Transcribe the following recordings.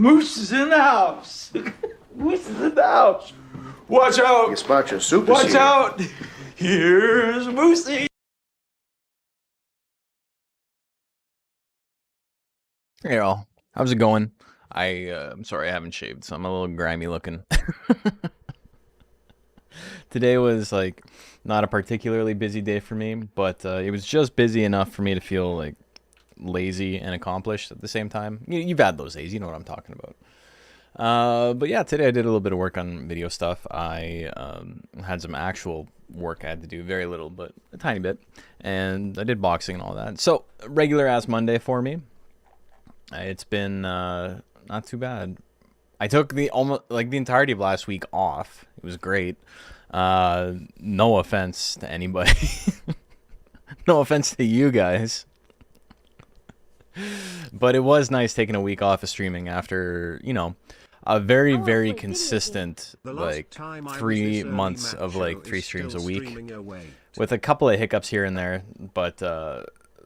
Moose is in the house. Moose is in the house. Watch out. You spot your super Watch seer. out. Here's Moosey. Hey all, how's it going? I'm sorry I haven't shaved, so I'm a little grimy looking. Today was like not a particularly busy day for me, but it was just busy enough for me to feel like lazy and accomplished at the same time. You've had those days, you know what I'm talking about. But yeah, today I did a little bit of work on video stuff. I had some actual work I had to do, very little, but a tiny bit, and I did boxing and all that. So regular ass Monday for me. It's been not too bad. I took the entirety of last week off. It was great. No offense to anybody. No offense to you guys. But it was nice taking a week off of streaming after, you know, a very consistent like 3 months of like 3 streams a week with a couple of hiccups here and there, but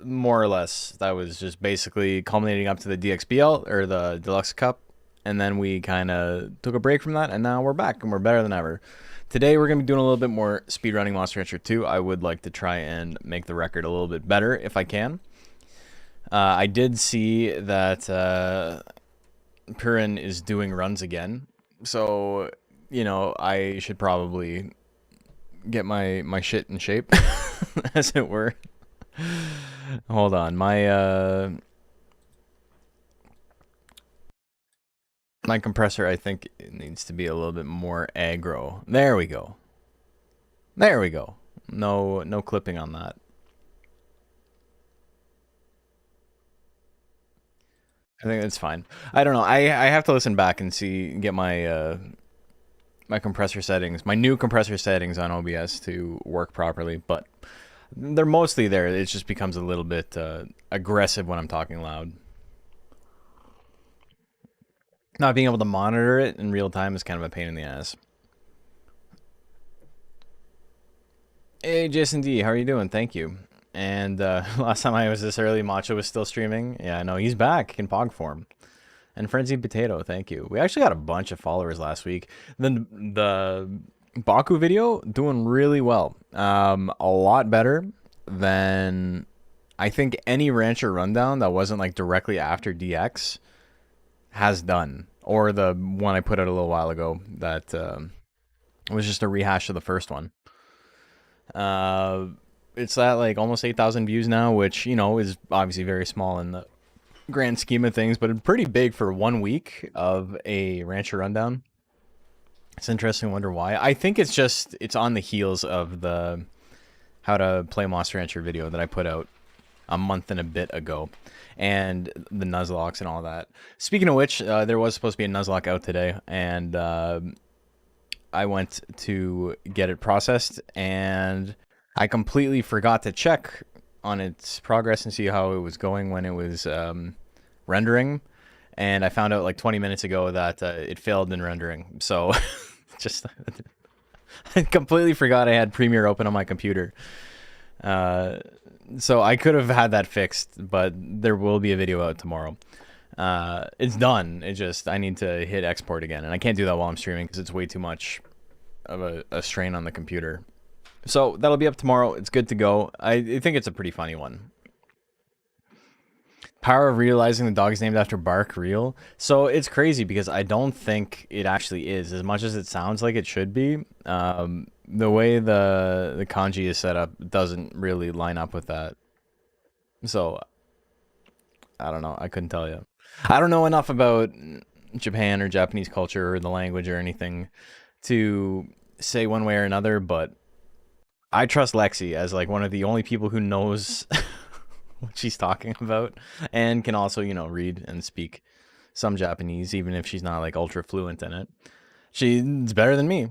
more or less that was just basically culminating up to the DXBL or the Deluxe Cup, and then we kind of took a break from that, and now we're back and we're better than ever. Today we're going to be doing a little bit more speedrunning Monster Rancher 2. I would like to try and make the record a little bit better if I can. I did see that Purin is doing runs again, so you know I should probably get my shit in shape, as it were. Hold on, my compressor I think it needs to be a little bit more aggro. There we go. There we go. No clipping on that. I think that's fine. I don't know. I have to listen back and get my my compressor settings, my new compressor settings on OBS to work properly, but they're mostly there. It just becomes a little bit aggressive when I'm talking loud. Not being able to monitor it in real time is kind of a pain in the ass. Hey, Jason D, how are you doing? Thank you. And last time I was this early, Macho was still streaming. Yeah, I know, he's back in Pog form. And Frenzied Potato, thank you. We actually got a bunch of followers last week. Then the Baku video doing really well. A lot better than I think any Rancher rundown that wasn't like directly after DX has done, or the one I put out a little while ago that was just a rehash of the first one. It's at like almost 8,000 views now, which, you know, is obviously very small in the grand scheme of things, but pretty big for 1 week of a Rancher rundown. It's interesting to wonder why. I think it's on the heels of the how to play Monster Rancher video that I put out a month and a bit ago, and the Nuzlocke and all that. Speaking of which, there was supposed to be a Nuzlocke out today, and I went to get it processed, and I completely forgot to check on its progress and see how it was going when it was rendering, and I found out like 20 minutes ago that it failed in rendering. So just I completely forgot I had Premiere open on my computer. So I could have had that fixed, but there will be a video out tomorrow. It's done. I need to hit export again, and I can't do that while I'm streaming because it's way too much of a strain on the computer. So that'll be up tomorrow. It's good to go. I think it's a pretty funny one. Power of realizing the dog is named after Bark real. So it's crazy because I don't think it actually is, as much as it sounds like it should be. The way the kanji is set up doesn't really line up with that. So I don't know. I couldn't tell you. I don't know enough about Japan or Japanese culture or the language or anything to say one way or another, but I trust Lexi as like one of the only people who knows what she's talking about and can also, you know, read and speak some Japanese, even if she's not like ultra fluent in it. She's better than me.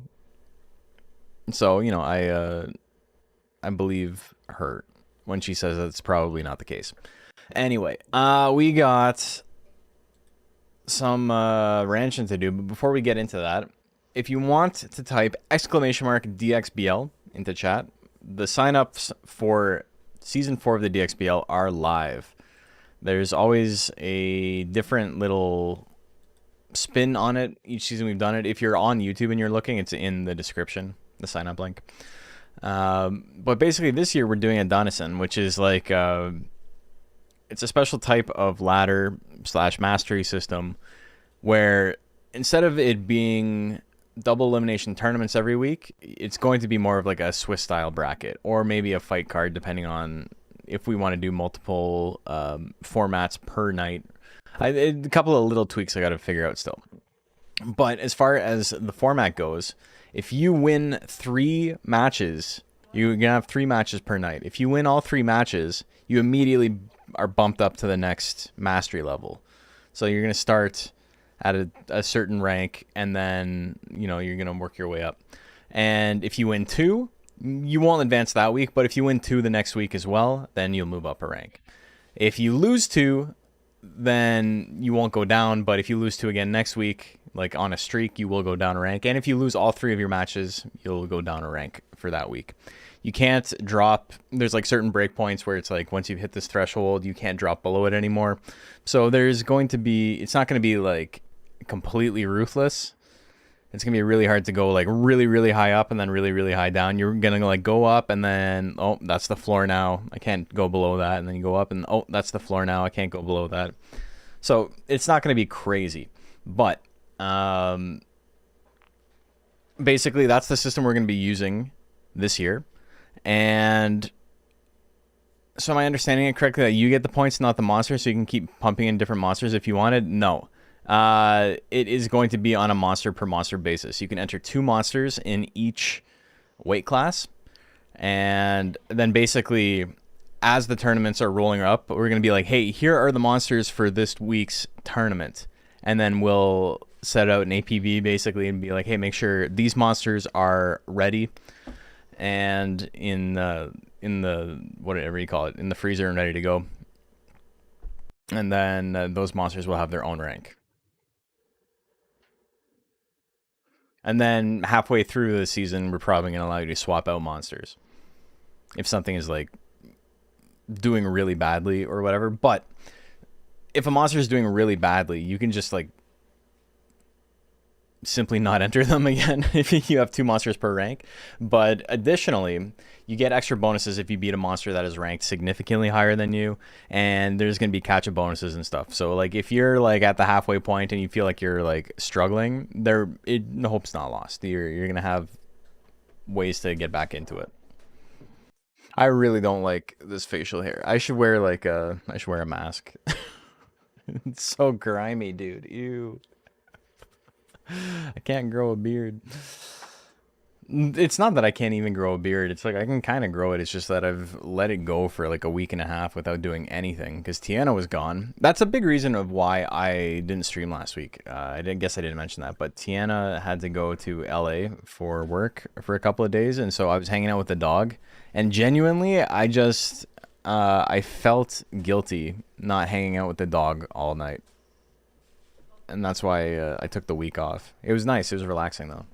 So, you know, I believe her when she says that's probably not the case. Anyway, we got some ranching to do, but before we get into that, if you want to type !DXBL into chat, the sign-ups for Season 4 of the DXBL are live. There's always a different little spin on it each season we've done it. If you're on YouTube and you're looking, it's in the description, the sign up link. But basically this year we're doing a Donison, which is like it's a special type of ladder / mastery system where instead of it being double elimination tournaments every week, it's going to be more of like a Swiss style bracket, or maybe a fight card, depending on if we want to do multiple formats per night. A couple of little tweaks I got to figure out still. But as far as the format goes, if you win 3 matches, you're going to have 3 matches per night. If you win all 3 matches, you immediately are bumped up to the next mastery level. So you're going to start at a certain rank, and then, you know, you're going to work your way up. And if you win 2, you won't advance that week, but if you win 2 the next week as well, then you'll move up a rank. If you lose 2, then you won't go down, but if you lose 2 again next week, like on a streak, you will go down a rank. And if you lose all 3 of your matches, you'll go down a rank for that week. You can't drop, there's like certain breakpoints where it's like once you've hit this threshold, you can't drop below it anymore. So there's going to be, it's not going to be like completely ruthless. It's gonna be really hard to go like really, really high up and then really, really high down. You're gonna like go up and then, oh, that's the floor now, I can't go below that. And then you go up and, oh, that's the floor now, I can't go below that. So it's not gonna be crazy, but basically that's the system we're gonna be using this year. And so am I understanding it correctly that you get the points, not the monsters, so you can keep pumping in different monsters if you wanted? No. It is going to be on a monster per monster basis. You can enter 2 monsters in each weight class, and then basically as the tournaments are rolling up, we're going to be like, hey, here are the monsters for this week's tournament, and then we'll set out an APB basically and be like, hey, make sure these monsters are ready and in the whatever you call it, in the freezer and ready to go, and then those monsters will have their own rank. And then halfway through the season, we're probably going to allow you to swap out monsters if something is like doing really badly or whatever. But if a monster is doing really badly, you can just like simply not enter them again if you have 2 monsters per rank. But additionally, you get extra bonuses if you beat a monster that is ranked significantly higher than you, and there's going to be catch-up bonuses and stuff. So like if you're like at the halfway point and you feel like you're like struggling, the hope's not lost. You're going to have ways to get back into it. I really don't like this facial hair. I should wear like a mask. It's so grimy, dude. Ew. I can't grow a beard. It's not that I can't even grow a beard. It's like I can kind of grow it. It's just that I've let it go for like a week and a half without doing anything because Tiana was gone. That's a big reason of why I didn't stream last week. I guess I didn't mention that, but Tiana had to go to LA for work for a couple of days, and so I was hanging out with the dog. And genuinely, I felt guilty not hanging out with the dog all night. And that's why I took the week off. It was nice. It was relaxing, though.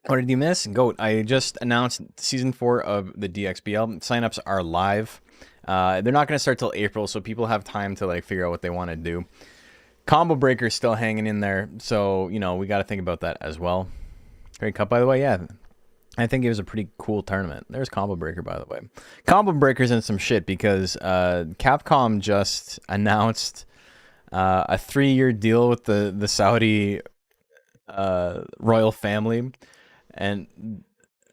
What did you miss? Goat, I just announced Season 4 of the DXBL. Signups are live. They're not going to start till April, so people have time to like figure out what they want to do. Combo Breaker's still hanging in there, so, you know, we got to think about that as well. Great Cup, by the way, yeah. I think it was a pretty cool tournament. There's Combo Breaker, by the way. Combo Breaker's in some shit because Capcom just announced a 3-year deal with the Saudi royal family, and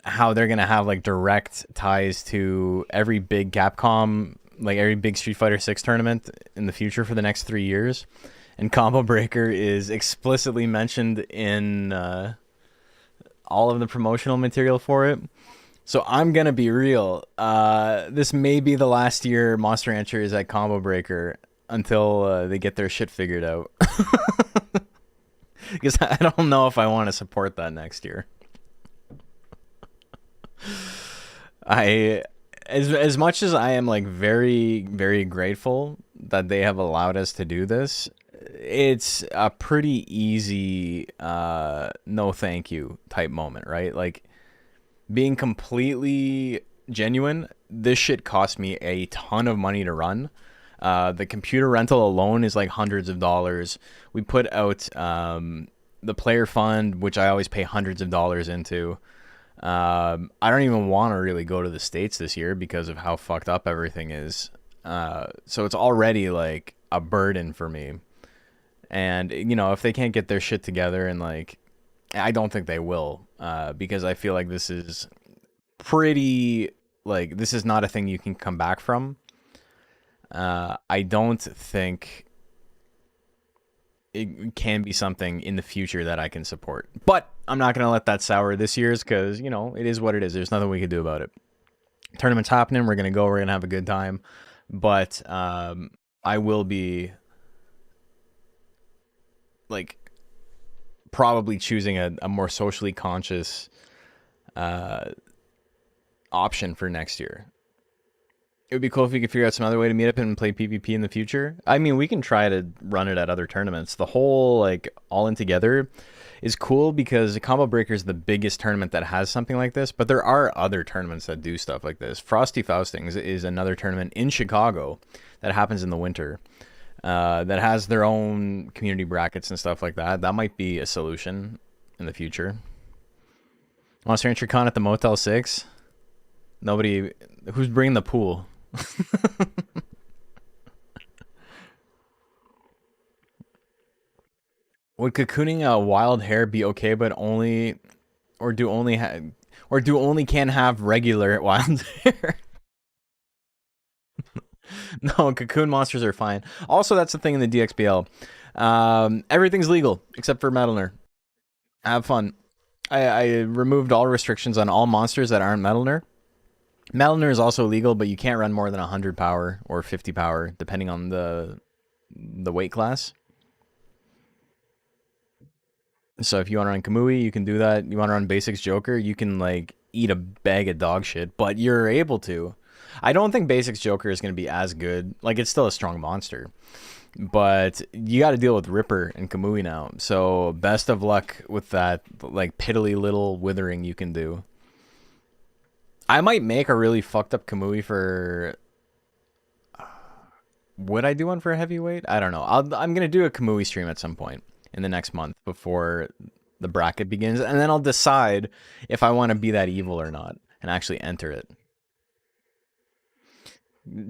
how they're gonna have like direct ties to every big Capcom, like every big Street Fighter 6 tournament in the future for the next 3 years. And Combo Breaker is explicitly mentioned in all of the promotional material for it. So I'm gonna be real. This may be the last year Monster Rancher is at Combo Breaker until they get their shit figured out. Because I don't know if I want to support that next year. As much as I am like very, very grateful that they have allowed us to do this, it's a pretty easy no thank you type moment, right? Like, being completely genuine, this shit cost me a ton of money to run. The computer rental alone is like hundreds of dollars. We put out the player fund, which I always pay hundreds of dollars into. I don't even want to really go to the States this year because of how fucked up everything is. So it's already like a burden for me. And, you know, if they can't get their shit together, and like, I don't think they will, because I feel like this is pretty, like, this is not a thing you can come back from. I don't think it can be something in the future that I can support. But I'm not going to let that sour this year's, because, you know, it is what it is. There's nothing we can do about it. Tournament's happening. We're going to go. We're going to have a good time. But I will be, like, probably choosing a more socially conscious option for next year. It would be cool if we could figure out some other way to meet up and play PvP in the future. I mean, we can try to run it at other tournaments. The whole, like, all in together is cool because Combo Breaker is the biggest tournament that has something like this, but there are other tournaments that do stuff like this. Frosty Faustings is another tournament in Chicago that happens in the winter, that has their own community brackets and stuff like that. That might be a solution in the future. Monster Rancher Con at the Motel 6? Nobody... Who's bringing the pool? Would cocooning a wild hair be okay, but only... Or do only can have regular wild hair? No, cocoon monsters are fine. Also, that's the thing in the DXBL. Everything's legal except for Metalner. Have fun. I removed all restrictions on all monsters that aren't Metalner. Metalner is also legal, but you can't run more than 100 power or 50 power, depending on the weight class. So if you want to run Kamui, you can do that. You want to run Basics Joker, you can, like, eat a bag of dog shit, but you're able to. I don't think Basics Joker is going to be as good. Like, it's still a strong monster. But you got to deal with Ripper and Kamui now. So best of luck with that, like, piddly little withering you can do. I might make a really fucked up Kamui for... Would I do one for a heavyweight? I don't know. I'm going to do a Kamui stream at some point in the next month before the bracket begins. And then I'll decide if I want to be that evil or not and actually enter it.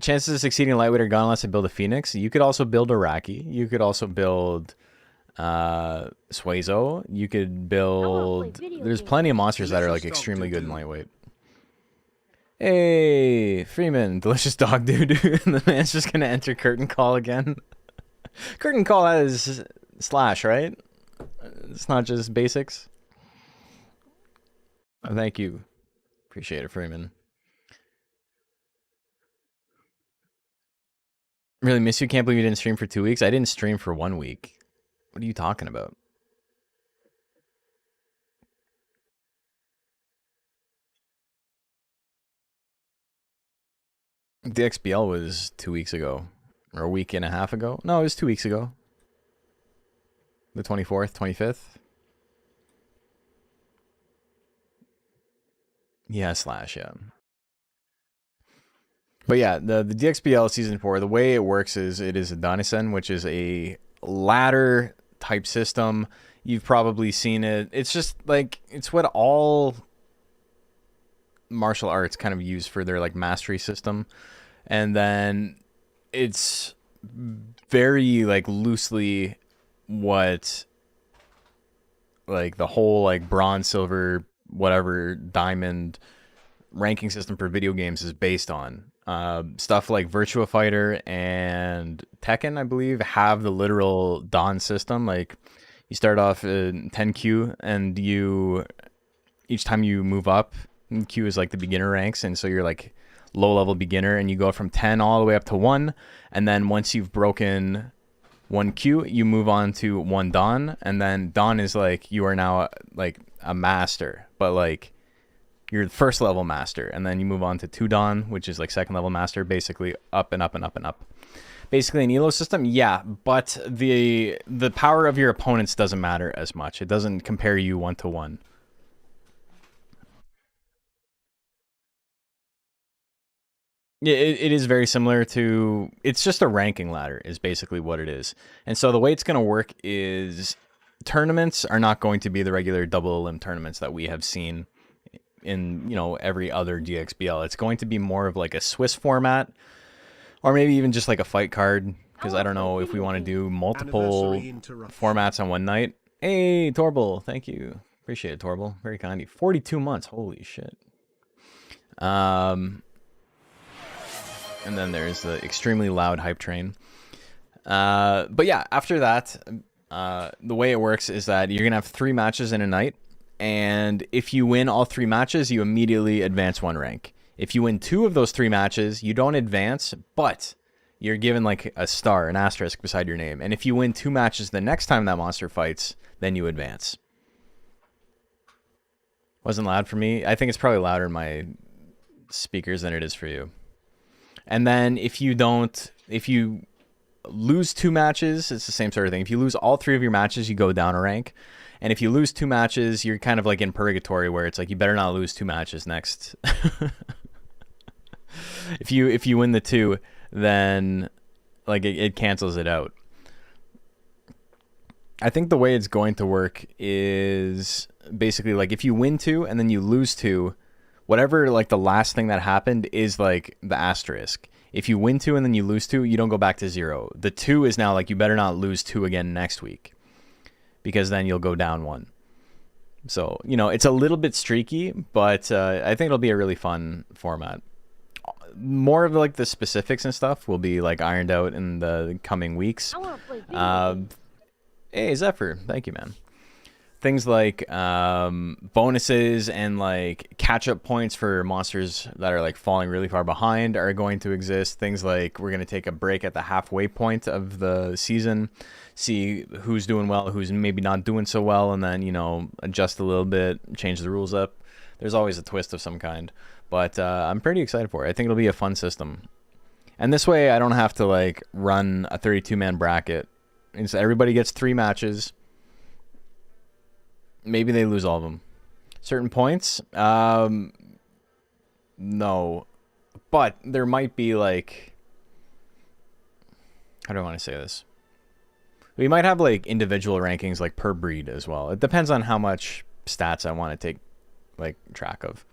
Chances of succeeding lightweight are gone unless I build a Phoenix. You could also build a Raki. You could also build Suezo. You could build... There's plenty of monsters that are, like, extremely good in lightweight. Hey, Freeman, delicious dog dude. The man's just gonna enter Curtain Call again. Curtain Call has slash, right? It's not just basics. Oh, thank you. Appreciate it, Freeman. Really miss you. Can't believe you didn't stream for 2 weeks. I didn't stream for 1 week. What are you talking about? DXBL was 2 weeks ago. Or a week and a half ago. No, it was 2 weeks ago. The 24th, 25th. Yeah, slash, yeah. But yeah, the DXBL Season 4, the way it works is it is a Danisen, which is a ladder type system. You've probably seen it. It's just like, it's what all martial arts kind of use for their, like, mastery system. And then it's very, like, loosely what, like, the whole, like, bronze, silver, whatever, diamond ranking system for video games is based on. Stuff like Virtua Fighter and Tekken, I believe, have the literal Dan system. Like, you start off in 10Q, and each time you move up, Q is like the beginner ranks, and so you're like low-level beginner, and you go from 10 all the way up to 1, and then once you've broken 1Q, you move on to 1 Dan, and then Dan is like, you are now like a master, but like you're the first level master, and then you move on to 2 Dan, which is like second level master, basically up and up and up and up. Basically an elo system, yeah, but the power of your opponents doesn't matter as much. It doesn't compare you 1-to-1. Yeah, it is very similar to. It's just a ranking ladder, is basically what it is. And so the way it's going to work is tournaments are not going to be the regular double elim tournaments that we have seen in every other DXBL. It's going to be more of like a Swiss format, or maybe even just like a fight card. Because I don't know if we want to do multiple formats on one night. Hey, Torble, thank you. Appreciate it, Torble. Very kind of you. 42 months. Holy shit. And then there's the extremely loud hype train. But yeah, after that, the way it works is that you're going to have 3 matches in a night. And if you win all 3 matches, you immediately advance 1 rank. If you win 2 of those 3 matches, you don't advance, but you're given like a star, an asterisk beside your name. And if you win 2 matches the next time that monster fights, then you advance. Wasn't loud for me. I think it's probably louder in my speakers than it is for you. And then if you lose 2 matches, it's the same sort of thing. If you lose all 3 of your matches, you go down a rank. And if you lose 2 matches, you're kind of like in purgatory, where it's like you better not lose 2 matches next. If you win the 2, then like it cancels it out. I think the way it's going to work is basically like if you win 2 and then you lose 2, whatever like the last thing that happened is like the asterisk. If you win 2 and then you lose 2, you don't go back to 0. The 2 is now like you better not lose 2 again next week, because then you'll go down 1. So, it's a little bit streaky, but I think it'll be a really fun format. More of like the specifics and stuff will be like ironed out in the coming weeks. Hey, Zephyr, thank you, man. Things like bonuses and like catch-up points for monsters that are like falling really far behind are going to exist. Things like we're going to take a break at the halfway point of the season, see who's doing well, who's maybe not doing so well, and then, adjust a little bit, change the rules up. There's always a twist of some kind. But I'm pretty excited for it. I think it'll be a fun system. And this way I don't have to like run a 32-man bracket. And so everybody gets 3 matches. Maybe they lose all of them. Certain points? No. But there might be like... How do I want to say this? We might have like individual rankings like per breed as well. It depends on how much stats I want to take like track of.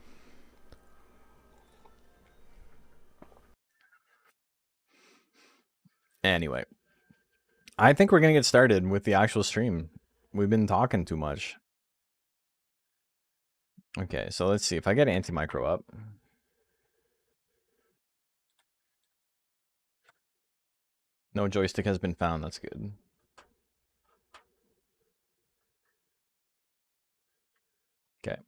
Anyway, I think we're going to get started with the actual stream. We've been talking too much. Okay, so let's see if I get anti-micro up. No joystick has been found. That's good. Okay.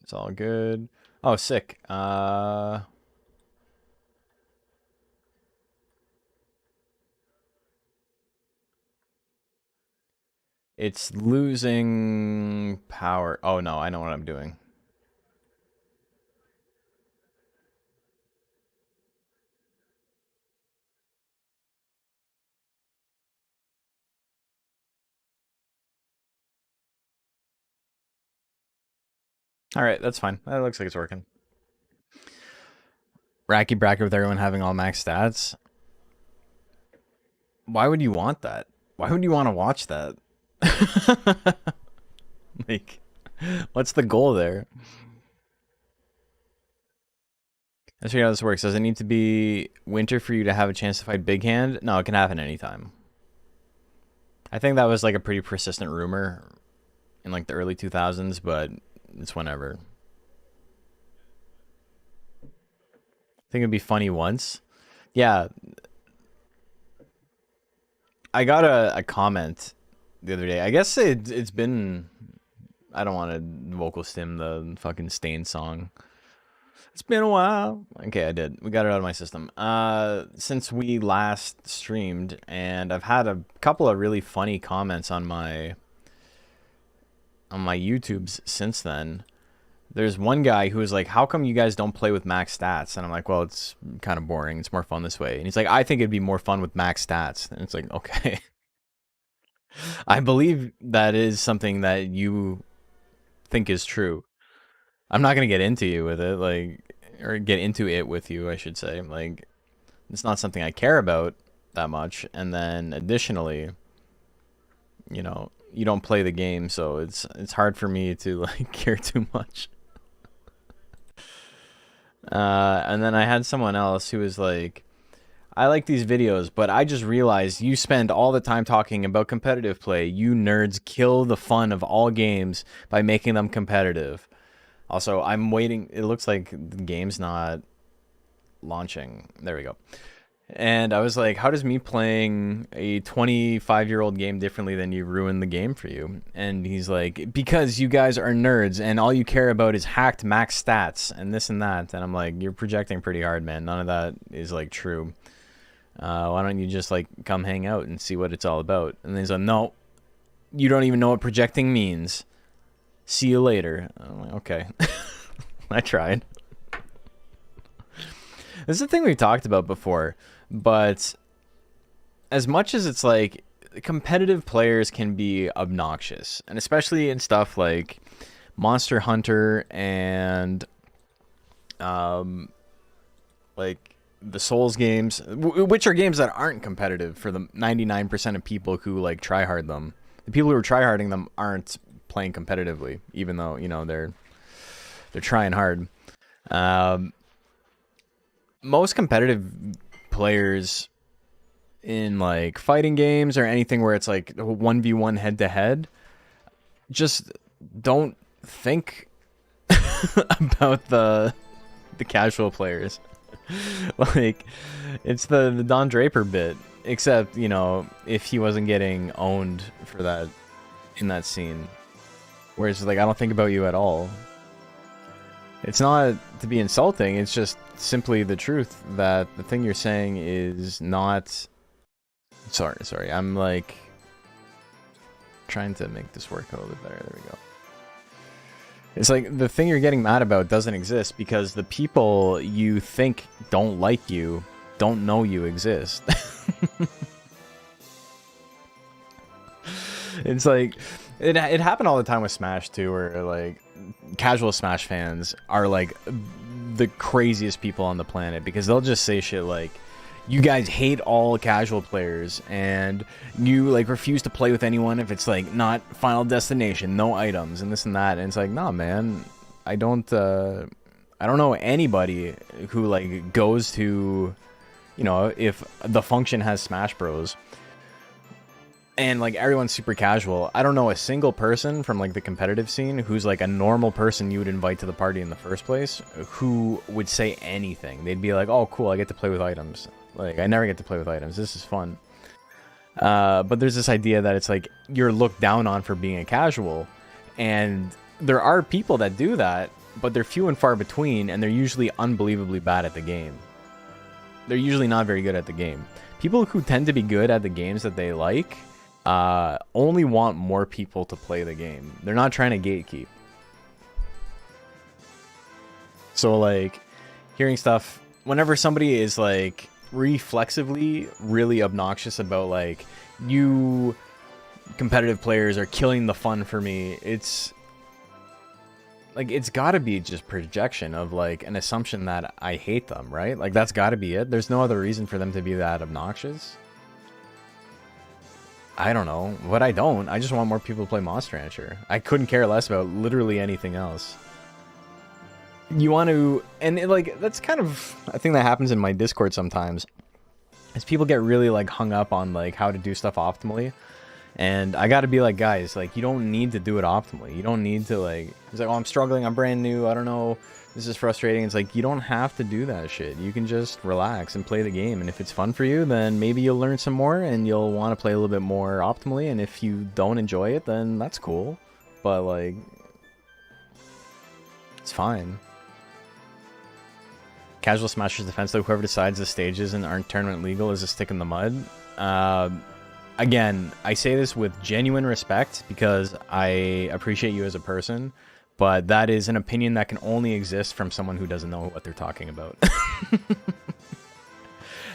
It's all good. Oh, sick. It's losing power. Oh, no, I know what I'm doing. All right, that's fine. That looks like it's working. Racky bracket with everyone having all max stats. Why would you want that? Why would you want to watch that? Like, what's the goal there? Let's figure out how this works. Does it need to be winter for you to have a chance to fight Big Hand? No, it can happen anytime. I think that was like a pretty persistent rumor in like the early 2000s, but it's whenever. I think it'd be funny once. Yeah. I got a comment the other day. I guess it's been... I don't want to vocal stim the fucking Stain song. It's been a while. Okay, I did. We got it out of my system. Since we last streamed, and I've had a couple of really funny comments on my YouTubes since then. There's one guy who was like, how come you guys don't play with max stats? And I'm like, well, it's kind of boring. It's more fun this way. And he's like, I think it'd be more fun with max stats. And it's like, okay. I believe that is something that you think is true. I'm not going to get into you with it. Like, or get into it with you, I should say. Like, it's not something I care about that much. And then additionally, you know, you don't play the game, so it's hard for me to like care too much. And then I had someone else who was like, I like these videos, but I just realized you spend all the time talking about competitive play. You nerds kill the fun of all games by making them competitive. Also, I'm waiting. It looks like the game's not launching. There we go. And I was like, how does me playing a 25-year-old game differently than you ruin the game for you? And he's like, because you guys are nerds and all you care about is hacked max stats and this and that. And I'm like, you're projecting pretty hard, man. None of that is like true. Why don't you just like come hang out and see what it's all about? And he's like, no, you don't even know what projecting means. See you later. I'm like, okay. I tried. This is the thing we've talked about before, but as much as it's like competitive players can be obnoxious, and especially in stuff like Monster Hunter and like the Souls games, which are games that aren't competitive for the 99% of people who like try hard them. The people who are try harding them aren't playing competitively, even though, you know, they're trying hard. Most competitive players in like fighting games or anything where it's like 1v1 head to head just don't think about the casual players. Like, it's the Don Draper bit, except, you know, if he wasn't getting owned for that in that scene, where it's like, I don't think about you at all. It's not to be insulting, it's just simply the truth that the thing you're saying is not... Sorry, I'm like trying to make this work a little bit better. There we go. It's like the thing you're getting mad about doesn't exist because the people you think don't like you don't know you exist. It's like it happened all the time with Smash too, where like casual Smash fans are like the craziest people on the planet because they'll just say shit like, you guys hate all casual players and you like refuse to play with anyone if it's like not Final Destination, no items and this and that. And it's like, nah, man, I don't know anybody who like goes to, you know, if the function has Smash Bros. And like everyone's super casual. I don't know a single person from like the competitive scene who's like a normal person you would invite to the party in the first place who would say anything. They'd be like, oh cool, I get to play with items. Like, I never get to play with items. This is fun. But there's this idea that it's like you're looked down on for being a casual. And there are people that do that, but they're few and far between, and they're usually unbelievably bad at the game. They're usually not very good at the game. People who tend to be good at the games that they like only want more people to play the game. They're not trying to gatekeep. So, like, hearing stuff... Whenever somebody is, like... reflexively really obnoxious about like, you competitive players are killing the fun for me, it's like, it's gotta be just projection of like an assumption that I hate them, right? Like, that's gotta be it. There's no other reason for them to be that obnoxious. I don't know, but I don't. I just want more people to play Monster Rancher. I couldn't care less about literally anything else. You want to, and it, like, that's kind of a thing that happens in my Discord sometimes, is people get really like hung up on like how to do stuff optimally, and I gotta be like, guys, like, you don't need to do it optimally. You don't need to like, it's like, oh, I'm struggling, I'm brand new, I don't know, this is frustrating. It's like, you don't have to do that shit. You can just relax and play the game, and if it's fun for you, then maybe you'll learn some more and you'll want to play a little bit more optimally, and if you don't enjoy it, then that's cool, but like, it's fine. Casual Smasher's defense, though, whoever decides the stages and aren't tournament legal is a stick in the mud. Again, I say this with genuine respect because I appreciate you as a person, but that is an opinion that can only exist from someone who doesn't know what they're talking about.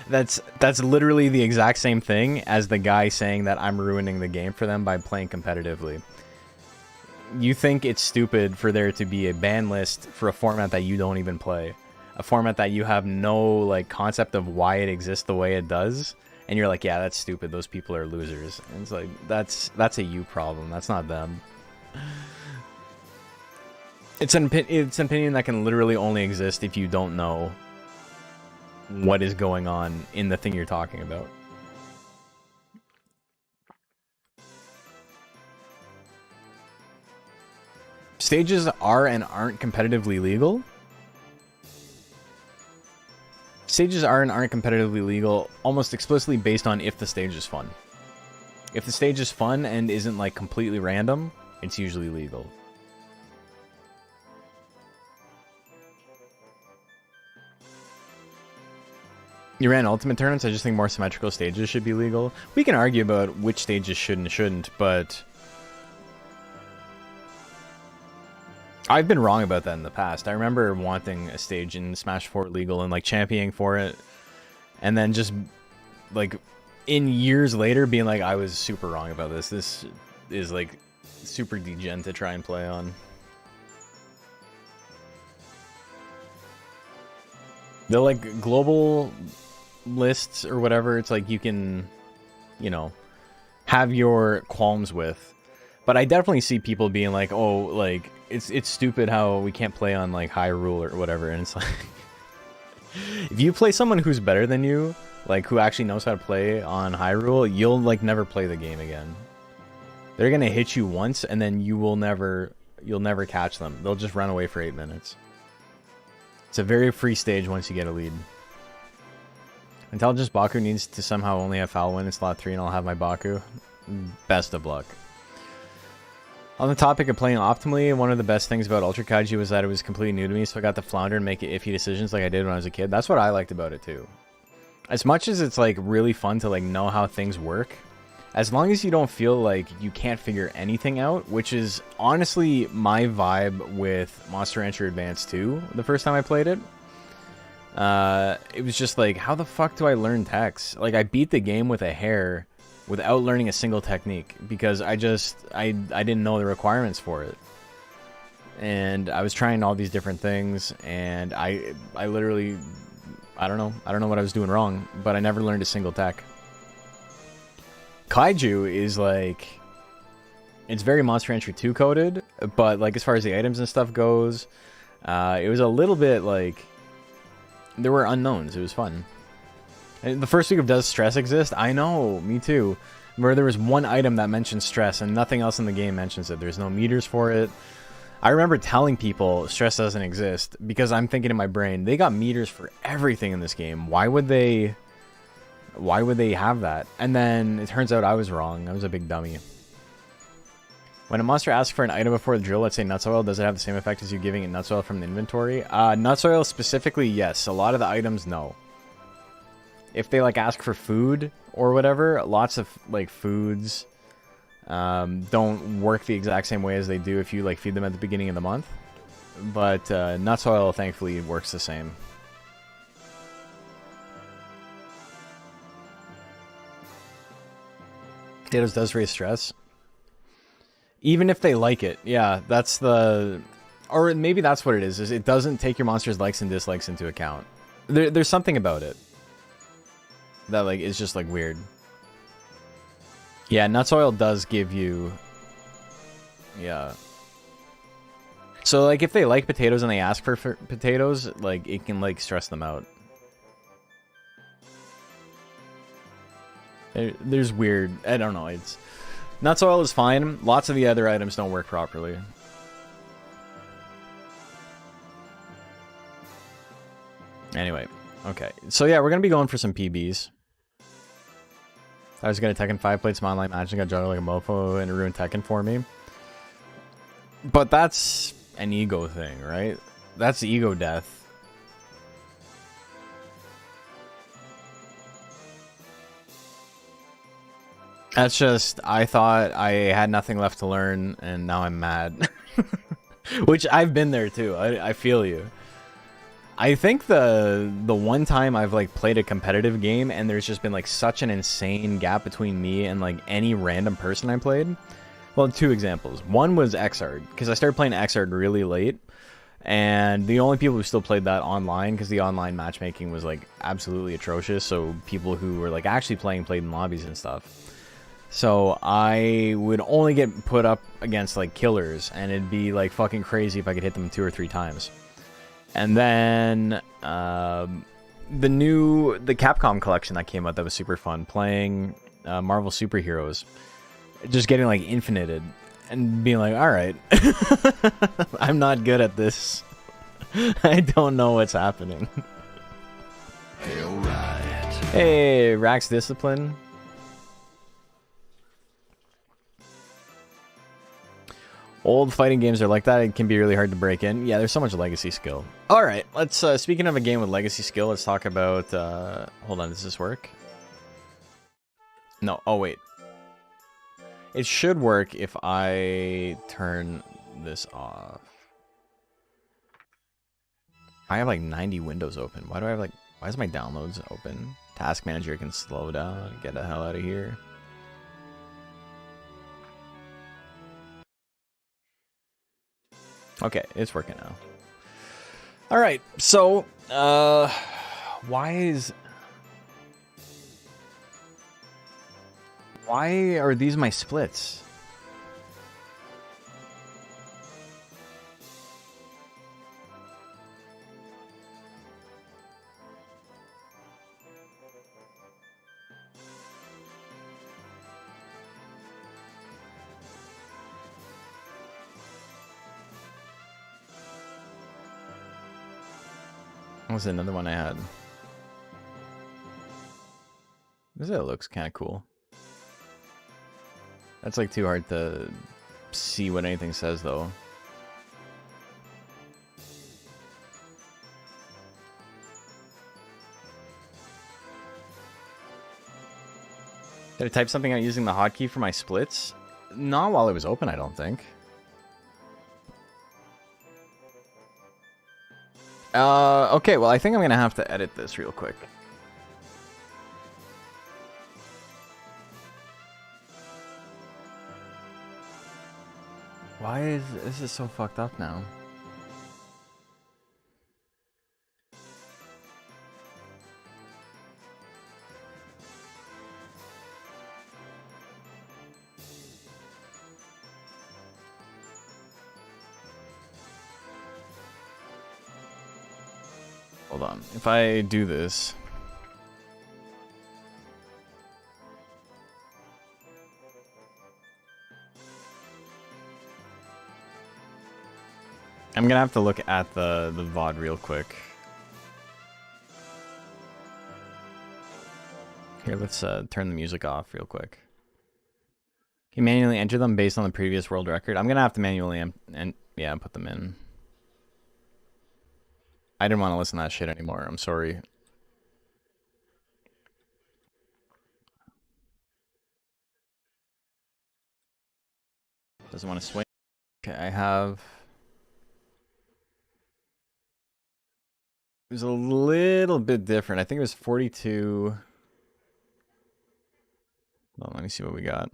That's literally the exact same thing as the guy saying that I'm ruining the game for them by playing competitively. You think it's stupid for there to be a ban list for a format that you don't even play. a format that you have no like concept of why it exists the way it does, and you're like, yeah, that's stupid, those people are losers. And it's like, that's a you problem, that's not them. It's an opinion that can literally only exist if you don't know what is going on in the thing you're talking about. Stages are and aren't competitively legal. Stages are and aren't competitively legal almost explicitly based on if the stage is fun. If the stage is fun and isn't like completely random, it's usually legal. You ran ultimate tournaments, I just think more symmetrical stages should be legal. We can argue about which stages should and shouldn't, but I've been wrong about that in the past. I remember wanting a stage in Smash 4 legal and like championing for it, and then just like in years later being like, I was super wrong about this. This is like super degen to try and play on. The like global lists or whatever, it's like you can, you know, have your qualms with. But I definitely see people being like, oh, like, it's stupid how we can't play on, like, Hyrule or whatever. And it's like, if you play someone who's better than you, like, who actually knows how to play on Hyrule, you'll, like, never play the game again. They're gonna hit you once, and then you'll never catch them. They'll just run away for 8 minutes. It's a very free stage once you get a lead. Intelligence Baku needs to somehow only have foul win in slot 3, and I'll have my Baku. Best of luck. On the topic of playing optimally, one of the best things about Ultra Kaiju was that it was completely new to me, so I got to flounder and make iffy decisions like I did when I was a kid. That's what I liked about it too. As much as it's like really fun to like know how things work, as long as you don't feel like you can't figure anything out, which is honestly my vibe with Monster Rancher Advance 2 the first time I played it. It was just like, how the fuck do I learn techs? Like, I beat the game with a hair without learning a single technique because I didn't know the requirements for it. And I was trying all these different things, and I literally, I don't know what I was doing wrong, but I never learned a single tech. Kaiju is like, it's very Monster Rancher 2 coded, but like as far as the items and stuff goes, it was a little bit like, there were unknowns. It was fun. And the first week of Does Stress Exist? I know, me too. Where there was one item that mentioned stress and nothing else in the game mentions it. There's no meters for it. I remember telling people stress doesn't exist because I'm thinking in my brain, they got meters for everything in this game. Why would they have that? And then it turns out I was wrong. I was a big dummy. When a monster asks for an item before the drill, let's say nuts oil, does it have the same effect as you giving it nuts oil from the inventory? Nuts oil specifically, yes. A lot of the items, no. If they like ask for food or whatever, lots of like foods don't work the exact same way as they do if you like feed them at the beginning of the month. But nuts oil thankfully works the same. Potatoes does raise stress. Even if they like it, yeah, that's the... Or maybe that's what it is it doesn't take your monster's likes and dislikes into account. There's something about it that like is just like weird. Yeah, nuts oil does give you... Yeah. So like if they like potatoes and they ask for potatoes, like it can like stress them out. There's weird... I don't know, it's... Nuts oil is fine. Lots of the other items don't work properly. Anyway, okay. So yeah, we're going to be going for some PBs. I was going to Tekken 5, played some online match and got juggled like a mofo and it ruined Tekken for me. But that's an ego thing, right? That's ego death. That's just, I thought I had nothing left to learn, and now I'm mad. Which, I've been there too, I feel you. I think the one time I've like played a competitive game, and there's just been like such an insane gap between me and like any random person I played. Well, two examples. One was Xrd, because I started playing Xrd really late, And the only people who still played that online, because the online matchmaking was like absolutely atrocious, so people who were like actually played in lobbies and stuff. So I would only get put up against like killers, and it'd be like fucking crazy if I could hit them 2 or 3 times. And then the Capcom collection that came out that was super fun, playing Marvel superheroes, just getting like infinited and being like, all right, I'm not good at this. I don't know what's happening. Hey, alright. Hey, Rax Discipline. Old fighting games are like that. It can be really hard to break in. Yeah, there's so much legacy skill. All right, let's, speaking of a game with legacy skill, let's talk about, hold on, does this work? No, oh wait. It should work if I turn this off. I have like 90 windows open. Why do I have like, why is my downloads open? Task manager can slow down. Get the hell out of here. Okay, it's working now. All right, so why are these my splits? What was another one I had? This looks kind of cool. That's like too hard to see what anything says though. Did I type something out using the hotkey for my splits? Not while it was open, I don't think. Okay, well, I think I'm gonna have to edit this real quick. Why is this so fucked up now? Hold on. If I do this... I'm gonna have to look at the VOD real quick. Here, let's turn the music off real quick. You manually enter them based on the previous world record. I'm gonna have to manually yeah, put them in. I didn't want to listen to that shit anymore. I'm sorry. Doesn't want to swing. Okay, I have... It was a little bit different. I think it was 42... Well, let me see what we got.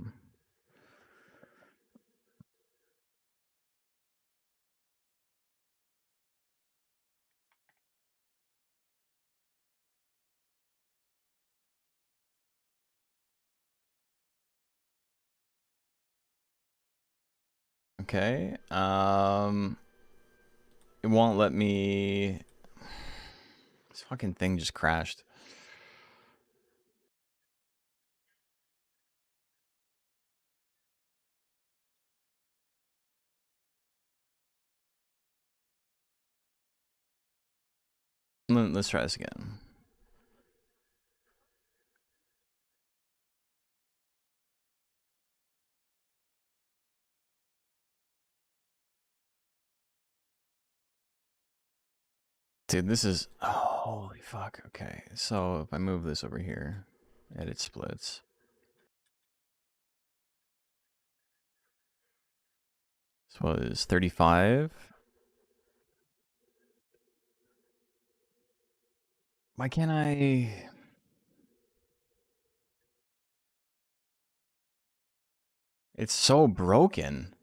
Okay. It won't let me... This fucking thing just crashed. Let's try this again. Dude, this is... Oh, holy fuck. Okay, so if I move this over here, edit splits. This was 35. Why can't I... It's so broken.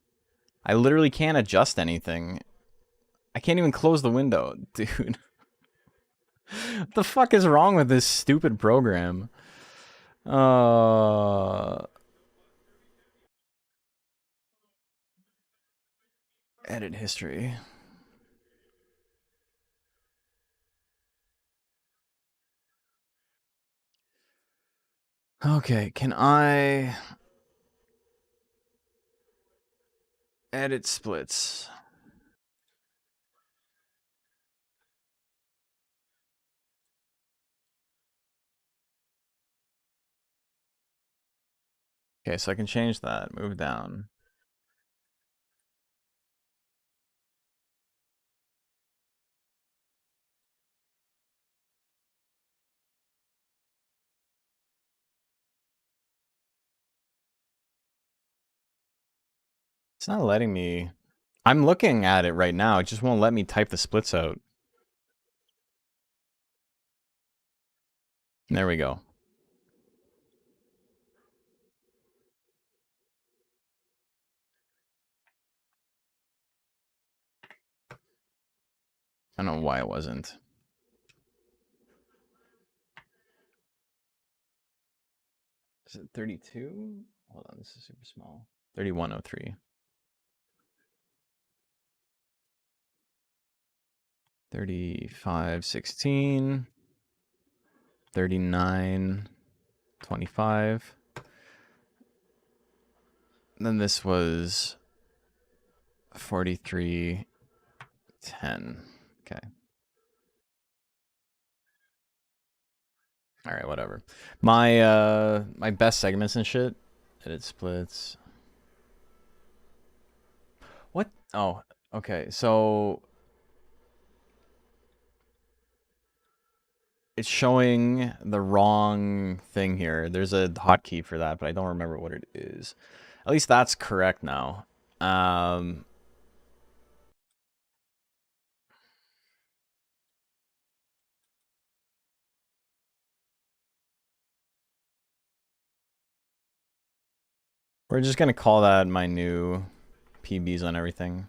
I literally can't adjust anything. I can't even close the window, dude. What the fuck is wrong with this stupid program? Edit history. Okay, can I edit splits? Okay, so I can change that. Move down. It's not letting me. I'm looking at it right now. It just won't let me type the splits out. There we go. I don't know why it wasn't. Is it 32? Hold on, this is super small. 3103. 3516. 3925. Then this was 4310. Okay. All right, whatever. My best segments and shit. Edit splits. What? Oh, okay. So it's showing the wrong thing here. There's a hotkey for that, but I don't remember what it is. At least that's correct now. We're just gonna call that my new PBs on everything.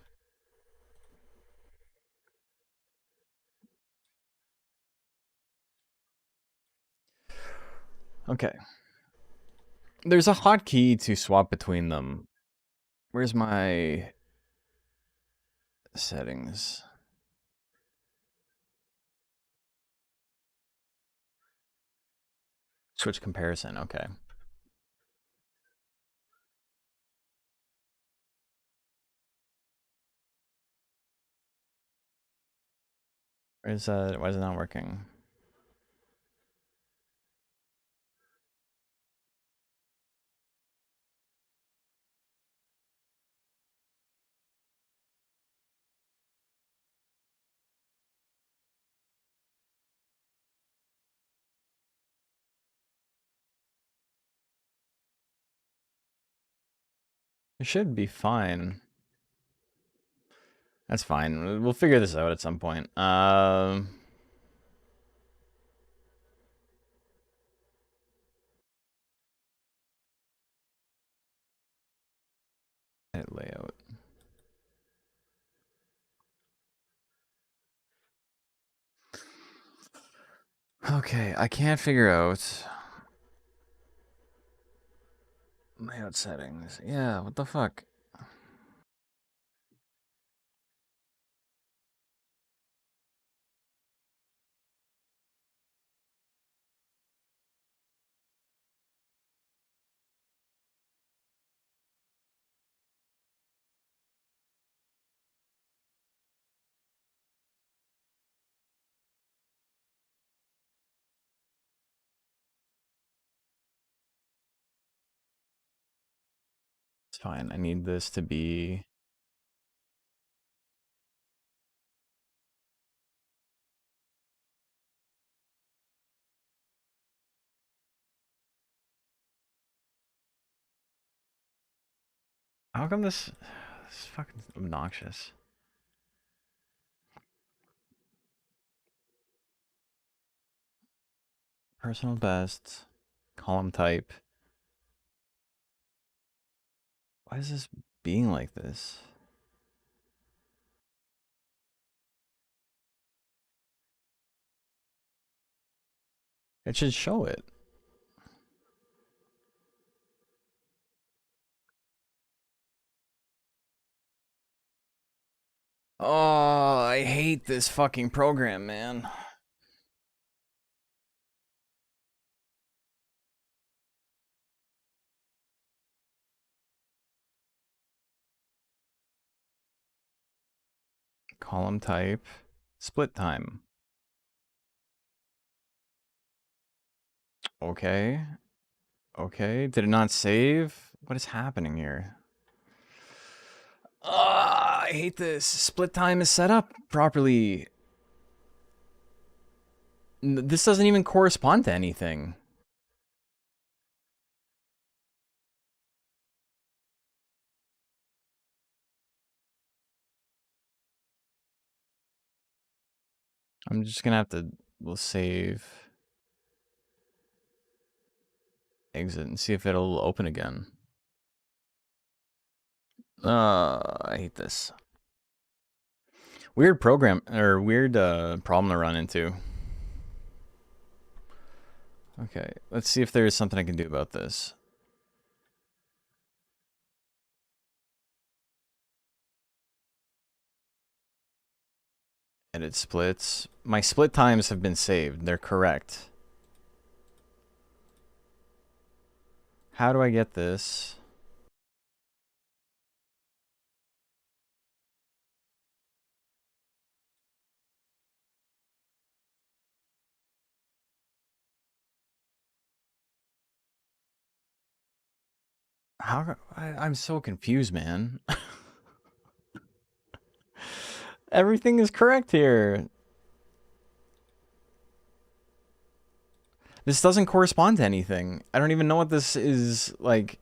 Okay. There's a hotkey to swap between them. Where's my settings? Switch comparison. Okay. Why is it not working? It should be fine. That's fine. We'll figure this out at some point. Edit layout. Okay, I can't figure out layout settings. Yeah, what the fuck? It's fine. I need this to be. How come this is fucking obnoxious? Personal best. Column type. Why is this being like this? It should show it. Oh, I hate this fucking program, man. Column type, split time. Okay. Okay. Did it not save? What is happening here? I hate this. Split time is set up properly. This doesn't even correspond to anything. I'm just gonna have to, we'll save, exit, and see if it'll open again. I hate this. Weird program, or weird problem to run into. Okay, let's see if there's something I can do about this. Edit splits. My split times have been saved. They're correct. How do I get this? I'm so confused, man. Everything is correct here. This doesn't correspond to anything. I don't even know what this is, like,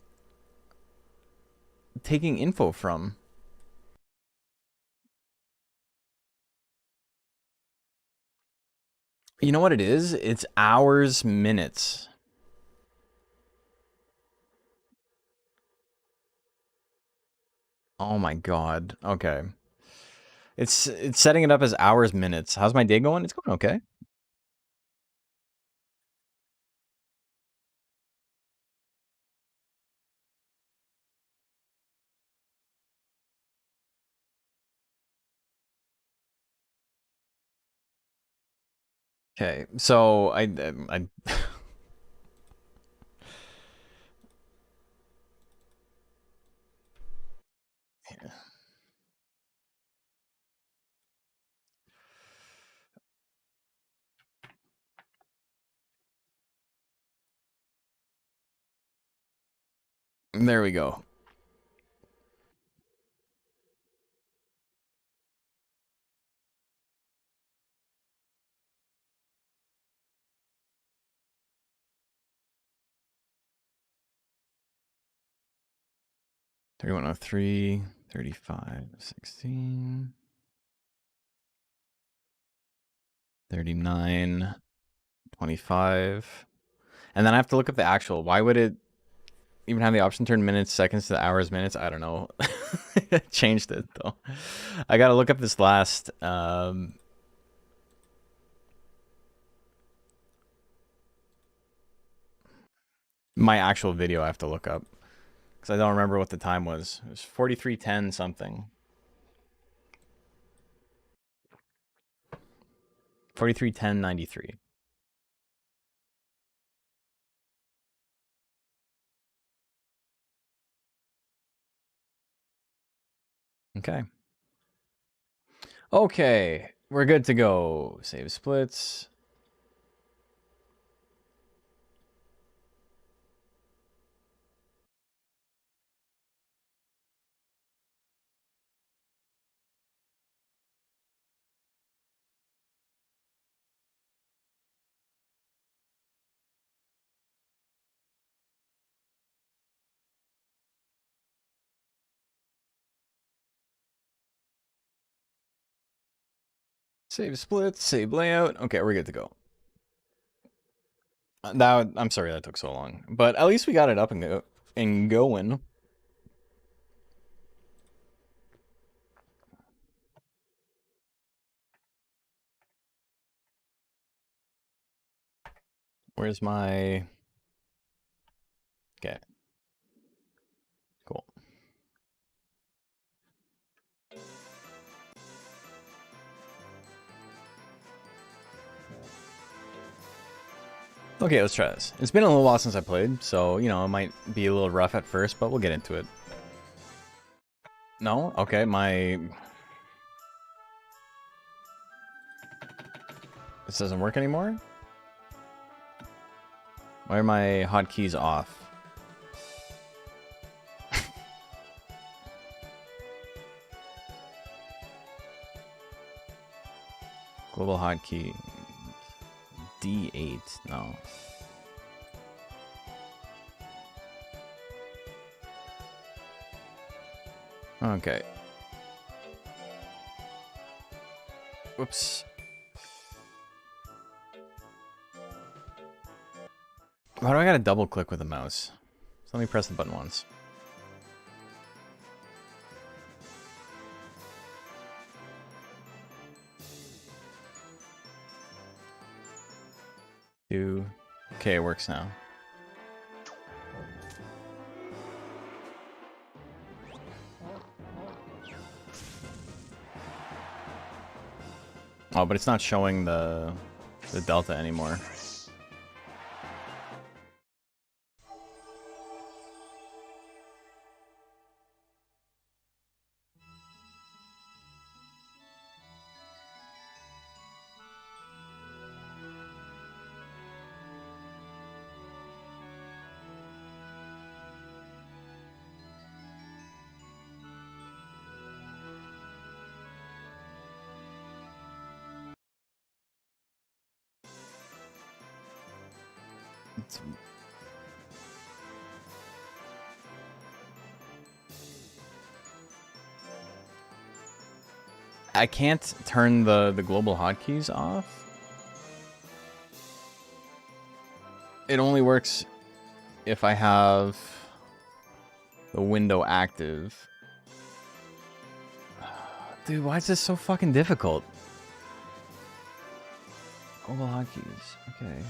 taking info from. You know what it is? It's hours, minutes. Oh my god. Okay. It's setting it up as hours, minutes. How's my day going? It's going okay. Okay, so I there we go. Thirty-one oh 3, 35, 16, 39, 25. And then I have to look up the actual. Why would it even have the option to turn minutes, seconds to hours, minutes? I don't know. Changed it though. I gotta look up this last my actual video I have to look up. Because I don't remember what the time was. It was 43:10 something. 43:10:93. Okay. Okay, we're good to go. Save splits. Save splits, save layout. Okay, we're good to go. I'm sorry that took so long, but at least we got it up and going. Where's my... Okay. Cool. Okay, let's try this. It's been a little while since I played, so, you know, it might be a little rough at first, but we'll get into it. No? Okay, This doesn't work anymore? Why are my hotkeys off? Global hotkey. D8. No. Okay. Whoops. Why do I gotta double click with the mouse? So let me press the button once. Okay, it works now. Oh, but it's not showing the delta anymore. I can't turn the global hotkeys off. It only works if I have the window active. Dude, why is this so fucking difficult? Global hotkeys. Okay.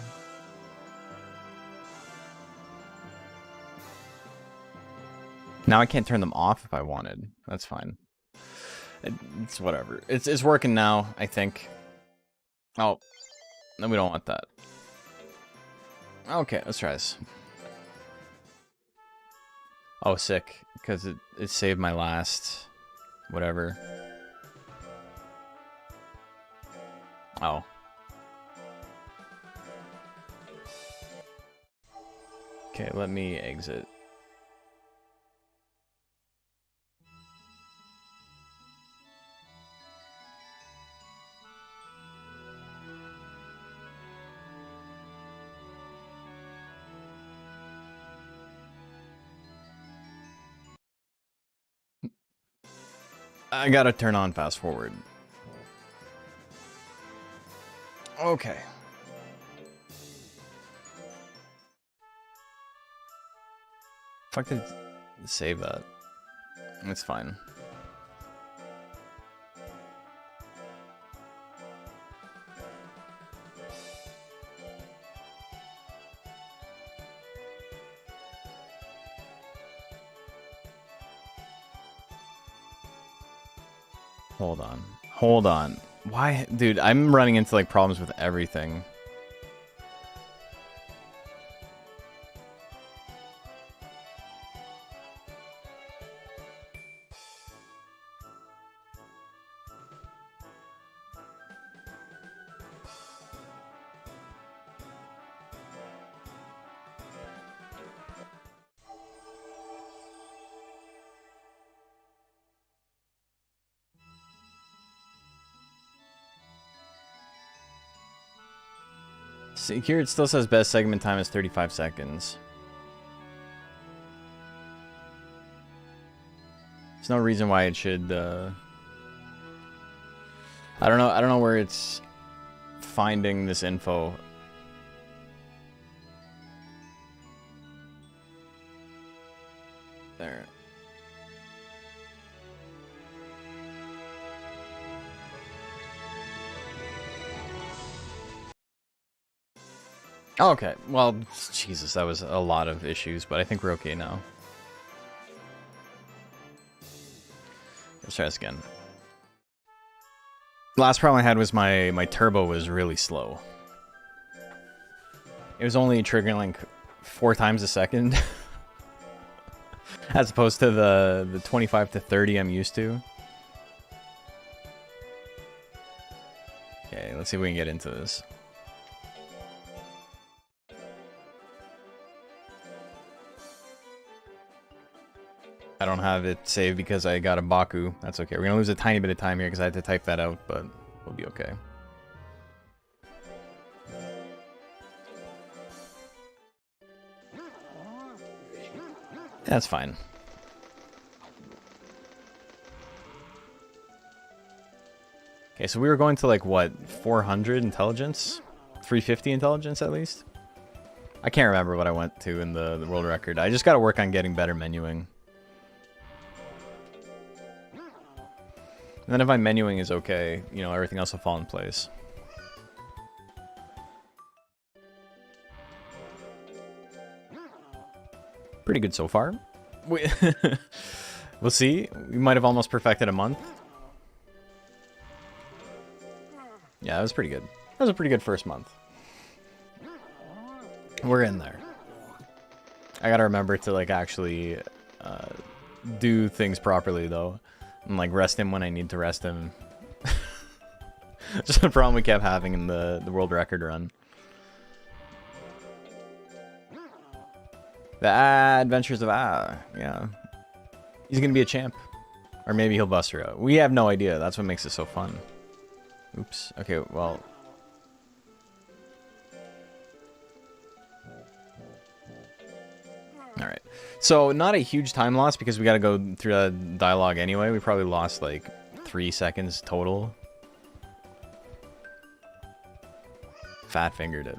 Now I can't turn them off if I wanted. That's fine. It's whatever. It's working now, I think. Oh, no, we don't want that. Okay, let's try this. Oh, sick, because it saved my last whatever. Oh. Okay, let me exit. I gotta turn on fast forward. Okay. Fuck did save that. It's fine. Hold on. Hold on. Why? Dude, I'm running into like problems with everything. See, here it still says best segment time is 35 seconds. There's no reason why it should, I don't know where it's finding this info. There. Okay, well, Jesus, that was a lot of issues, but I think we're okay now. Let's try this again. Last problem I had was my turbo was really slow. It was only triggering like 4 times a second. As opposed to the 25 to 30 I'm used to. Okay, let's see if we can get into this. I don't have it saved because I got a Baku. That's okay. We're gonna lose a tiny bit of time here because I had to type that out, but we'll be okay. That's fine. Okay, so we were going to like what, 400 intelligence? 350 intelligence at least? I can't remember what I went to in the world record. I just gotta work on getting better menuing. And then if my menuing is okay, you know, everything else will fall in place. Pretty good so far. We'll see. We might have almost perfected a month. Yeah, that was pretty good. That was a pretty good first month. We're in there. I gotta remember to like actually do things properly though. And like rest him when I need to rest him. Just a problem we kept having in the world record run. The Adventures of yeah. He's gonna be a champ. Or maybe he'll bust her out. We have no idea. That's what makes it so fun. Oops. Okay, well. Alright. So, not a huge time loss because we gotta go through that dialogue anyway. We probably lost like 3 seconds total. Fat fingered it.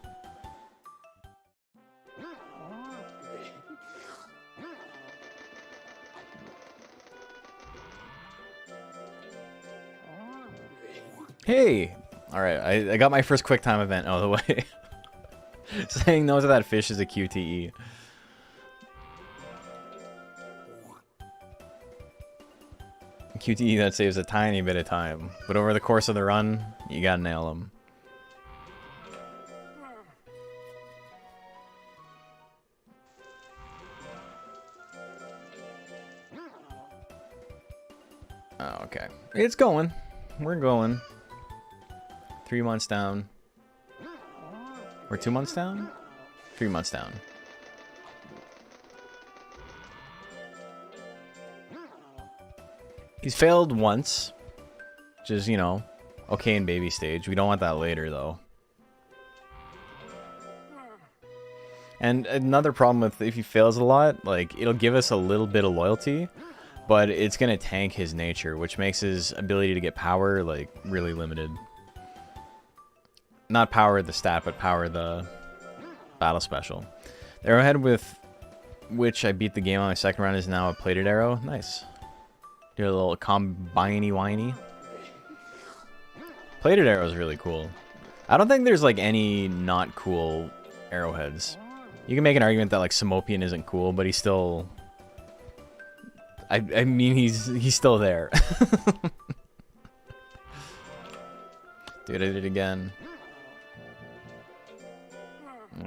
Hey! Alright, I got my first quick time event out of the way. Saying no to that fish is a QTE. QTE that saves a tiny bit of time, but over the course of the run, you gotta nail them. Oh, okay. It's going. We're going. 3 months down. We're 2 months down? 3 months down. He's failed once. Which is, you know, okay in baby stage. We don't want that later, though. And another problem with if he fails a lot, like, it'll give us a little bit of loyalty, but it's gonna tank his nature, which makes his ability to get power, like, really limited. Not power the stat, but power the battle special. The arrowhead with which I beat the game on my second run is now a plated arrow. Nice. Do a little combiney-winey. Plated arrow is really cool. I don't think there's, like, any not cool arrowheads. You can make an argument that, like, Simopian isn't cool, but he's still... I mean, he's still there. Dude, I did it again.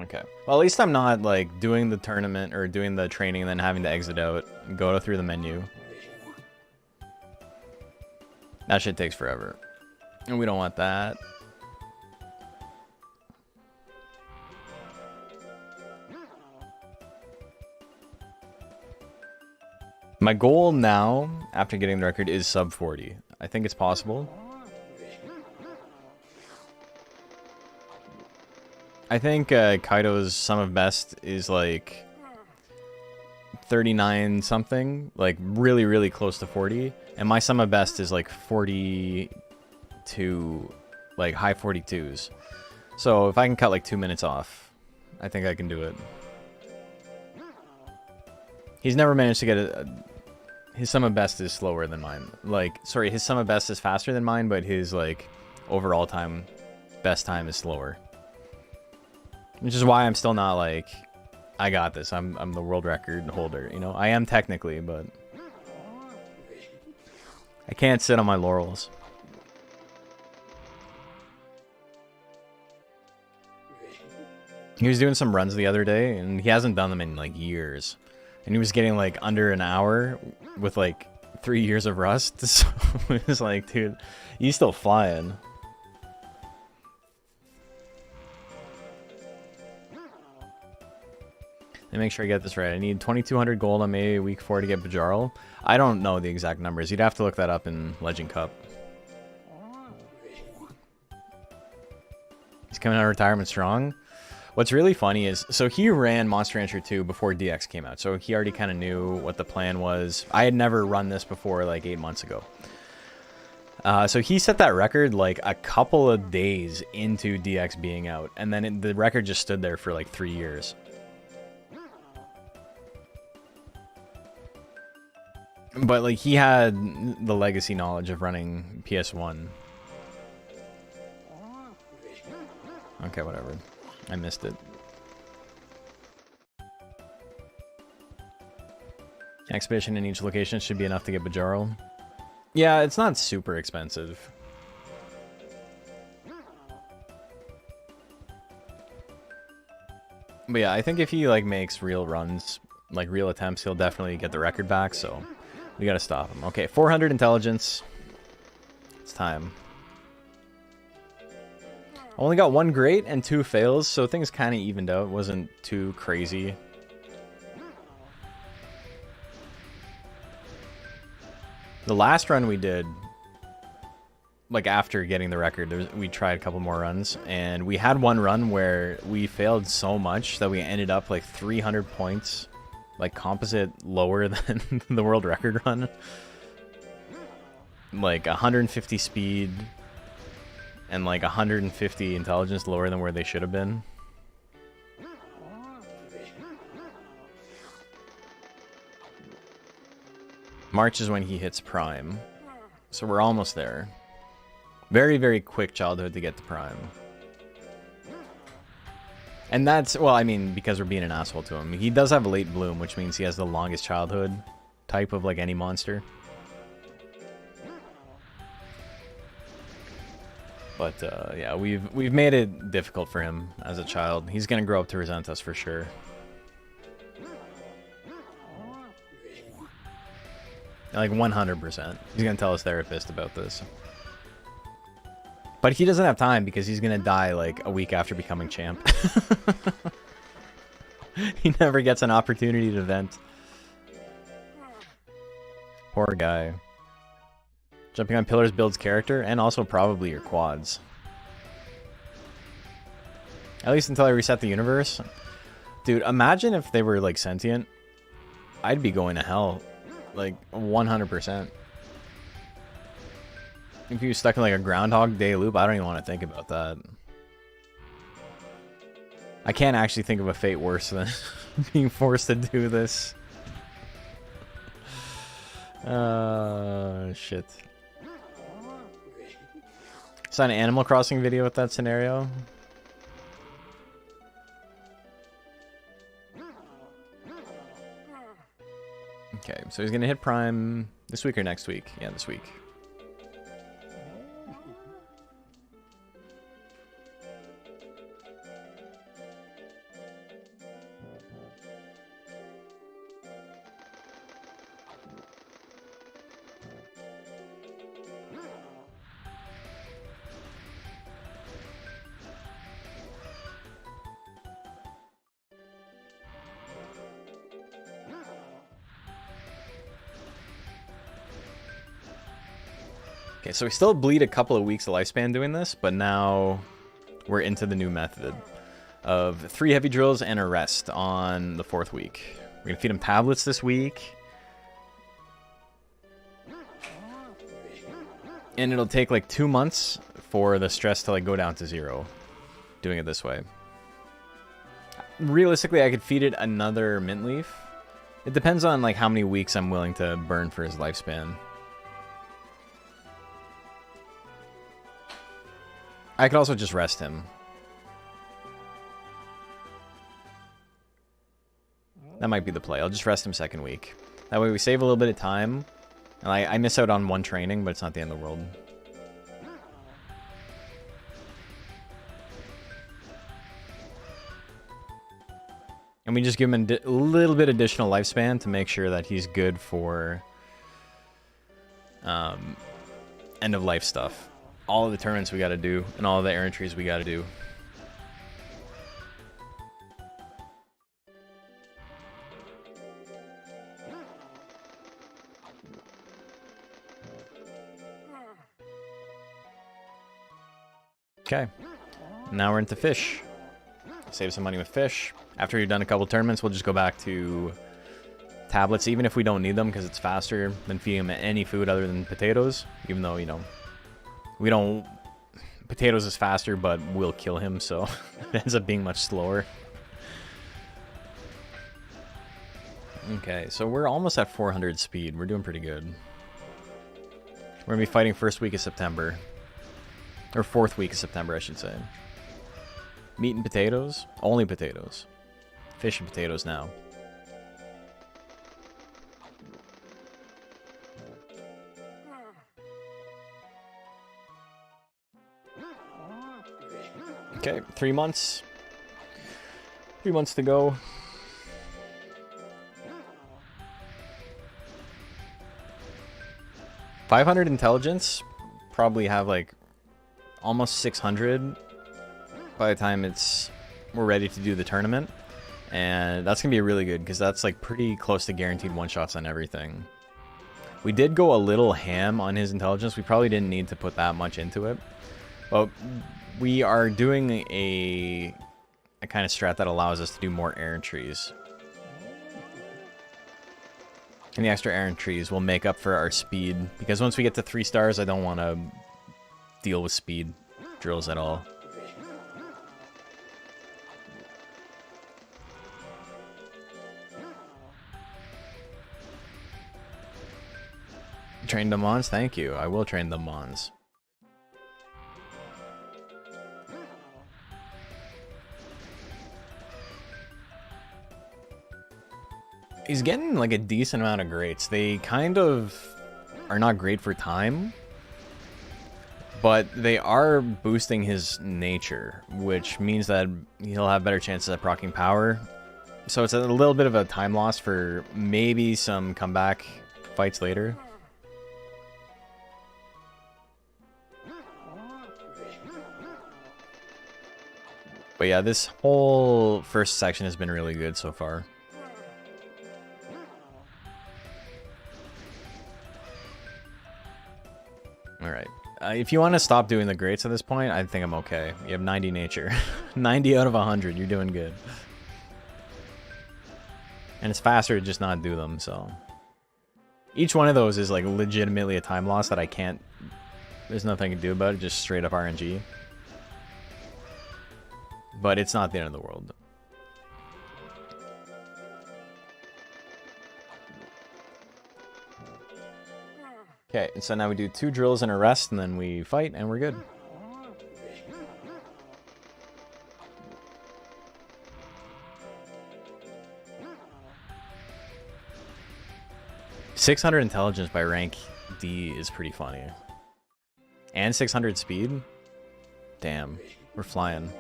Okay. Well, at least I'm not, like, doing the tournament or doing the training and then having to exit out and go through the menu. That shit takes forever. And we don't want that. My goal now, after getting the record, is sub 40. I think it's possible. I think Kaido's sum of best is like 39 something, like really, really close to 40. And my sum of best is like 42, like high 42s. So if I can cut like 2 minutes off, I think I can do it. He's never managed to get his sum of best is slower than mine. Like, sorry, his sum of best is faster than mine, but his like overall time, best time is slower. Which is why I'm still not like, I got this. I'm the world record holder. You know, I am technically, but I can't sit on my laurels. He was doing some runs the other day, and he hasn't done them in like years. And he was getting like under an hour with like 3 years of rust. So it was like, dude, he's still flying. Let me make sure I get this right. I need 2,200 gold on May week 4 to get Bajarl. I don't know the exact numbers. You'd have to look that up in Legend Cup. He's coming out of retirement strong. What's really funny is, so he ran Monster Rancher 2 before DX came out, so he already kind of knew what the plan was. I had never run this before, like 8 months ago. So he set that record like a couple of days into DX being out, and then the record just stood there for like 3 years. But like he had the legacy knowledge of running PS1. Okay, whatever. I missed it. Expedition in each location should be enough to get Bajarl. Yeah, it's not super expensive. But yeah, I think if he like makes real runs, like real attempts, he'll definitely get the record back, so we gotta stop him. Okay, 400 intelligence. It's time. Only got 1 great and 2 fails, so things kind of evened out. It wasn't too crazy. The last run we did, like after getting the record, we tried a couple more runs, and we had one run where we failed so much that we ended up like 300 points, like composite lower than the world record run. Like 150 speed and like 150 intelligence lower than where they should have been. March is when he hits prime, so we're almost there. Very, very quick childhood to get to prime. And that's, well, I mean, because we're being an asshole to him. He does have a late bloom, which means he has the longest childhood type of like any monster. But yeah, we've made it difficult for him as a child. He's gonna grow up to resent us for sure. Like 100%. He's gonna tell his therapist about this. But he doesn't have time because he's gonna die like a week after becoming champ. He never gets an opportunity to vent. Poor guy. Jumping on pillars builds character and also probably your quads. At least until I reset the universe. Dude, imagine if they were like sentient. I'd be going to hell. Like 100%. If you were stuck in like a Groundhog Day loop, I don't even want to think about that. I can't actually think of a fate worse than being forced to do this. Shit. Saw an Animal Crossing video with that scenario. Okay, so he's gonna hit prime this week or next week? Yeah, this week. Okay, so we still bleed a couple of weeks of lifespan doing this, but now we're into the new method of 3 heavy drills and a rest on the 4th week. We're gonna feed him tablets this week. And it'll take like 2 months for the stress to like go down to 0 doing it this way. Realistically, I could feed it another mint leaf. It depends on like how many weeks I'm willing to burn for his lifespan. I could also just rest him. That might be the play. I'll just rest him second week. That way we save a little bit of time. And I miss out on one training, but it's not the end of the world. And we just give him a little bit additional lifespan to make sure that he's good for end of life stuff. All of the tournaments we got to do, and all of the errantries we got to do. Okay, now we're into fish. Save some money with fish. After we've done a couple tournaments, we'll just go back to tablets, even if we don't need them, because it's faster than feeding them any food other than potatoes. Even though, you know, we don't... Potatoes is faster, but we'll kill him, so it ends up being much slower. Okay, so we're almost at 400 speed. We're doing pretty good. We're going to be fighting first week of September. Or fourth week of September, I should say. Meat and potatoes? Only potatoes. Fish and potatoes now. Okay, 3 months. 3 months to go. $500 intelligence. Probably have like almost 600 by the time we're ready to do the tournament, and that's gonna be really good because that's like pretty close to guaranteed one-shots on everything. We did go a little ham on his intelligence. We probably didn't need to put that much into it, but we are doing a kind of strat that allows us to do more errantries, and the extra errantries will make up for our speed, because once we get to 3 stars, I don't want to deal with speed drills at all. Train the Mons? Thank you. I will train the Mons. He's getting like a decent amount of greats. They kind of are not great for time, but they are boosting his nature, which means that he'll have better chances at proccing power. So it's a little bit of a time loss for maybe some comeback fights later. But yeah, this whole first section has been really good so far. Alright. If you want to stop doing the greats at this point, I think I'm okay. You have 90 nature. 90 out of 100. You're doing good. And it's faster to just not do them, so... Each one of those is like legitimately a time loss that I can't... There's nothing I can do about it, just straight up RNG. But it's not the end of the world. Okay, and so now we do 2 drills and a rest, and then we fight, and we're good. $600 intelligence by rank D is pretty funny. And 600 speed? Damn, we're flying.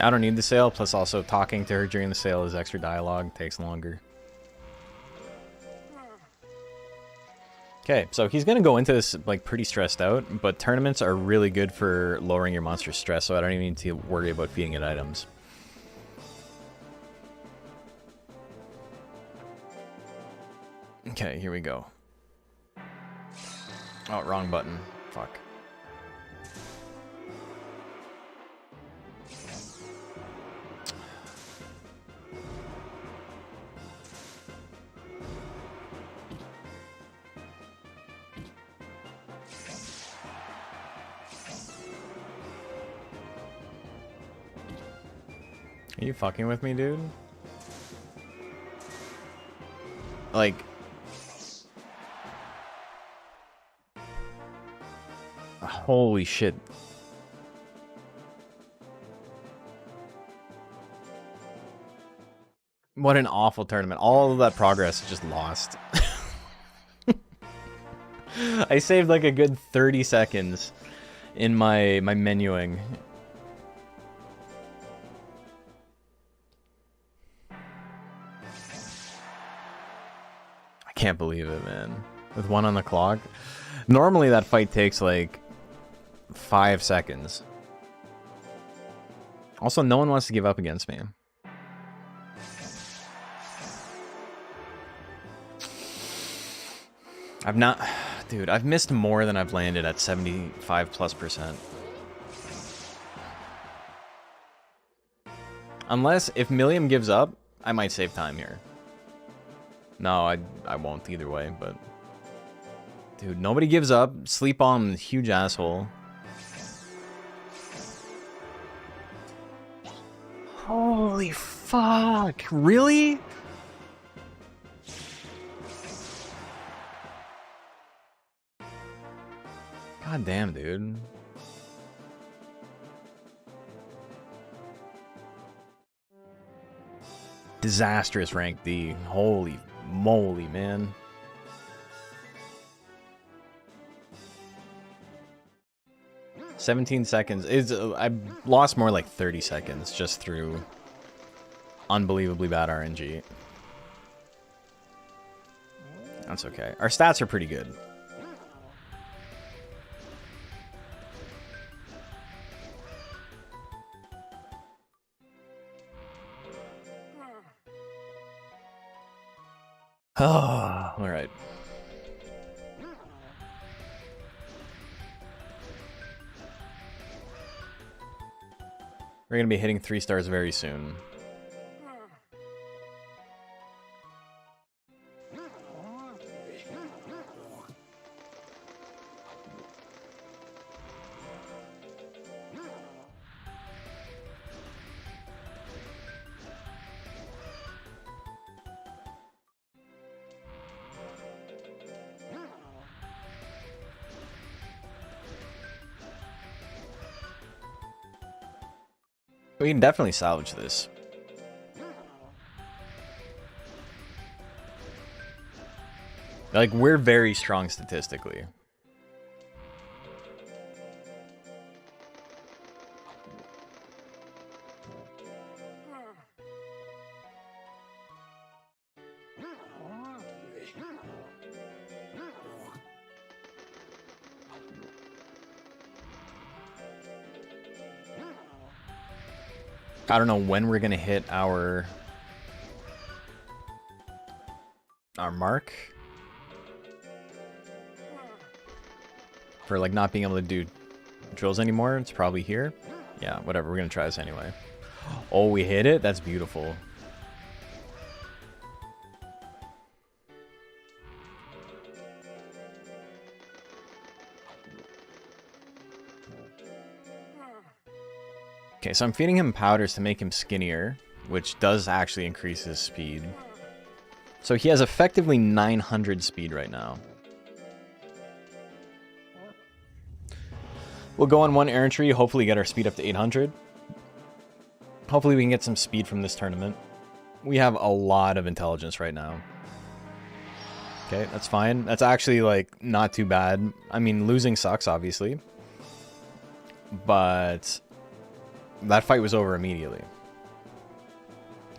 I don't need the sale, plus also talking to her during the sale is extra dialogue, takes longer. Okay, so he's going to go into this like pretty stressed out, but tournaments are really good for lowering your monster's stress, so I don't even need to worry about feeding it items. Okay, here we go. Oh, wrong button. Fuck. Are you fucking with me, dude? Like... Holy shit. What an awful tournament. All of that progress is just lost. I saved like a good 30 seconds in my menuing. I can't believe it, man. With 1 on the clock. Normally that fight takes like 5 seconds. Also, no one wants to give up against me. I've not... Dude, I've missed more than I've landed at 75+%. Unless, if Milliam gives up, I might save time here. No, I won't either way, but... Dude, nobody gives up. Sleep on, huge asshole. Holy fuck. Really? God damn, dude. Disastrous rank D. Holy moly, man. "17 seconds is I lost more like 30 seconds just through unbelievably bad RNG. That's okay. Our stats are pretty good. Oh, all right. We're going to be hitting 3 stars very soon. We can definitely salvage this. Like, we're very strong statistically. I don't know when we're gonna hit our mark for like not being able to do drills anymore. It's probably here. Yeah, whatever. We're gonna try this anyway. Oh, we hit it. That's beautiful. Okay, so I'm feeding him powders to make him skinnier, which does actually increase his speed. So he has effectively 900 speed right now. We'll go on 1 errantry, hopefully get our speed up to 800. Hopefully we can get some speed from this tournament. We have a lot of intelligence right now. Okay, that's fine. That's actually, like, not too bad. I mean, losing sucks, obviously. But that fight was over immediately.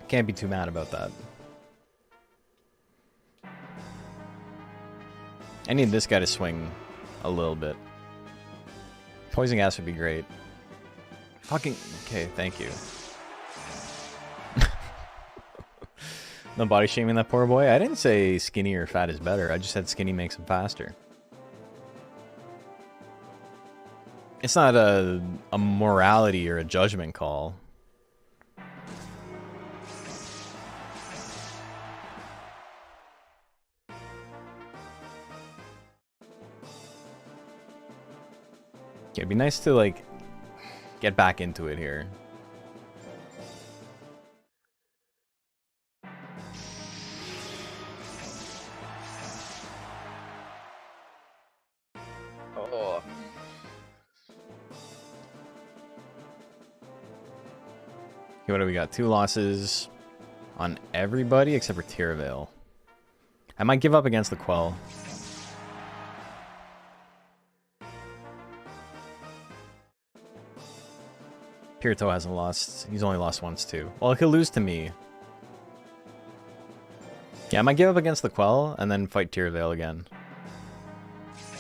Can't be too mad about that. I need this guy to swing a little bit. Poison gas would be great. Fucking... Okay, thank you. No body shaming that poor boy? I didn't say skinny or fat is better. I just said skinny makes him faster. It's not a morality or a judgment call. Yeah, it'd be nice to, like, get back into it here. Oh. Okay, what do we got? 2 losses. on everybody except for Tiervale. I might give up against the Quell. Pirito hasn't lost. He's only lost once too. Well, he'll lose to me. Yeah, I might give up against the Quell and then fight Tiervale again.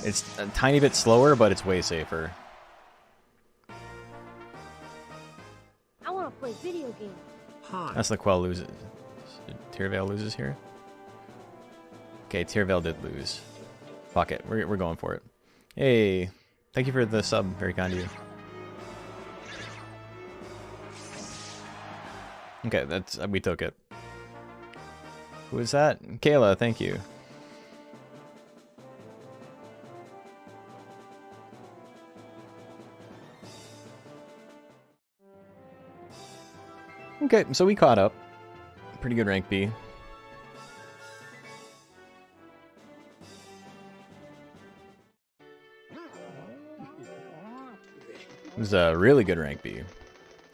It's a tiny bit slower, but it's way safer. I want to play video games. That's the Quell loses. Tiervale loses here. Okay, Tiervale did lose. Fuck it, we're going for it. Hey, thank you for the sub. Very kind of you. Okay, that's we took it. Who is that? Kayla, thank you. Okay, so we caught up. Pretty good rank B. It was a really good rank B.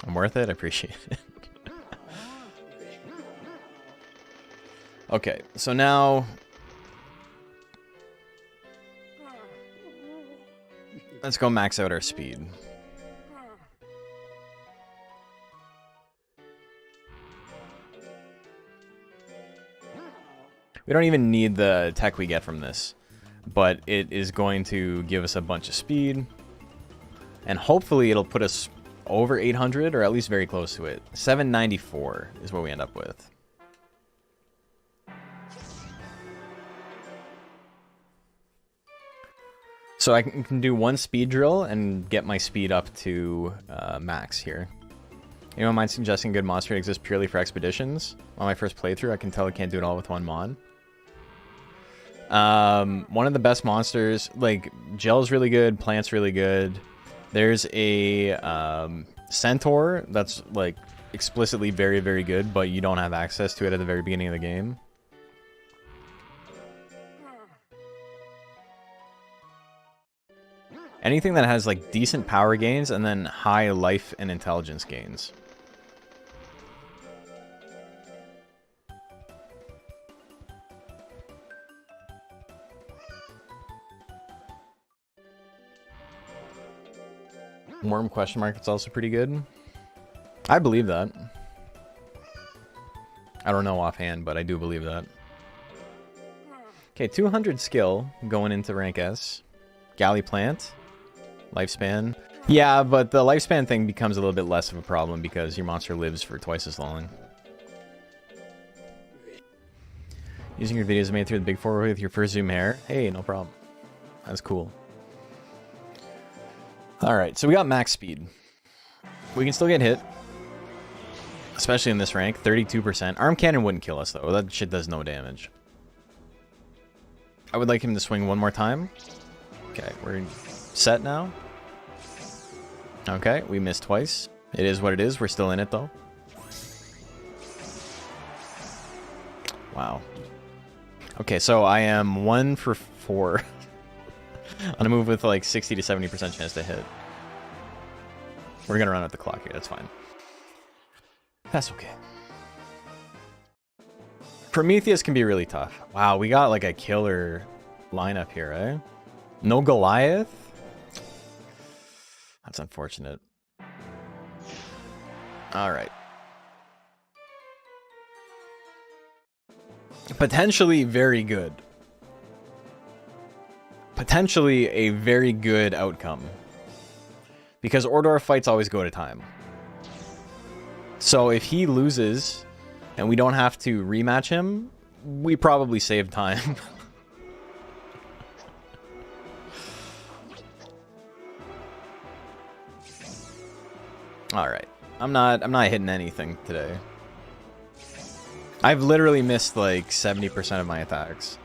I'm worth it, I appreciate it. Okay, so now let's go max out our speed. We don't even need the tech we get from this, but it is going to give us a bunch of speed, and hopefully it'll put us over 800, or at least very close to it. 794 is what we end up with. So I can do one speed drill and get my speed up to max here. Anyone mind suggesting a good monster exists purely for expeditions? On my first playthrough, I can tell I can't do it all with one mon. One of the best monsters, like, Gel's really good, Plant's really good. There's a Centaur that's, like, explicitly very, very good, but you don't have access to it at the very beginning of the game. Anything that has, like, decent power gains and then high life and intelligence gains. Worm question mark, it's also pretty good. I believe that. I don't know offhand, but I do believe that. Okay, 200 skill going into rank S. Galley plant. Lifespan. Yeah, but the lifespan thing becomes a little bit less of a problem because your monster lives for twice as long. Using your videos made through the Big Four with your first zoom hair. Hey, no problem. That's cool. Alright, so we got max speed. We can still get hit. Especially in this rank. 32%. Arm cannon wouldn't kill us, though. That shit does no damage. I would like him to swing one more time. Okay, we're set now. Okay, we missed twice. It is what it is. We're still in it, though. Wow. Okay, so I am 1 for 4. On a move with like 60 to 70% chance to hit. We're gonna run out the clock here, that's fine. That's okay. Prometheus can be really tough. Wow, we got like a killer lineup here, eh? No Goliath? That's unfortunate. Alright. Potentially very good. Potentially a very good outcome. Because Ordor fights always go to time. So if he loses and we don't have to rematch him, we probably save time. Alright. I'm not hitting anything today. I've literally missed like 70% of my attacks.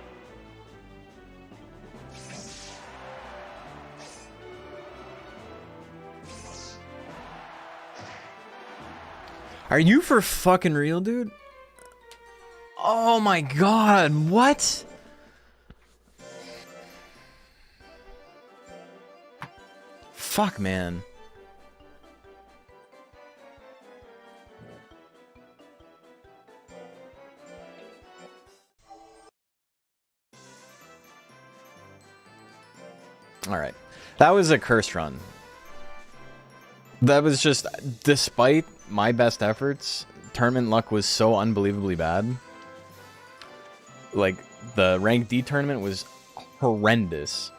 Are you for fucking real, dude? Oh my god, what? Fuck, man. Alright. That was a cursed run. That was just, despite my best efforts, tournament luck was so unbelievably bad. Like, the rank D tournament was horrendous.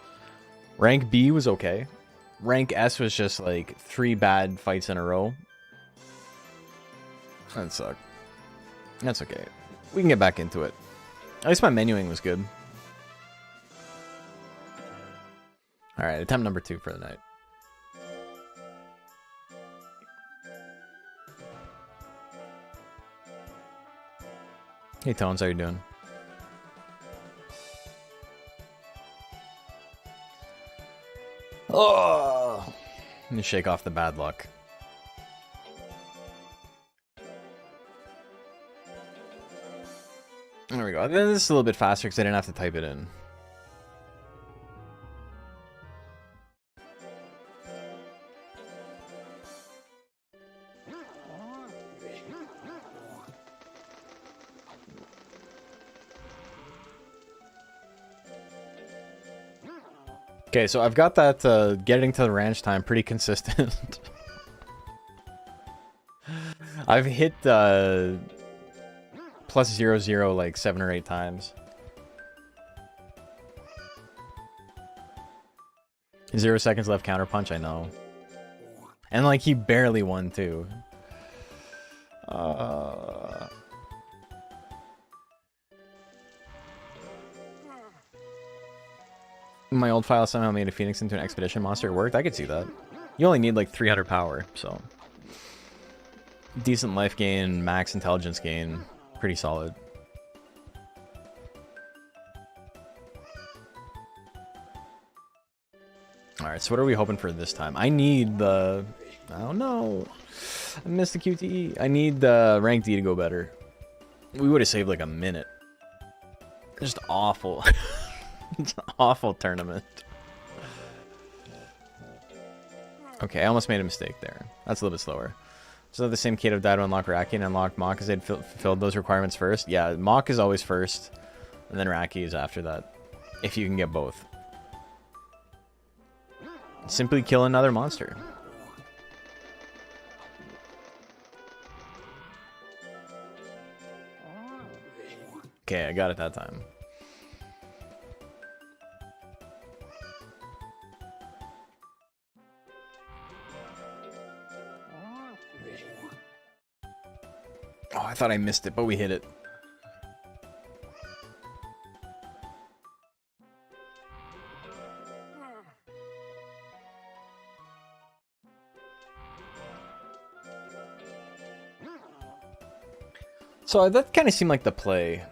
Rank B was okay. Rank S was just like 3 bad fights in a row. That sucked. That's okay. We can get back into it. At least my menuing was good. Alright, attempt number 2 for the night. Hey Tones, how you doing? Oh, let me shake off the bad luck. There we go. This is a little bit faster because I didn't have to type it in. Okay, so I've got that getting to the ranch time pretty consistent. I've hit +0, 0 like 7 or 8 times. 0 seconds left counterpunch, I know. And like he barely won too. My old file somehow made a Phoenix into an expedition monster. It worked. I could see that. You only need like 300 power, so decent life gain, max intelligence gain, pretty solid. Alright, so what are we hoping for this time? I need the... I don't know. I missed the QTE. I need the rank D to go better. We would have saved like a minute. Just awful. It's an awful tournament. Okay, I almost made a mistake there. That's a little bit slower. So the same kid have died to unlock Raki and unlock Mach because they'd fulfilled those requirements first? Yeah, Mach is always first, and then Raki is after that. If you can get both. Simply kill another monster. Okay, I got it that time. Oh, I thought I missed it, but we hit it. So that kind of seemed like the play.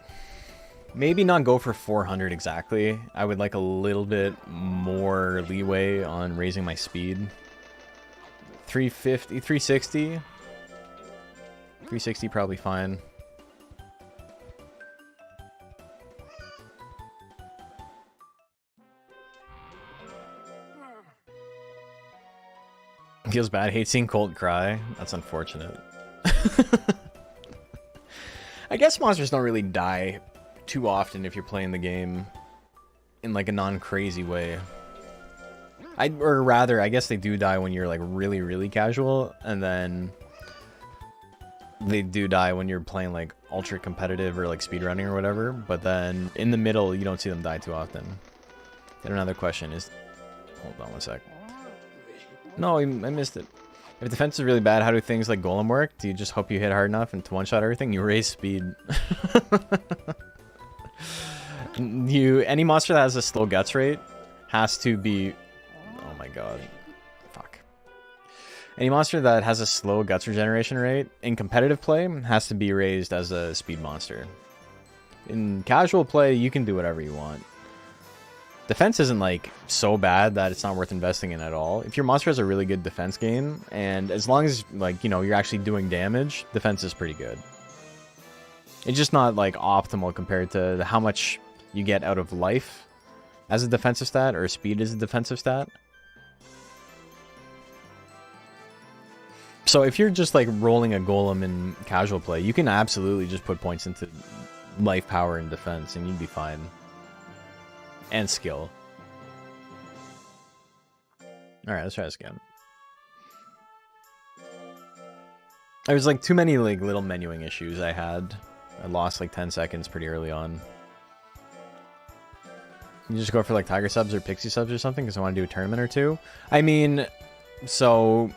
Maybe not go for 400 exactly. I would like a little bit more leeway on raising my speed. 350, 360. 360 probably fine. Feels bad. Hate seeing Colt cry. That's unfortunate. I guess monsters don't really die too often if you're playing the game in like a non-crazy way. Or rather, I guess they do die when you're like really, really casual, and then they do die when you're playing like ultra competitive or like speedrunning or whatever, but then in the middle you don't see them die too often. Then another question is, hold on one sec. No, I missed it. If defense is really bad, how do things like Golem work? Do you just hope you hit hard enough and to one-shot everything? You raise speed. Any monster that has a slow guts rate has to be... Oh my god. Fuck. Any monster that has a slow guts regeneration rate in competitive play has to be raised as a speed monster. In casual play, you can do whatever you want. Defense isn't like so bad that it's not worth investing in at all. If your monster has a really good defense gain, and as long as like, you know, you're actually doing damage, defense is pretty good. It's just not like optimal compared to how much you get out of life as a defensive stat or speed as a defensive stat. So if you're just like rolling a golem in casual play, you can absolutely just put points into life, power, and defense and you'd be fine. And skill. Alright, let's try this again. There was like too many like little menuing issues I had. I lost like 10 seconds pretty early on. You just go for like tiger subs or pixie subs or something because I want to do a tournament or two. I mean, so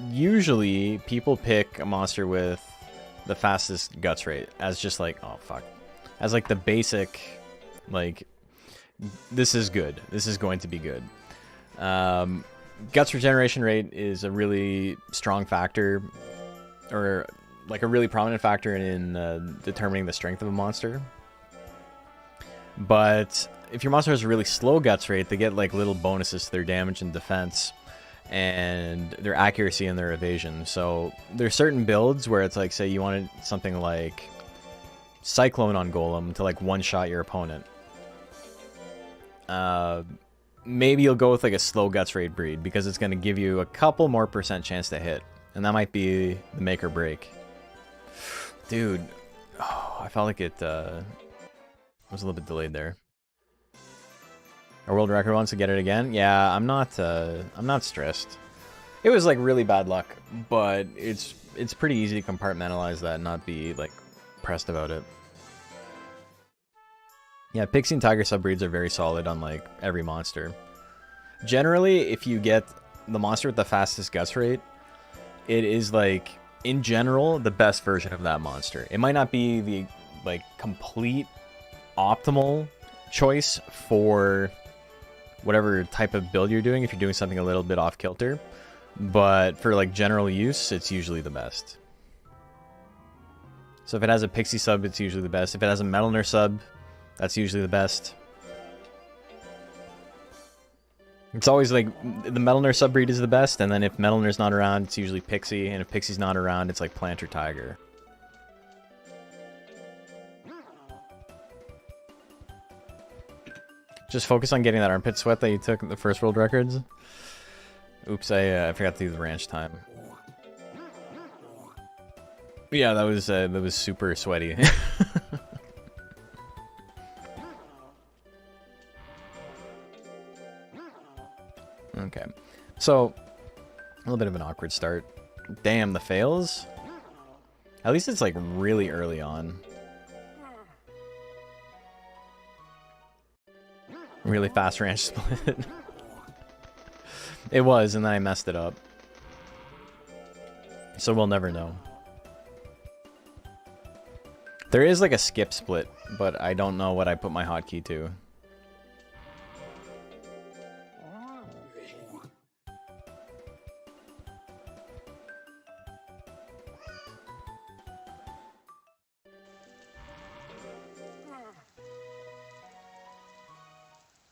usually people pick a monster with the fastest guts rate as just like, oh fuck, as like the basic, like, this is good. This is going to be good. Guts regeneration rate is a really strong factor, or like a really prominent factor in determining the strength of a monster. But if your monster has a really slow guts rate, they get like little bonuses to their damage and defense and their accuracy and their evasion. So there's certain builds where it's like, say you wanted something like Cyclone on Golem to like one-shot your opponent. Maybe you'll go with like a slow guts rate breed because it's going to give you a couple more % chance to hit. And that might be the make or break. Dude, oh, I felt like it was a little bit delayed there. Our world record wants to get it again. Yeah, I'm not stressed. It was like really bad luck, but it's pretty easy to compartmentalize that and not be like pressed about it. Yeah, Pixie and Tiger subbreeds are very solid on like every monster. Generally, if you get the monster with the fastest guts rate, it is like in general the best version of that monster. It might not be the like complete optimal choice for whatever type of build you're doing if you're doing something a little bit off kilter, but for like general use it's usually the best. So if it has a Pixie sub, it's usually the best. If it has a Metal Nurse sub, that's usually the best. It's always like the Metal Nurse subbreed is the best, and then if Metal Nurse not around, it's usually Pixie, and if Pixie's not around, it's like Plant or Tiger. Just focus on getting that armpit sweat that you took at the first world records. Oops, I forgot to do the ranch time. Yeah, that was super sweaty. Okay, so a little bit of an awkward start. Damn, the fails. At least it's like really early on. Really fast ranch split. It was, and then I messed it up. So we'll never know. There is like a skip split, but I don't know what I put my hotkey to.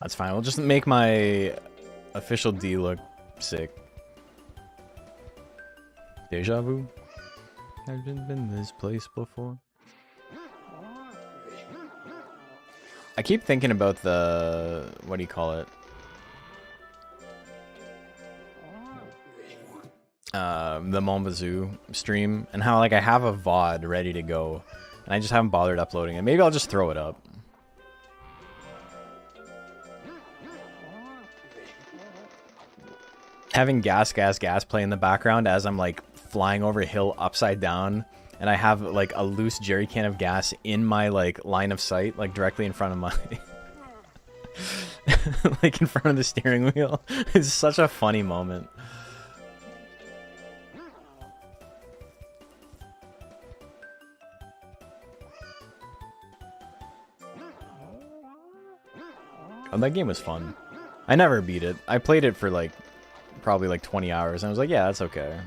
That's fine. We'll just make my official D look sick. Deja vu? I've been this place before. I keep thinking about the... what do you call it? The Montbazoo stream, and how like I have a VOD ready to go, and I just haven't bothered uploading it. Maybe I'll just throw it up. Having gas play in the background as I'm like flying over a hill upside down, and I have like a loose jerry can of gas in my like line of sight, like directly in front of my like in front of the steering wheel. It's such a funny moment. Oh, that game was fun. I never beat it. I played it for like probably like 20 hours, and I was like, yeah, that's okay.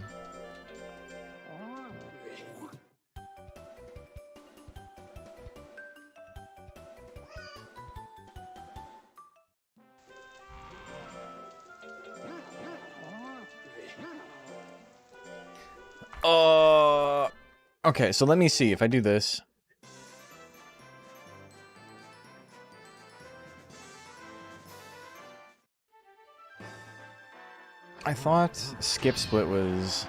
Okay, so let me see if I do this. I thought skip split was...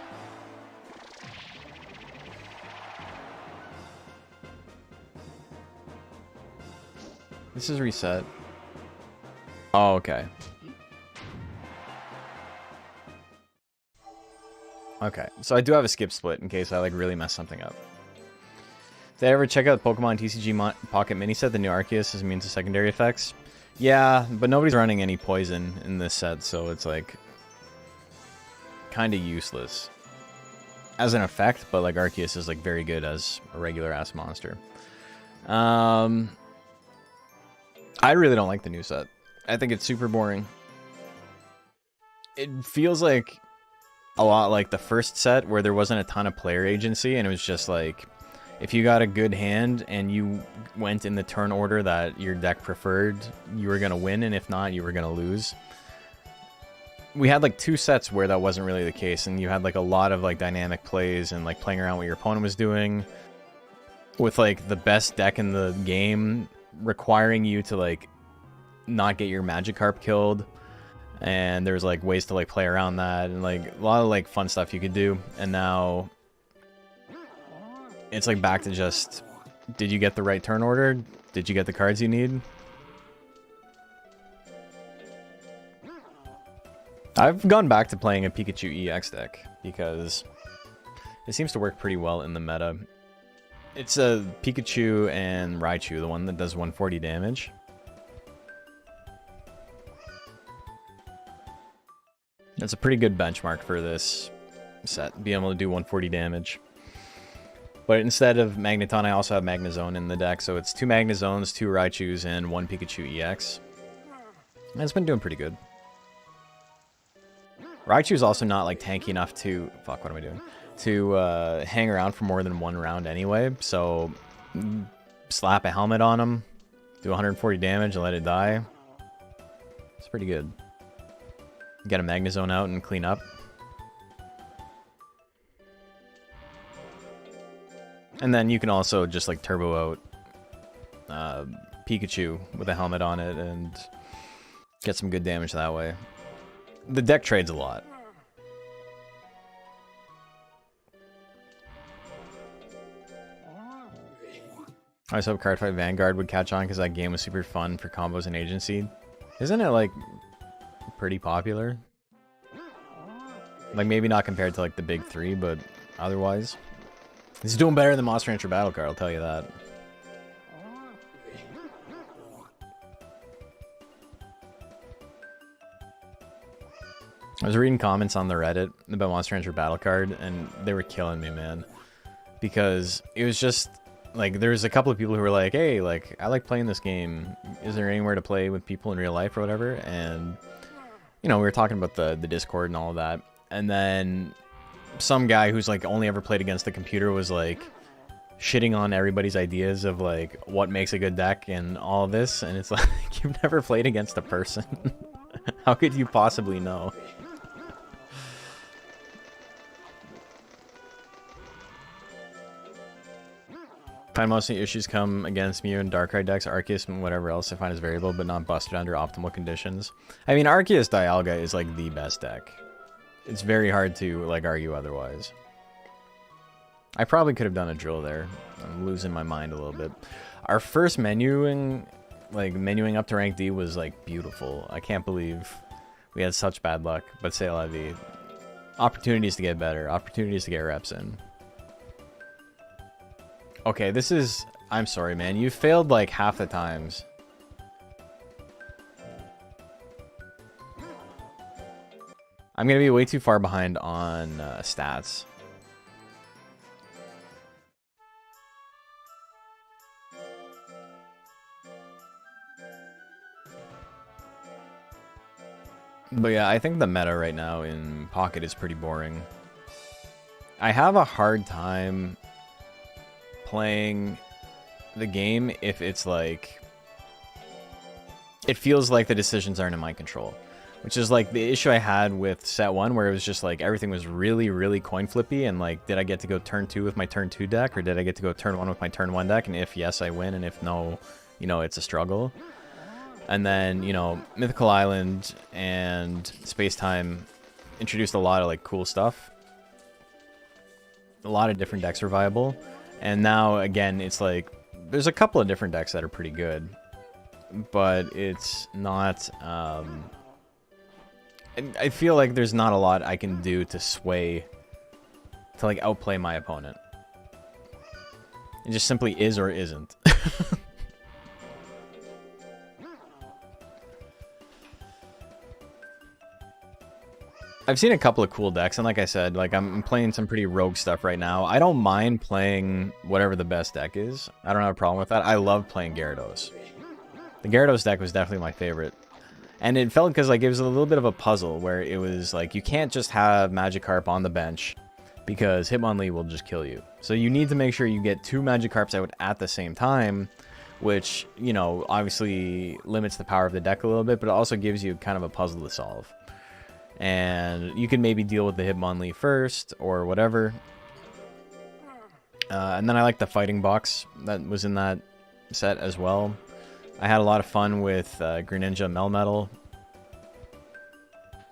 This is reset. Oh, okay. Okay, so I do have a skip split in case I like really mess something up. Did I ever check out Pokemon TCG Pocket Mini Set? The new Arceus is immune to secondary effects. Yeah, but nobody's running any poison in this set, so it's like kind of useless as an effect. But like Arceus is like very good as a regular ass monster. I really don't like the new set. I think it's super boring. It feels like a lot like the first set where there wasn't a ton of player agency and it was just like if you got a good hand and you went in the turn order that your deck preferred, you were going to win, and if not, you were going to lose. We had like 2 sets where that wasn't really the case, and you had like a lot of like dynamic plays and like playing around what your opponent was doing with like the best deck in the game requiring you to like not get your Magikarp killed. And there's like ways to like play around that and like a lot of like fun stuff you could do. And now it's like back to just, did you get the right turn order? Did you get the cards you need? I've gone back to playing a Pikachu EX deck because it seems to work pretty well in the meta. It's a Pikachu and Raichu, the one that does 140 damage. That's a pretty good benchmark for this set, being able to do 140 damage. But instead of Magneton, I also have Magnezone in the deck, so it's 2 Magnezones, 2 Raichus, and 1 Pikachu EX. And it's been doing pretty good. Raichu's also not like tanky enough to... Fuck, what am I doing? To hang around for more than 1 round anyway, so slap a helmet on him, do 140 damage and let it die. It's pretty good. Get a Magnezone out and clean up. And then you can also just like turbo out Pikachu with a helmet on it and get some good damage that way. The deck trades a lot. I just hope Cardfight Vanguard would catch on because that game was super fun for combos and agency. Isn't it like pretty popular? Like maybe not compared to like the big 3, but otherwise. It's doing better than Monster Rancher Battle Card, I'll tell you that. I was reading comments on the Reddit about Monster Rancher Battle Card, and they were killing me, man. Because it was just, like, there was a couple of people who were like, hey, like, I like playing this game. Is there anywhere to play with people in real life or whatever? And, you know, we were talking about the Discord and all of that. And then some guy who's, like, only ever played against the computer was, like, shitting on everybody's ideas of, like, what makes a good deck and all of this. And it's like, you've never played against a person. How could you possibly know? I find most of the issues come against Mew and Darkrai decks, Arceus and whatever else I find is variable, but not busted under optimal conditions. I mean, Arceus Dialga is like the best deck. It's very hard to like argue otherwise. I probably could have done a drill there. I'm losing my mind a little bit. Our first menuing up to rank D was like beautiful. I can't believe we had such bad luck, but c'est la vie. Opportunities to get better, opportunities to get reps in. Okay, this is... I'm sorry, man. You failed, like, half the times. I'm gonna be way too far behind on stats. But yeah, I think the meta right now in Pocket is pretty boring. I have a hard time playing the game if it's like it feels like the decisions aren't in my control, which is like the issue I had with set 1 where it was just like everything was really coin flippy and like did I get to go turn 2 with my turn 2 deck or did I get to go turn 1 with my turn 1 deck, and if yes I win and if no, you know, it's a struggle. And then, you know, Mythical Island and Space Time introduced a lot of like cool stuff. A lot of different decks are viable. And now, again, it's like, there's a couple of different decks that are pretty good, but it's not, and I feel like there's not a lot I can do to sway to like outplay my opponent. It just simply is or isn't. I've seen a couple of cool decks, and like I said, like I'm playing some pretty rogue stuff right now. I don't mind playing whatever the best deck is. I don't have a problem with that. I love playing Gyarados. The Gyarados deck was definitely my favorite. And it felt because like it was a little bit of a puzzle where it was like you can't just have Magikarp on the bench because Hitmonlee will just kill you. So you need to make sure you get 2 Magikarps out at the same time, which, you know, obviously limits the power of the deck a little bit, but it also gives you kind of a puzzle to solve. And you can maybe deal with the Hitmonlee first or whatever. And then I like the fighting box that was in that set as well. I had a lot of fun with Greninja Melmetal.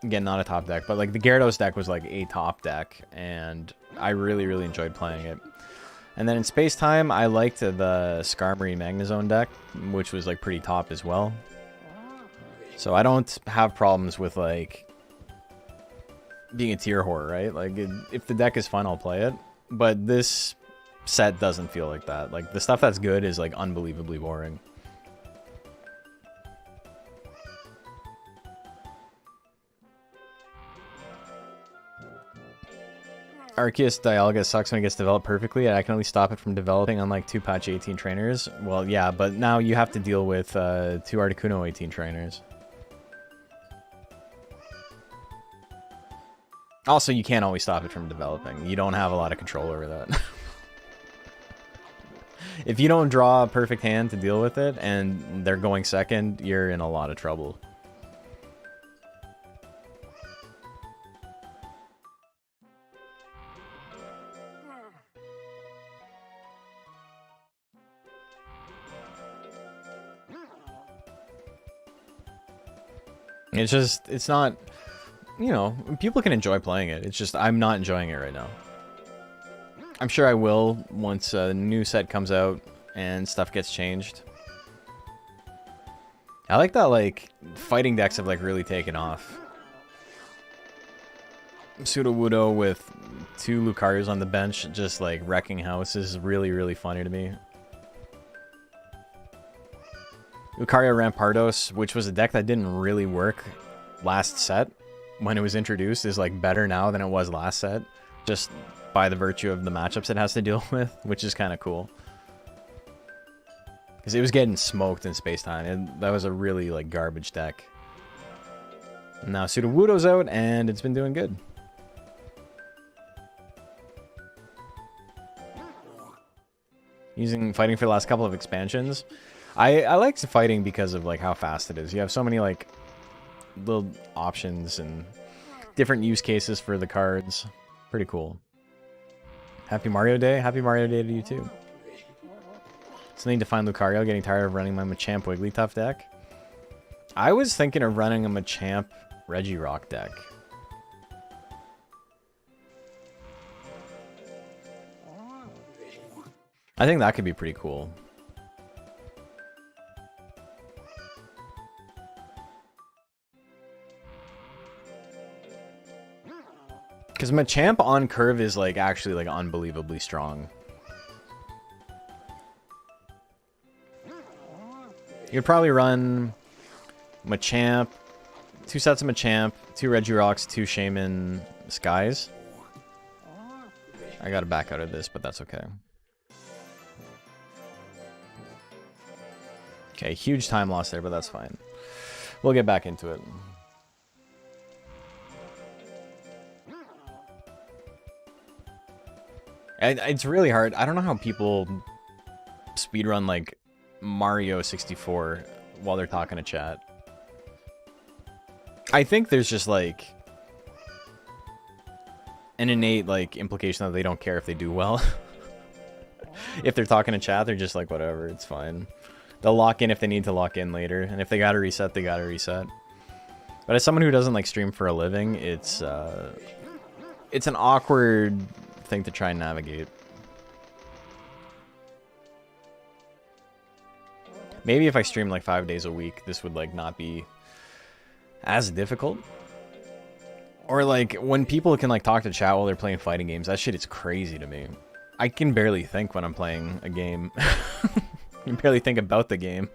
Again, not a top deck, but like the Gyarados deck was like a top deck, and I really, really enjoyed playing it. And then in Space Time, I liked the Skarmory Magnezone deck, which was like pretty top as well. So I don't have problems with like being a tier whore, right? Like, if the deck is fun, I'll play it. But this set doesn't feel like that. Like, the stuff that's good is, like, unbelievably boring. Arceus Dialga sucks when it gets developed perfectly, and I can only stop it from developing, unlike 2 patch 18 trainers. Well, yeah, but now you have to deal with 2 Articuno 18 trainers. Also, you can't always stop it from developing. You don't have a lot of control over that. If you don't draw a perfect hand to deal with it, and they're going second, you're in a lot of trouble. It's just, it's not... You know, people can enjoy playing it. It's just, I'm not enjoying it right now. I'm sure I will once a new set comes out and stuff gets changed. I like that, like, fighting decks have, like, really taken off. Sudowoodo with 2 Lucarios on the bench, just, like, wrecking house is really, really funny to me. Lucario Rampardos, which was a deck that didn't really work last set, when it was introduced, is like better now than it was last set, just by the virtue of the matchups it has to deal with, which is kind of cool. Because it was getting smoked in Space Time, and that was a really like garbage deck. And now Sudowoodo's out, and it's been doing good. Fighting for the last couple of expansions. I like fighting because of like how fast it is. You have so many like little options and different use cases for the cards. Pretty cool. Happy Mario Day. Happy Mario Day to you too. Something to find Lucario. Getting tired of running my Machamp Wigglytuff deck. I was thinking of running a Machamp Regirock deck. I think that could be pretty cool. Because Machamp on curve is like actually like unbelievably strong. You'd probably run Machamp, 2 sets of Machamp, 2 Regirocks, 2 Shaman Skies. I gotta back out of this, but that's okay. Okay, huge time loss there, but that's fine. We'll get back into it. It's really hard. I don't know how people speedrun like Mario 64 while they're talking to chat. I think there's just like an innate like implication that they don't care if they do well. If they're talking to chat, they're just like, whatever, it's fine. They'll lock in if they need to lock in later, and if they gotta reset, they gotta reset. But as someone who doesn't like stream for a living, it's an awkward thing to try and navigate. Maybe if I stream like 5 days a week, this would like not be as difficult. Or like when people can like talk to chat while they're playing fighting games, that shit is crazy to me. I can barely think when I'm playing a game. I can barely think about the game.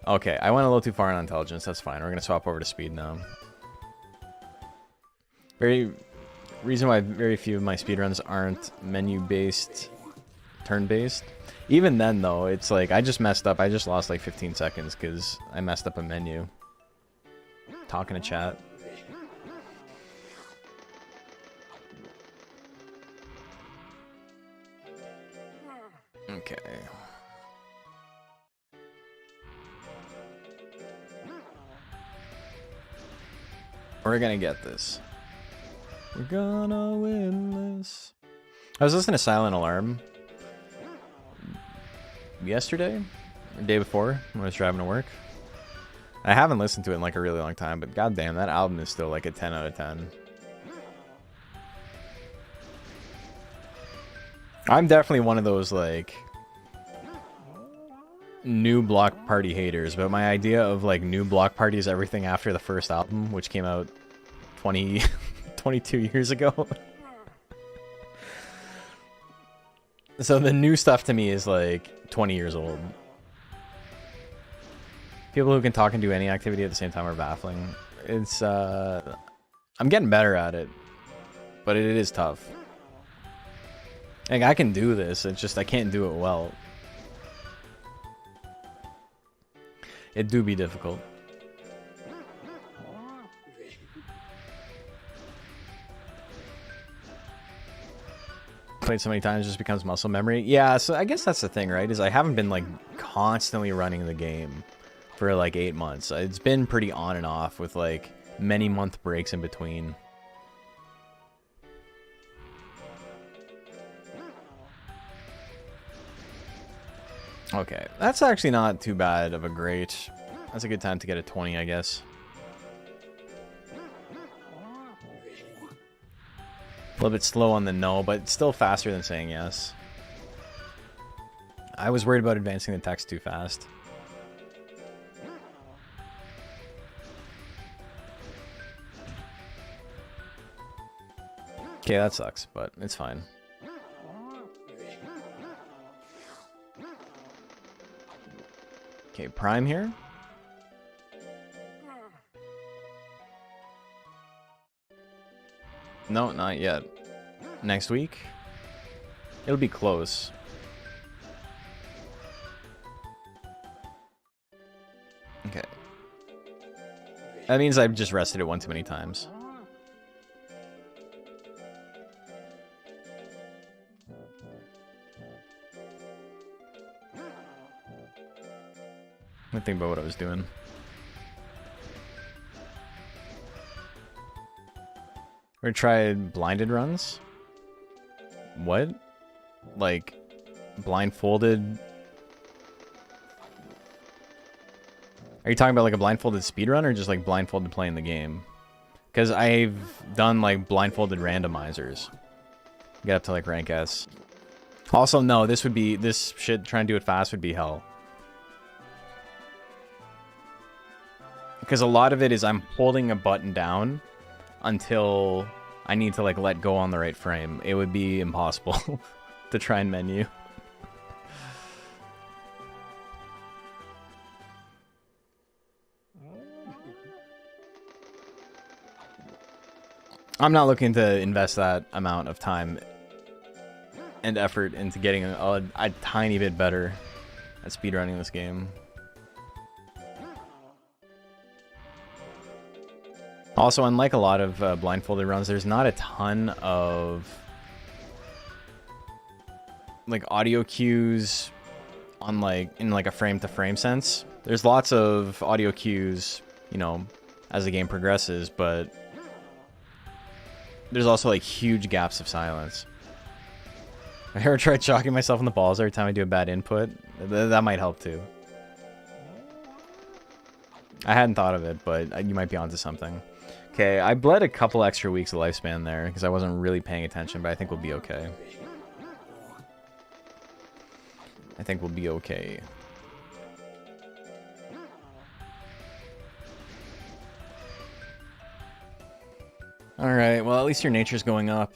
Okay, I went a little too far on intelligence. That's fine. We're gonna swap over to speed now. Reason why very few of my speedruns aren't menu-based, turn-based. Even then, though, it's like I just messed up. I just lost like 15 seconds because I messed up a menu. Talking to chat. Okay. We're gonna get this. We're gonna win this. I was listening to Silent Alarm yesterday, or the day before, when I was driving to work. I haven't listened to it in like a really long time, but goddamn, that album is still like a 10 out of 10. I'm definitely one of those like new Block Party haters, but my idea of like new Block Party is everything after the first album, which came out 22 years ago. So the new stuff to me is like 20 years old. People who can talk and do any activity at the same time are baffling. It's I'm getting better at it, but it is tough. Like I can do this, it's just I can't do it well. It do be difficult. Played so many times, it just becomes muscle memory. Yeah, so I guess that's the thing, right? Is I haven't been like constantly running the game for like 8 months. It's been pretty on and off with like many month breaks in between. Okay, that's actually not too bad of a great. That's a good time to get a 20, I guess. A little bit slow on the no, but still faster than saying yes. I was worried about advancing the text too fast. Okay, that sucks, but it's fine. Okay, Prime here. No, not yet. Next week? It'll be close. Okay. That means I've just rested it one too many times. I think about what I was doing. We're gonna try blinded runs. What? Like blindfolded? Are you talking about like a blindfolded speedrun or just like blindfolded playing the game? Because I've done like blindfolded randomizers. Get up to like rank S. Also, no, this shit trying to do it fast would be hell. Because a lot of it is I'm holding a button down until I need to like let go on the right frame. It would be impossible to try and menu. I'm not looking to invest that amount of time and effort into getting a tiny bit better at speedrunning this game. Also, unlike a lot of blindfolded runs, there's not a ton of like audio cues on like in like a frame-to-frame sense. There's lots of audio cues, you know, as the game progresses, but there's also like huge gaps of silence. Have I ever tried shocking myself in the balls every time I do a bad input? That might help too. I hadn't thought of it, but you might be onto something. Okay, I bled a couple extra weeks of lifespan there because I wasn't really paying attention, but I think we'll be okay. I think we'll be okay. Alright, well, at least your nature's going up.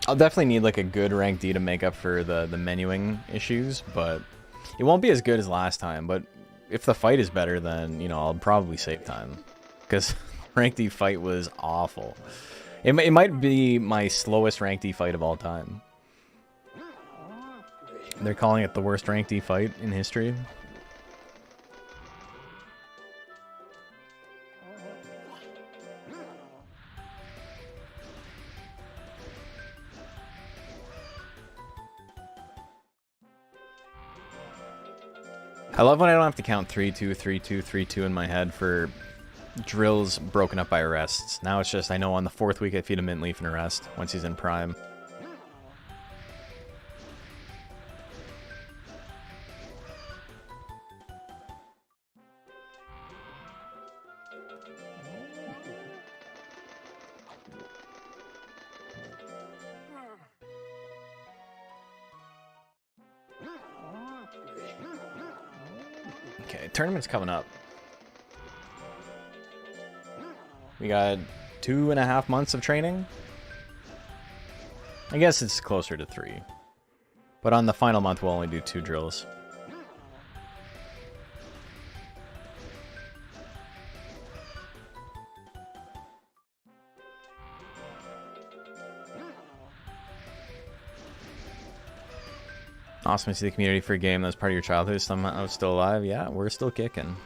I'll definitely need like a good rank D to make up for the menuing issues, but it won't be as good as last time. But if the fight is better, then, you know, I'll probably save time. Because rank D fight was awful. It might be my slowest rank D fight of all time. They're calling it the worst rank D fight in history. I love when I don't have to count 3-2, 3-2, 3-2 in my head for drills broken up by arrests. Now it's just, I know on the 4th week I feed a mint leaf and arrest once he's in prime. Okay, tournament's coming up. We got 2.5 months of training. I guess it's closer to 3. But on the final month, we'll only do 2 drills. Awesome to see the community for a game that was part of your childhood somehow still alive. Yeah, we're still kicking.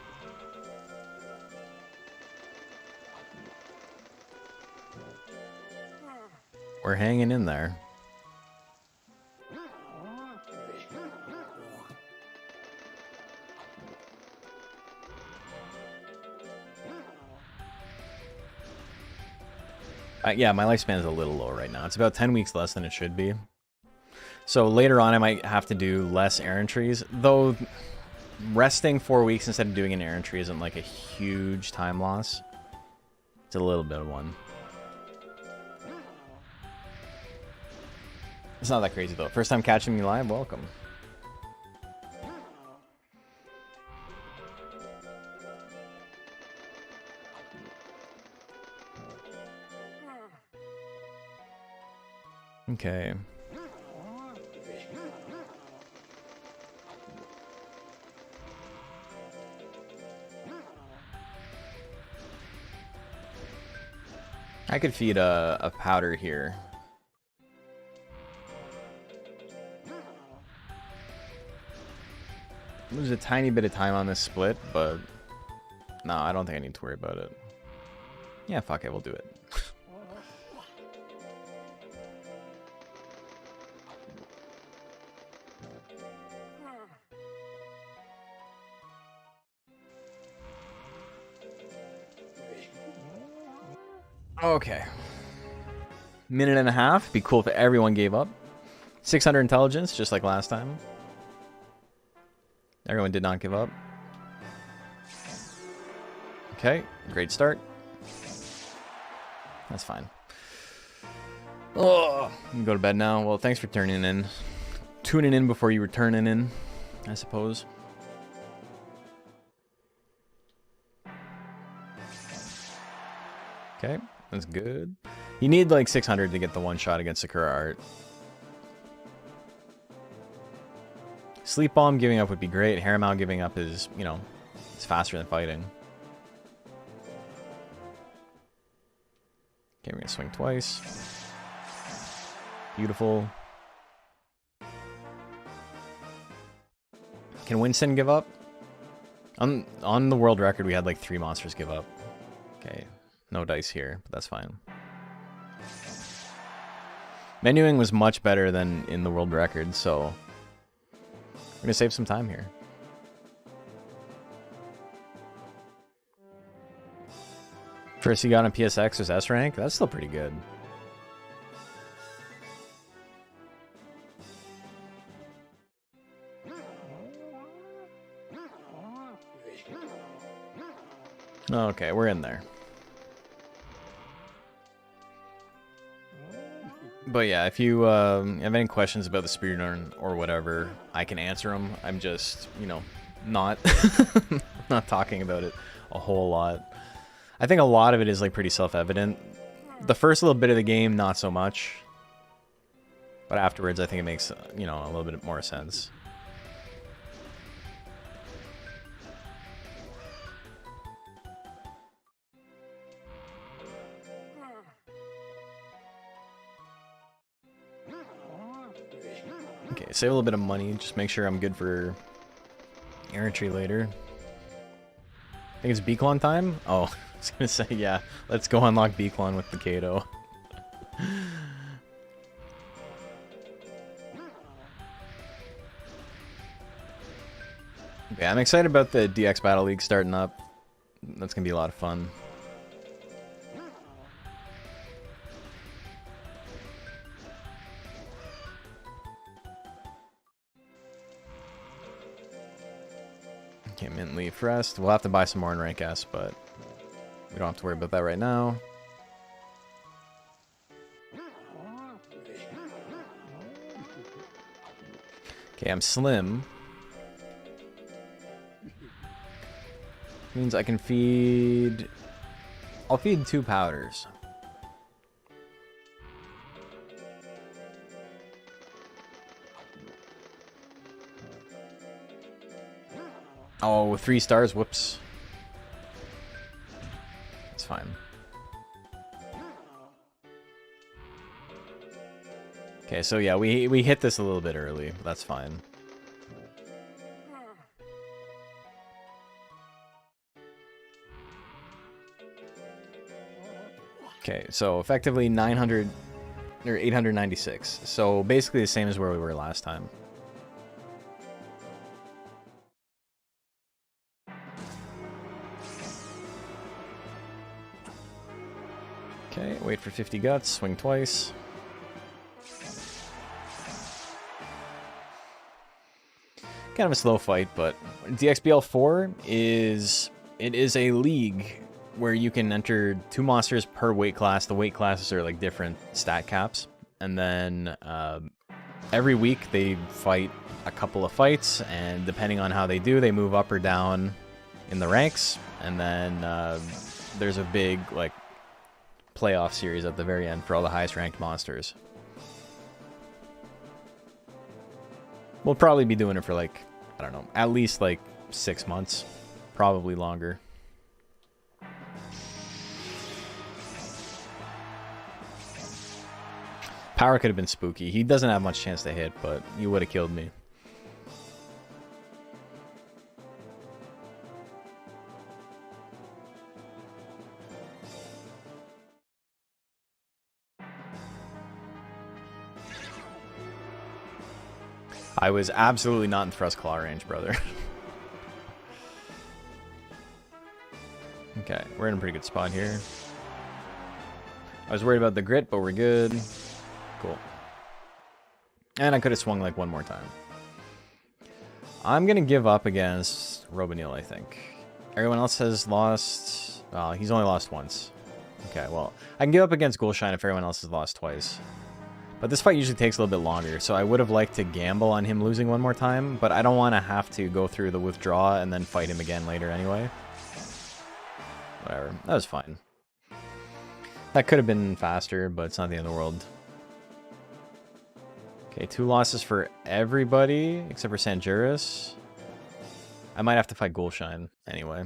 We're hanging in there. Yeah, my lifespan is a little low right now. It's about 10 weeks less than it should be. So later on, I might have to do less errantries, though resting 4 weeks instead of doing an errantry isn't like a huge time loss. It's a little bit of one. It's not that crazy, though. First time catching me live? Welcome. Okay. I could feed a powder here. Lose a tiny bit of time on this split, but no, I don't think I need to worry about it. Yeah, fuck it, we'll do it. Okay. Minute and a half. Be cool if everyone gave up. 600 intelligence, just like last time. Everyone did not give up. Okay, great start. That's fine. Oh, you can go to bed now. Well, thanks for tuning in before you were turning in, I suppose. Okay, that's good. You need like 600 to get the one shot against Sakura Art. Sleep Bomb giving up would be great. Haramau giving up is, you know, it's faster than fighting. Okay, we're gonna swing twice. Beautiful. Can Winston give up? On the world record, we had like 3 monsters give up. Okay, no dice here, but that's fine. Menuing was much better than in the world record, so we're gonna save some time here. First you got on PSX was S rank. That's still pretty good. Okay, we're in there. But yeah, if you have any questions about the speedrun or whatever, I can answer them. I'm just, you know, not not talking about it a whole lot. I think a lot of it is like pretty self-evident. The first little bit of the game, not so much. But afterwards, I think it makes, you know, a little bit more sense. Okay, save a little bit of money. Just make sure I'm good for errantry later. I think it's Beacon time? Oh, I was gonna say, yeah. Let's go unlock Beacon with the Kato. Okay, I'm excited about the DX Battle League starting up. That's gonna be a lot of fun. Okay, mint leaf rest. We'll have to buy some more in rank S, but we don't have to worry about that right now. Okay, I'm slim. Means I can feed... I'll feed 2 powders. Oh, 3 stars? Whoops. It's fine. Okay, so yeah, we hit this a little bit early. That's fine. Okay, so effectively 900 or 896. So basically the same as where we were last time. Okay, wait for 50 guts, swing twice. Kind of a slow fight, but DXBL4 is a league where you can enter 2 monsters per weight class. The weight classes are like different stat caps, and then every week they fight a couple of fights, and depending on how they do, they move up or down in the ranks, and then there's a big like playoff series at the very end for all the highest ranked monsters. We'll probably be doing it for like, I don't know, at least like 6 months, probably longer. Power could have been spooky. He doesn't have much chance to hit, but he would have killed me. I was absolutely not in thrust claw range, brother. Okay, we're in a pretty good spot here. I was worried about the grit, but we're good. Cool. And I could have swung like one more time. I'm going to give up against Robanil, I think. Everyone else has lost... he's only lost once. Okay, well, I can give up against Ghoulshine if everyone else has lost twice. But this fight usually takes a little bit longer, so I would have liked to gamble on him losing one more time, but I don't want to have to go through the withdraw and then fight him again later anyway. Whatever. That was fine. That could have been faster, but it's not the end of the world. Okay, 2 losses for everybody, except for Sanjuris. I might have to fight Ghoulshine anyway.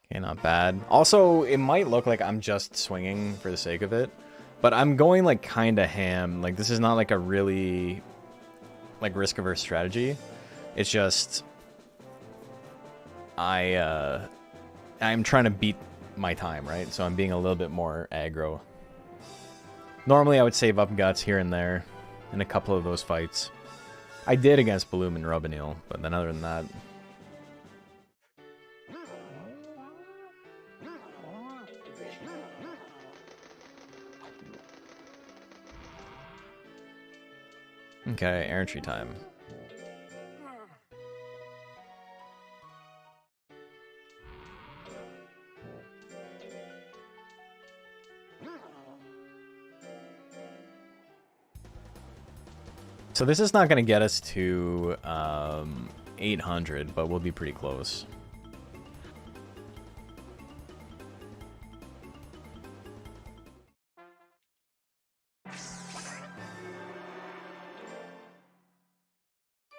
Okay, not bad. Also, it might look like I'm just swinging for the sake of it, but I'm going like kind of ham. Like, this is not like a really like risk-averse strategy. It's just I'm trying to beat my time, right? So I'm being a little bit more aggro. Normally, I would save up guts here and there in a couple of those fights. I did against Bloom and Robanil, but then other than that... Okay, errantry time. So this is not going to get us to 800, but we'll be pretty close.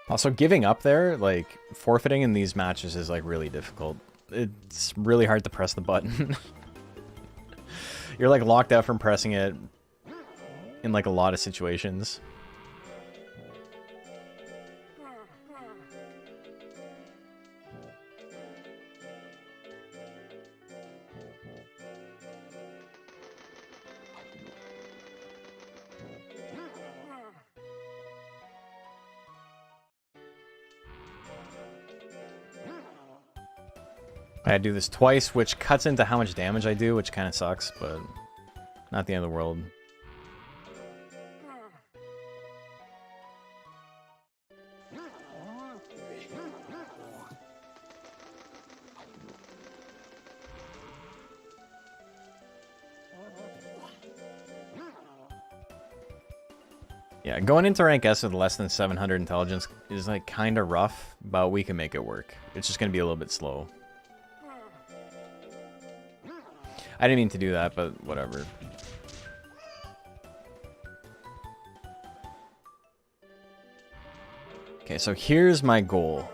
Also, giving up there, like, forfeiting in these matches is, like, really difficult. It's really hard to press the button. You're, like, locked out from pressing it in, like, a lot of situations. I do this twice, which cuts into how much damage I do, which kind of sucks, but not the end of the world. Yeah, going into rank S with less than 700 intelligence is like kind of rough, but we can make it work. It's just going to be a little bit slow. I didn't mean to do that, but whatever. Okay, so here's my goal.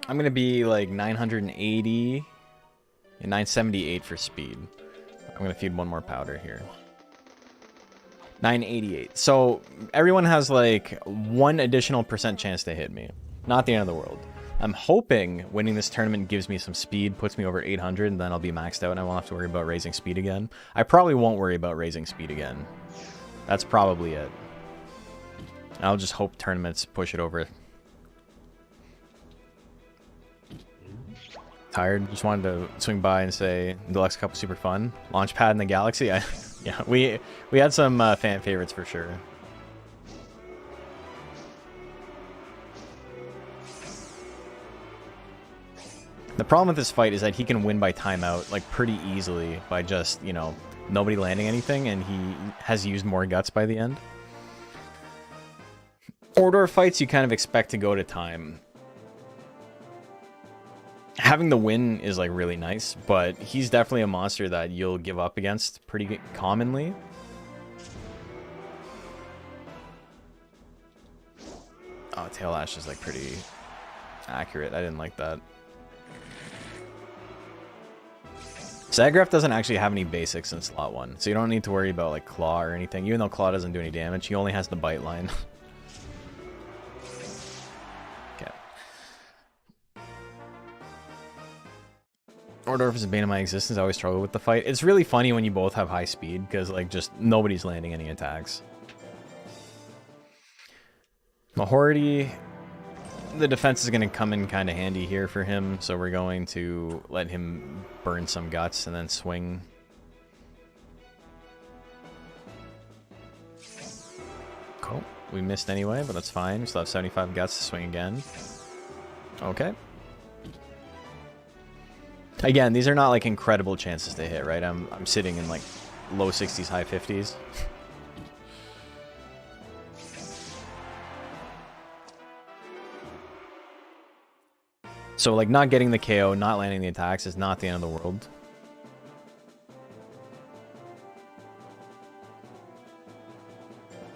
I'm going to be like 980 and 978 for speed. I'm going to feed one more powder here. 988. So everyone has like 1 additional % chance to hit me. Not the end of the world. I'm hoping winning this tournament gives me some speed, puts me over 800, and then I'll be maxed out and I won't have to worry about raising speed again. I probably won't worry about raising speed again. That's probably it. I'll just hope tournaments push it over. Tired? Just wanted to swing by and say Deluxe Cup was super fun. Launchpad in the Galaxy? Yeah, we had some fan favorites for sure. The problem with this fight is that he can win by timeout, like, pretty easily by just, you know, nobody landing anything, and he has used more guts by the end. Order fights, you kind of expect to go to time. Having the win is, like, really nice, but he's definitely a monster that you'll give up against pretty commonly. Oh, Tail Ash is, like, pretty accurate. I didn't like that. Zagraf doesn't actually have any basics in slot 1, so you don't need to worry about like Claw or anything. Even though Claw doesn't do any damage, he only has the bite line. Okay. Ordorf is a bane of my existence. I always struggle with the fight. It's really funny when you both have high speed, because like just nobody's landing any attacks. Mahority, the defense is going to come in kind of handy here for him, so we're going to let him burn some guts and then swing. Cool. We missed anyway, but that's fine. We still have 75 guts to swing again. Okay. Again, these are not like incredible chances to hit, right? I'm sitting in like low 60s, high 50s. So, like, not getting the KO, not landing the attacks is not the end of the world.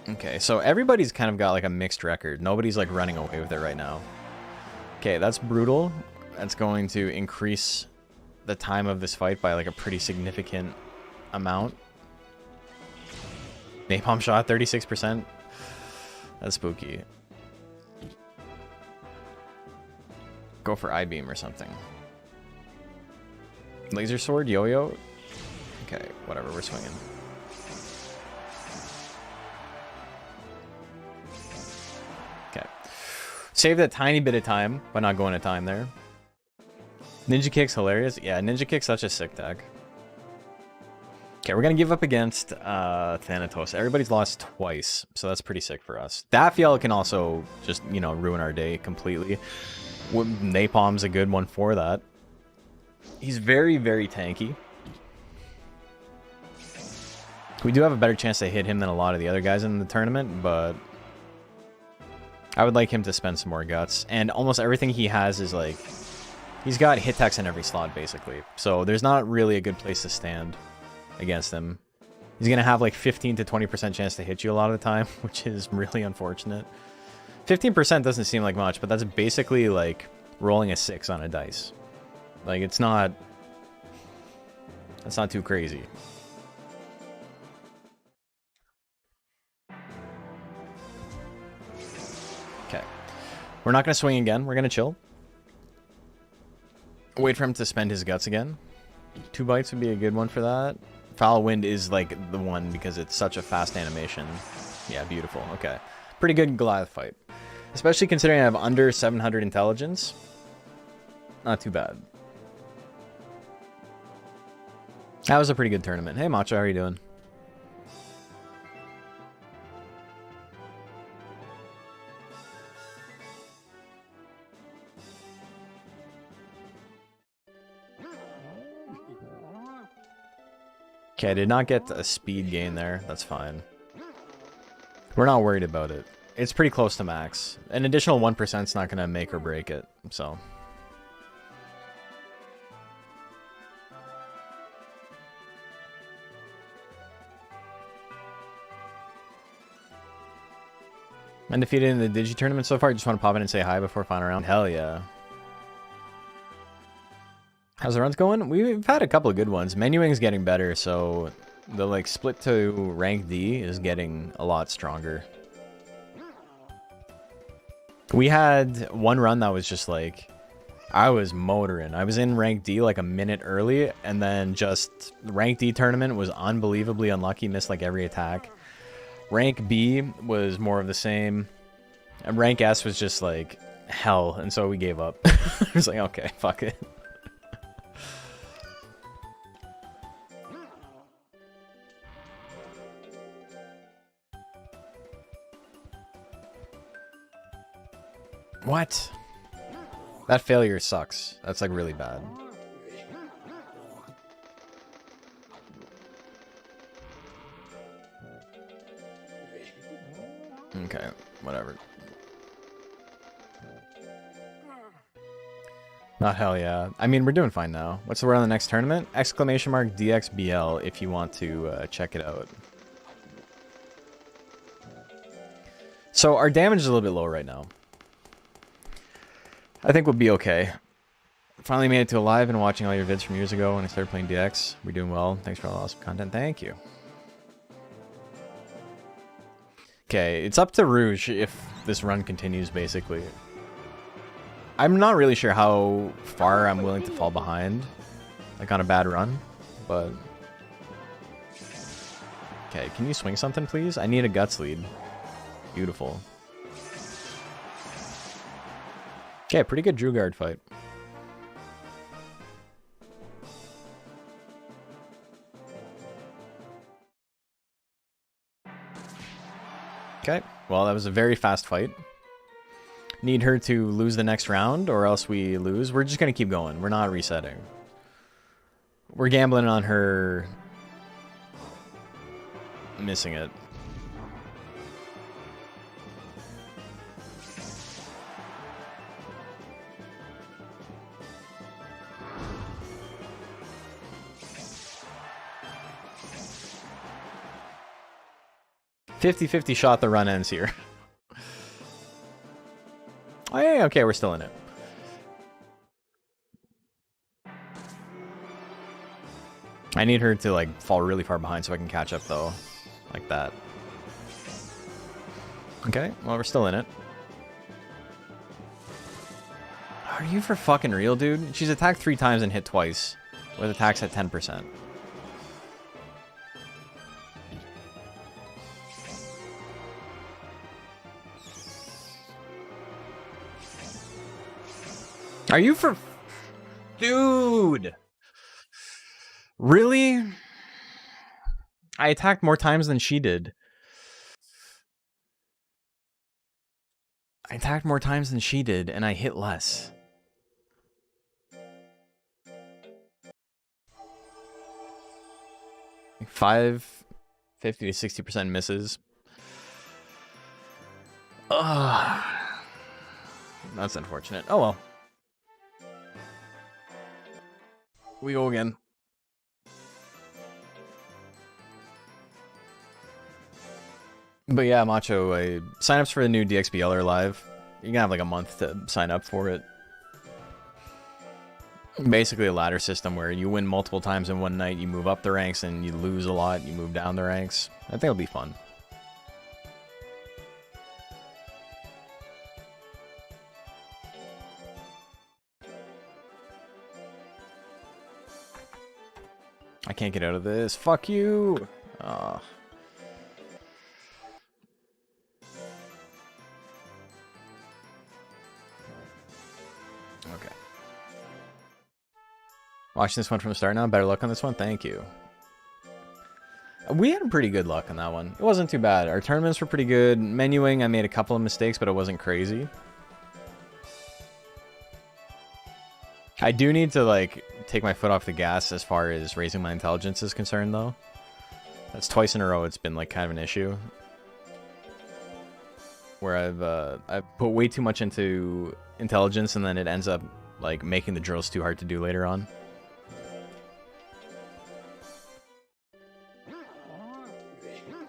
Okay, so everybody's kind of got, like, a mixed record. Nobody's, like, running away with it right now. Okay, that's brutal. That's going to increase the time of this fight by, like, a pretty significant amount. Napalm shot, 36%. That's spooky. Go for I-beam or something. Laser sword, yo-yo. Okay, whatever, we're swinging. Okay. Save that tiny bit of time by not going to time there. Ninja kick's hilarious. Yeah, ninja kick's such a sick deck. Okay, we're gonna give up against Thanatos. Everybody's lost twice, so that's pretty sick for us. Dafiel can also just, you know, ruin our day completely. Napalm's a good one for that. He's very, very tanky. We do have a better chance to hit him than a lot of the other guys in the tournament, but I would like him to spend some more guts. And almost everything he has is like, he's got hit techs in every slot, basically. So there's not really a good place to stand against him. He's going to have like 15 to 20% chance to hit you a lot of the time, which is really unfortunate. 15% doesn't seem like much, but that's basically like rolling a 6 on a dice. Like, it's not... That's not too crazy. Okay. We're not going to swing again. We're going to chill. Wait for him to spend his guts again. 2 bites would be a good one for that. Foul Wind is like the one because it's such a fast animation. Yeah, beautiful. Okay. Pretty good Goliath fight. Especially considering I have under 700 intelligence. Not too bad. That was a pretty good tournament. Hey, Macho, how are you doing? Okay, I did not get a speed gain there. That's fine. We're not worried about it. It's pretty close to max. An additional 1% is not going to make or break it, so... Undefeated in the Digi tournament so far. Just want to pop in and say hi before final round. Hell yeah. How's the runs going? We've had a couple of good ones. Menuing's getting better, so the like split to rank D is getting a lot stronger. We had one run that was just like, I was motoring. I was in rank D like a minute early, and then just rank D tournament was unbelievably unlucky, missed like every attack. Rank B was more of the same, and rank S was just like hell, and so we gave up. I was like, okay, fuck it. What? That failure sucks. That's like really bad. Okay, whatever. Not hell yeah. I mean, we're doing fine now. What's the word on the next tournament? Exclamation mark DXBL if you want to check it out. So our damage is a little bit low right now. I think we'll be okay. Finally made it to live and watching all your vids from years ago when I started playing DX. We're doing well. Thanks for all the awesome content. Thank you. Okay, it's up to Rouge if this run continues, basically. I'm not really sure how far I'm willing to fall behind, like on a bad run, but... Okay, can you swing something, please? I need a guts lead. Beautiful. Okay, pretty good Drew Guard fight. Okay, well, that was a very fast fight. Need her to lose the next round, or else we lose. We're just going to keep going. We're not resetting. We're gambling on her missing it. .50-50 shot, the run ends here. Oh yeah, okay, we're still in it. I need her to like fall really far behind so I can catch up though. Like that. Okay, well we're still in it. Are you for fucking real, dude? She's attacked 3 times and hit twice. With attacks at 10%. Are you for... Dude! Really? I attacked more times than she did. I attacked more times than she did, and I hit less. Like 5... 50 to 60% misses. Ugh. That's unfortunate. Oh well. We go again. But yeah, Macho, signups for the new DXBL are live. You can have like a month to sign up for it. Basically a ladder system where you win multiple times in one night, you move up the ranks, and you lose a lot, you move down the ranks. I think it'll be fun. I can't get out of this. Fuck you! Oh. Okay. Watching this one from the start now. Better luck on this one. Thank you. We had pretty good luck on that one. It wasn't too bad. Our tournaments were pretty good. Menuing, I made a couple of mistakes, but it wasn't crazy. I do need to, like, take my foot off the gas as far as raising my intelligence is concerned, though. That's twice in a row it's been, like, kind of an issue. Where I've put way too much into intelligence, and then it ends up, like, making the drills too hard to do later on.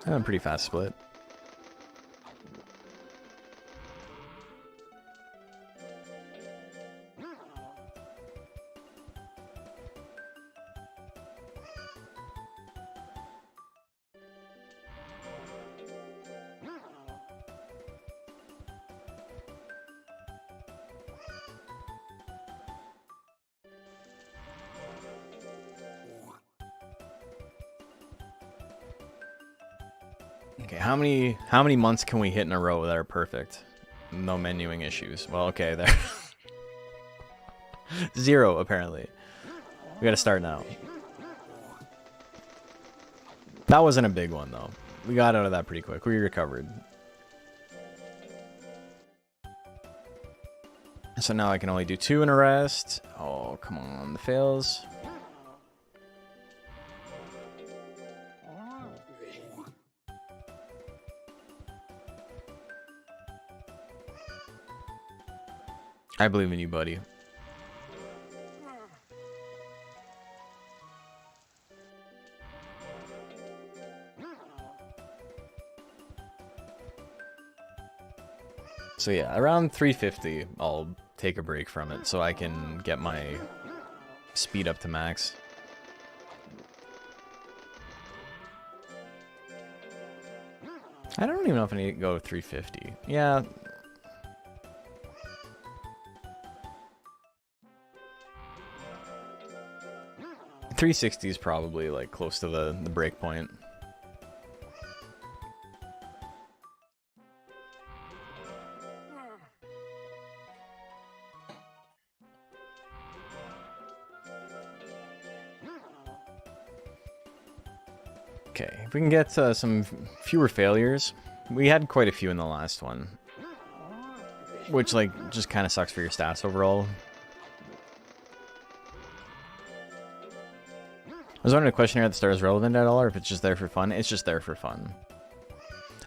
I'm pretty fast split. Okay, how many months can we hit in a row that are perfect? No menuing issues. Well, okay, there. 0, apparently. We gotta start now. That wasn't a big one, though. We got out of that pretty quick. We recovered. So now I can only do 2 in a rest. Oh, come on. The fails. I believe in you, buddy. So yeah, around 350, I'll take a break from it so I can get my speed up to max. I don't even know if I need to go 350. Yeah. .360 is probably like close to the break point. Okay, if we can get some fewer failures. We had quite a few in the last one, which like just kind of sucks for your stats overall. I was wondering if the questionnaire at the start is relevant at all, or if it's just there for fun. It's just there for fun.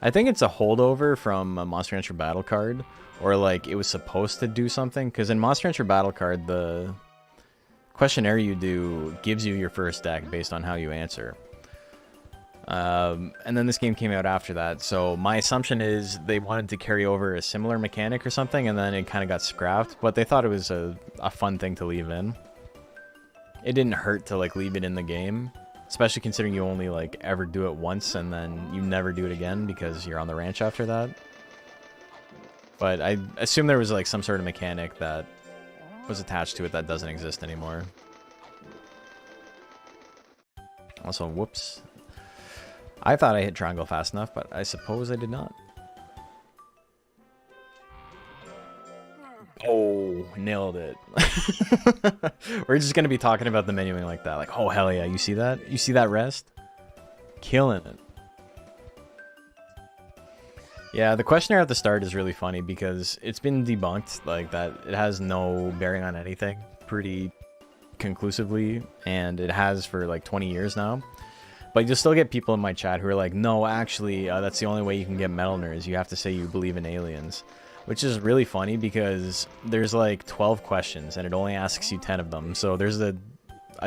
I think it's a holdover from a Monster Hunter Battle Card, or like it was supposed to do something, because in Monster Hunter Battle Card, the questionnaire you do gives you your first deck based on how you answer. And then this game came out after that, so my assumption is they wanted to carry over a similar mechanic or something, and then it kind of got scrapped, but they thought it was a fun thing to leave in. It didn't hurt to like leave it in the game, especially considering you only like ever do it once and then you never do it again because you're on the ranch after that. But I assume there was like some sort of mechanic that was attached to it that doesn't exist anymore. Also, whoops. I thought I hit triangle fast enough, but I suppose I did not. Oh, nailed it. We're just going to be talking about the menuing like that. Like, oh, hell yeah, you see that? You see that rest? Killing it. Yeah, the questionnaire at the start is really funny because it's been debunked, like that it has no bearing on anything pretty conclusively, and it has for like 20 years now. But you'll still get people in my chat who are like, no, actually, that's the only way you can get Metal Nerds. You have to say you believe in aliens. Which is really funny because there's like 12 questions and it only asks you 10 of them. So there's a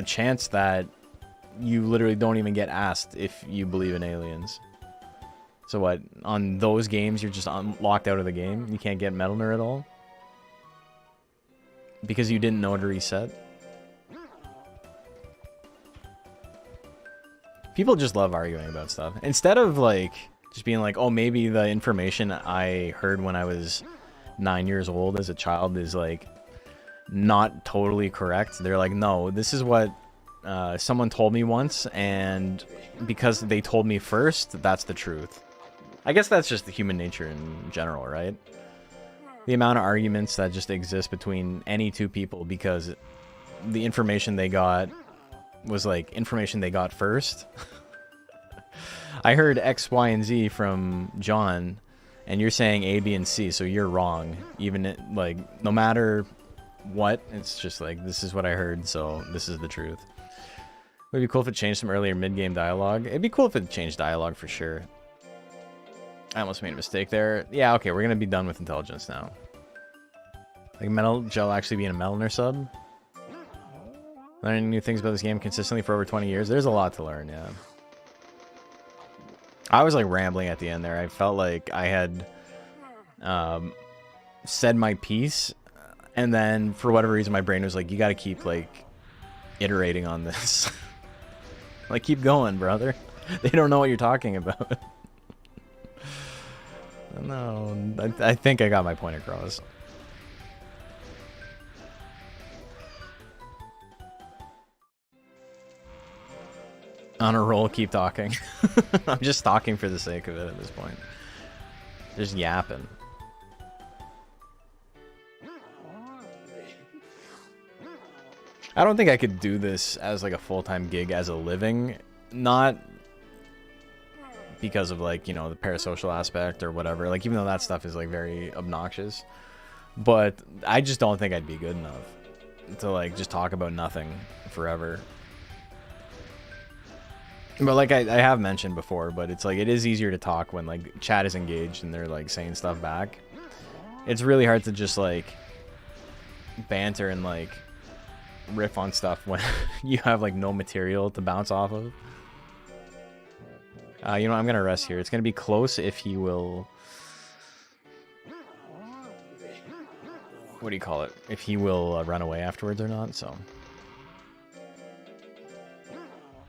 chance that you literally don't even get asked if you believe in aliens. So what, on those games you're just locked out of the game? You can't get Metal Nerd at all? Because you didn't know to reset? People just love arguing about stuff. Instead of like, just being like, oh, maybe the information I heard when I was 9 years old as a child is like not totally correct. They're like, no, this is what someone told me once, and because they told me first, that's the truth. I guess that's just the human nature in general, right? The amount of arguments that just exist between any two people because the information they got was like information they got first. I heard X, Y, and Z from John, and you're saying A, B, and C, so you're wrong. Even like, no matter what, it's just like, this is what I heard, so this is the truth. Would it be cool if it changed some earlier mid-game dialogue? It'd be cool if it changed dialogue for sure. I almost made a mistake there. Yeah, okay, we're gonna be done with intelligence now. Like Metal Gel actually being a Metal Nerd sub? Learning new things about this game consistently for over 20 years. There's a lot to learn, yeah. I was like rambling at the end there. I felt like I had said my piece, and then for whatever reason my brain was like, you gotta keep like iterating on this. Like, keep going, brother. They don't know what you're talking about. No, I think I got my point across. On a roll, keep talking. I'm just talking for the sake of it at this point. Just yapping. I don't think I could do this as like a full-time gig as a living. Not because of like, you know, the parasocial aspect or whatever. Like, even though that stuff is like very obnoxious. But I just don't think I'd be good enough to like just talk about nothing forever. But like I have mentioned before, but it's like, it is easier to talk when like chat is engaged and they're like saying stuff back. It's really hard to just like banter and like riff on stuff when you have like no material to bounce off of. You know, I'm gonna rest here. It's gonna be close if he will. What do you call it? If he will run away afterwards or not. So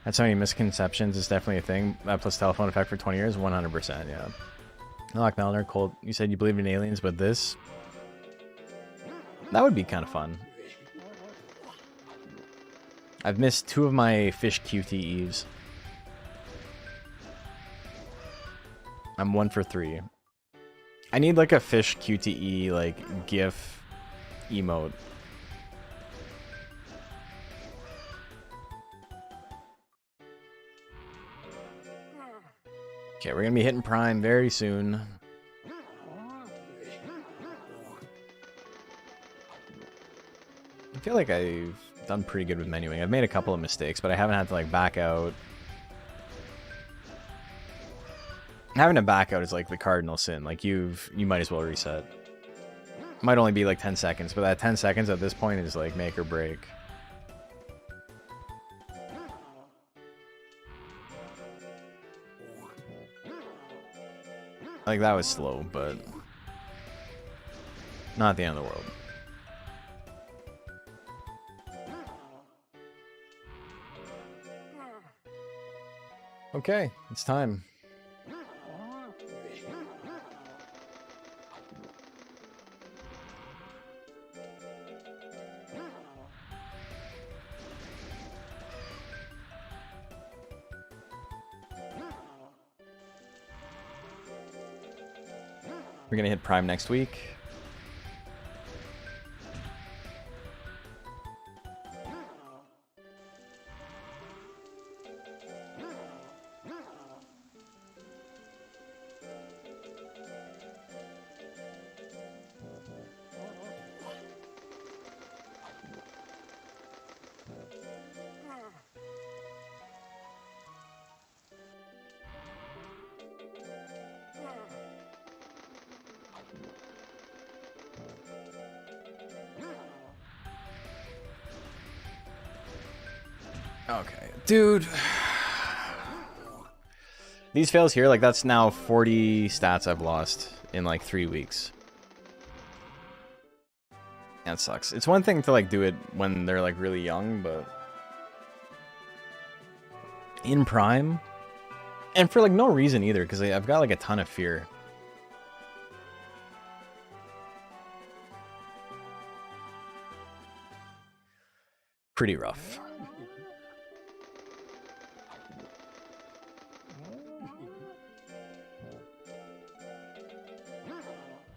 that's how many misconceptions is definitely a thing. That plus telephone effect for 20 years, 100%. Yeah. Like Melner, Colt, you said you believe in aliens, but this, that would be kind of fun. I've missed 2 of my fish QTEs. I'm 1 for 3. I need like a fish QTE like GIF emote. Okay, we're gonna be hitting Prime very soon. I feel like I've done pretty good with menuing. I've made a couple of mistakes, but I haven't had to like back out. Having to back out is like the cardinal sin. Like you might as well reset. Might only be like 10 seconds, but that 10 seconds at this point is like make or break. Like that was slow, but not the end of the world. Okay, it's time. We're gonna hit Prime next week. Okay, dude. These fails here, like, that's now 40 stats I've lost in, like, 3 weeks. That sucks. It's one thing to, like, do it when they're, like, really young, but... in prime? And for, like, no reason either, because I've got, like, a ton of fear. Pretty rough.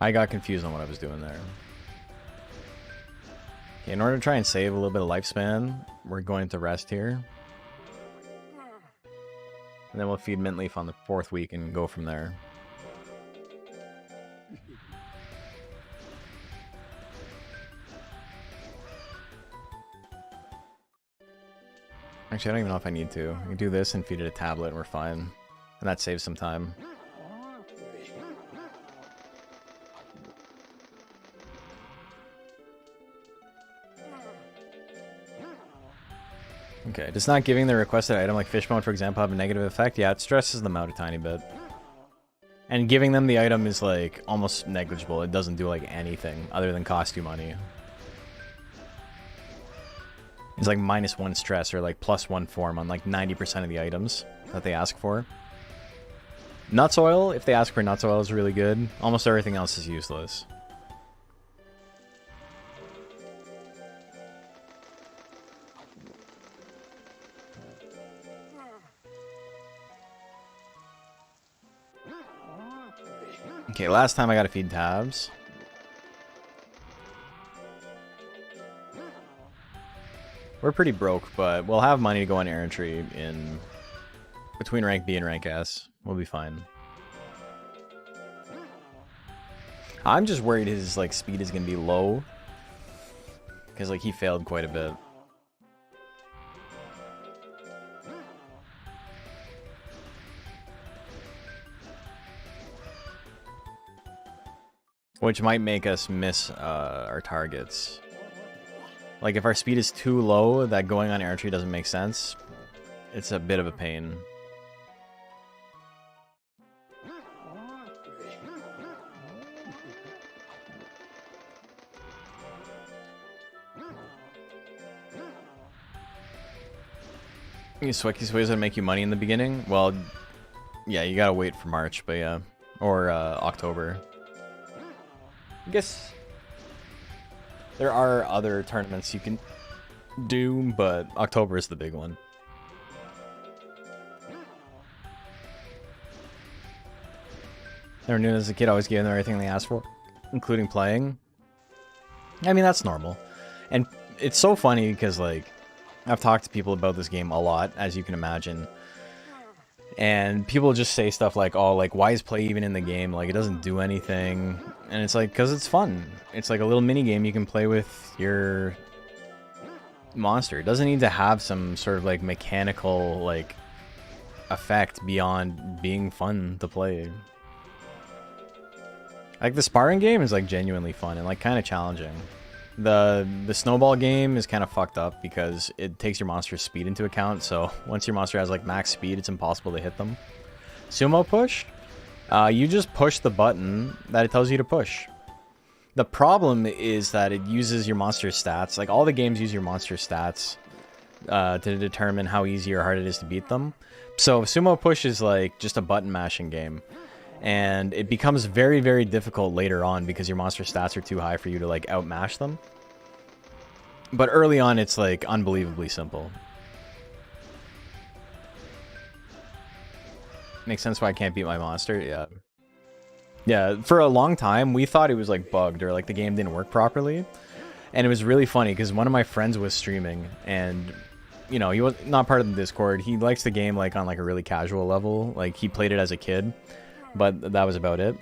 I got confused on what I was doing there. Okay, in order to try and save a little bit of lifespan, we're going to rest here. And then we'll feed Mint Leaf on the 4th week and go from there. Actually, I don't even know if I need to. I can do this and feed it a tablet and we're fine. And that saves some time. Okay, does not giving the requested item like Fishbone, for example, have a negative effect? Yeah, it stresses them out a tiny bit. And giving them the item is like almost negligible. It doesn't do like anything other than cost you money. It's like -1 stress or like +1 form on like 90% of the items that they ask for. Nuts oil, if they ask for nuts oil, is really good. Almost everything else is useless. Okay, last time I gotta feed tabs. We're pretty broke, but we'll have money to go on errantry in between rank B and rank S. We'll be fine. I'm just worried his like speed is gonna be low, because like he failed quite a bit. Which might make us miss our targets. Like, if our speed is too low, that going on errantry doesn't make sense. It's a bit of a pain. You Swecky's ways that make you money in the beginning? Well, yeah, you gotta wait for March, but yeah. Or October. I guess there are other tournaments you can do, but October is the big one. Never knew as a kid, always gave them everything they asked for, including playing. I mean, that's normal. And it's so funny because, like, I've talked to people about this game a lot, as you can imagine. And people just say stuff like, oh, like, why is play even in the game? Like, it doesn't do anything. And it's like, because it's fun. It's like a little mini game you can play with your monster. It doesn't need to have some sort of, like, mechanical, like, effect beyond being fun to play. Like, the sparring game is, like, genuinely fun and, like, kind of challenging. The snowball game is kind of fucked up because it takes your monster's speed into account, so once your monster has like max speed, it's impossible to hit them. Sumo push? You just push the button that it tells you to push. The problem is that it uses your monster's stats. Like, all the games use your monster's stats to determine how easy or hard it is to beat them. So Sumo push is like just a button mashing game. And it becomes very, very difficult later on because your monster stats are too high for you to, like, outmash them. But early on, it's, like, unbelievably simple. Makes sense why I can't beat my monster? Yeah. Yeah, for a long time, we thought it was, like, bugged or, like, the game didn't work properly. And it was really funny because one of my friends was streaming and... You know, he was not part of the Discord. He likes the game, like, on, like, a really casual level. Like, he played it as a kid. But that was about it.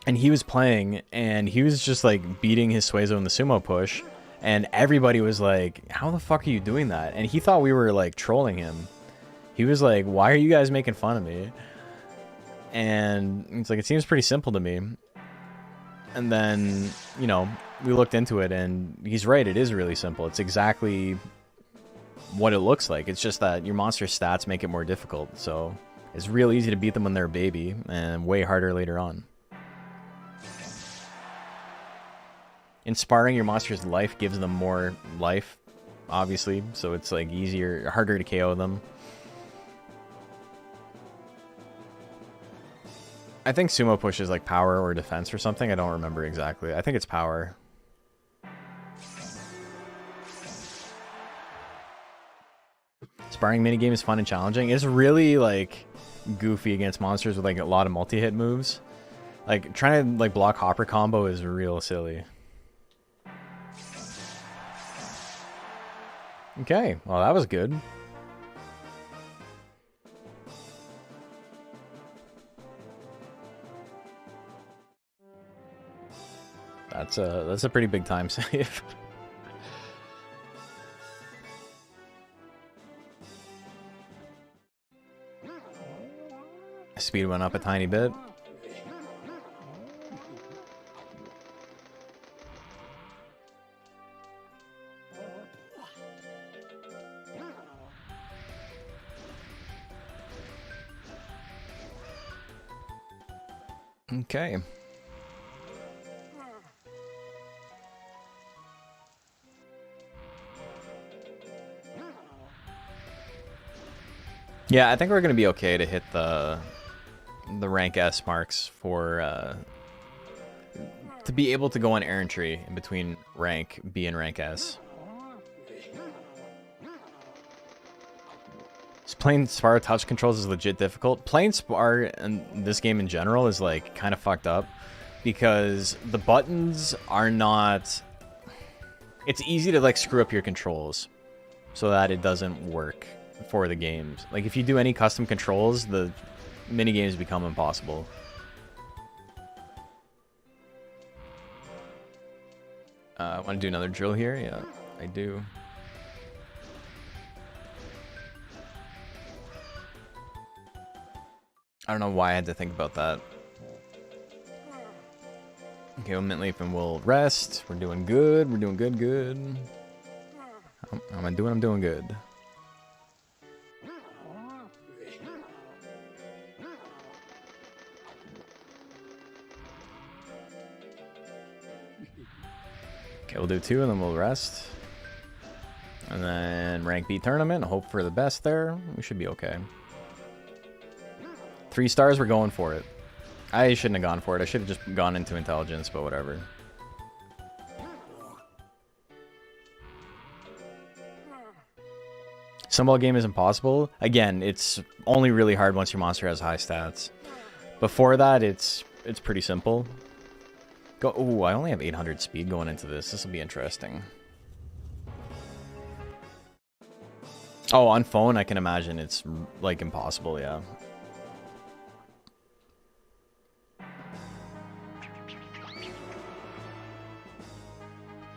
And he was playing, and he was just, like, beating his Suezo in the sumo push. And everybody was like, how the fuck are you doing that? And he thought we were, like, trolling him. He was like, why are you guys making fun of me? And it's like, it seems pretty simple to me. And then, you know, we looked into it, and he's right, it is really simple. It's exactly what it looks like. It's just that your monster's stats make it more difficult. So it's real easy to beat them when they're a baby and way harder later on. In sparring, your monster's life gives them more life, obviously. So it's like easier, harder to KO them. I think sumo push is like power or defense or something. I don't remember exactly. I think it's power. Sparring minigame is fun and challenging. It's really like goofy against monsters with like a lot of multi-hit moves. Like trying to like block hopper combo is real silly. Okay, well that was good. That's a pretty big time save. Speed went up a tiny bit. Okay. Yeah, I think we're gonna be okay to hit the rank S marks for to be able to go on errantry in between rank B and rank S. Just playing Spar touch controls is legit difficult. Playing Spar in this game in general is like kind of fucked up because the buttons are not. It's easy to like screw up your controls so that it doesn't work for the games. Like if you do any custom controls, the minigames become impossible. I want to do another drill here. Yeah, I do. I don't know why I had to think about that. Okay, we'll mint leaf and we'll rest. We're doing good. We're doing good. I'm doing good. Okay, we'll do 2 and then we'll rest. And then rank B tournament. Hope for the best there. We should be okay. 3 stars, we're going for it. I shouldn't have gone for it. I should have just gone into intelligence, but whatever. Sumball game is impossible. Again, it's only really hard once your monster has high stats. Before that, it's pretty simple. Ooh, I only have 800 speed going into this. This will be interesting. Oh, on phone, I can imagine it's like impossible, yeah.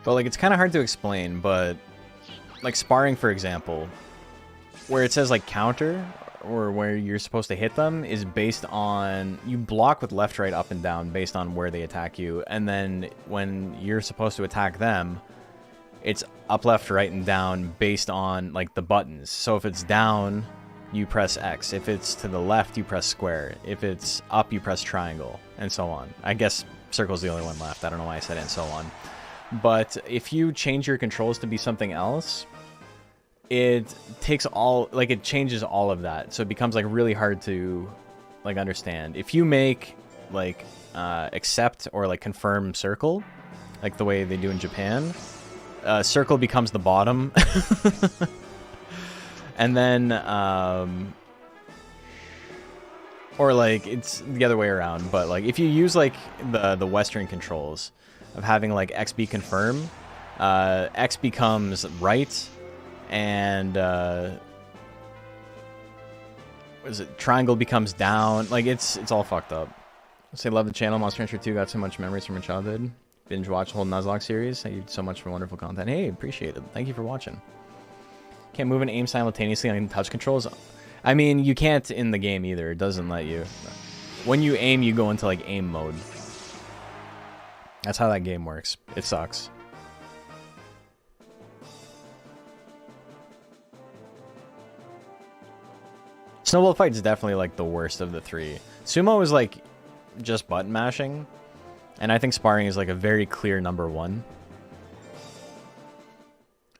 But like, it's kind of hard to explain, but like sparring, for example, where it says like counter or where you're supposed to hit them is based on, you block with left, right, up, and down based on where they attack you. And then when you're supposed to attack them, it's up, left, right, and down based on like the buttons. So if it's down, you press X. If it's to the left, you press square. If it's up, you press triangle, and so on. I guess circle's the only one left. I don't know why I said it, and so on. But if you change your controls to be something else, it takes all, like, it changes all of that. So it becomes like really hard to like understand. If you make like accept or like confirm circle, like the way they do in Japan, circle becomes the bottom. And then or like it's the other way around, but like if you use like the Western controls of having like XB confirm, X becomes right, and what is it? Triangle becomes down. Like it's all fucked up. Say love the channel. Monster Hunter 2 got so much memories from my childhood. Binge watch the whole Nuzlocke series. Thank you so much for wonderful content. Hey, appreciate it. Thank you for watching. Can't move and aim simultaneously on touch controls. I mean, you can't in the game either. It doesn't let you. When you aim, you go into like aim mode. That's how that game works. It sucks. Snowball fight is definitely like the worst of the three. Sumo is like just button mashing, and I think sparring is like a very clear number one.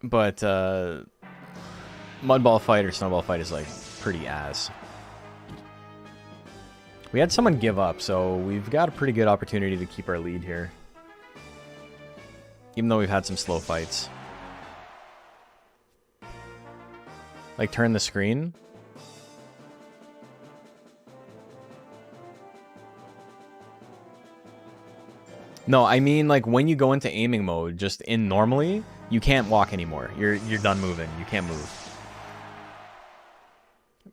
But mudball fight or snowball fight is like pretty ass. We had someone give up, so we've got a pretty good opportunity to keep our lead here. Even though we've had some slow fights. Like turn the screen. No, I mean like when you go into aiming mode, just in normally, you can't walk anymore. You're done moving. You can't move.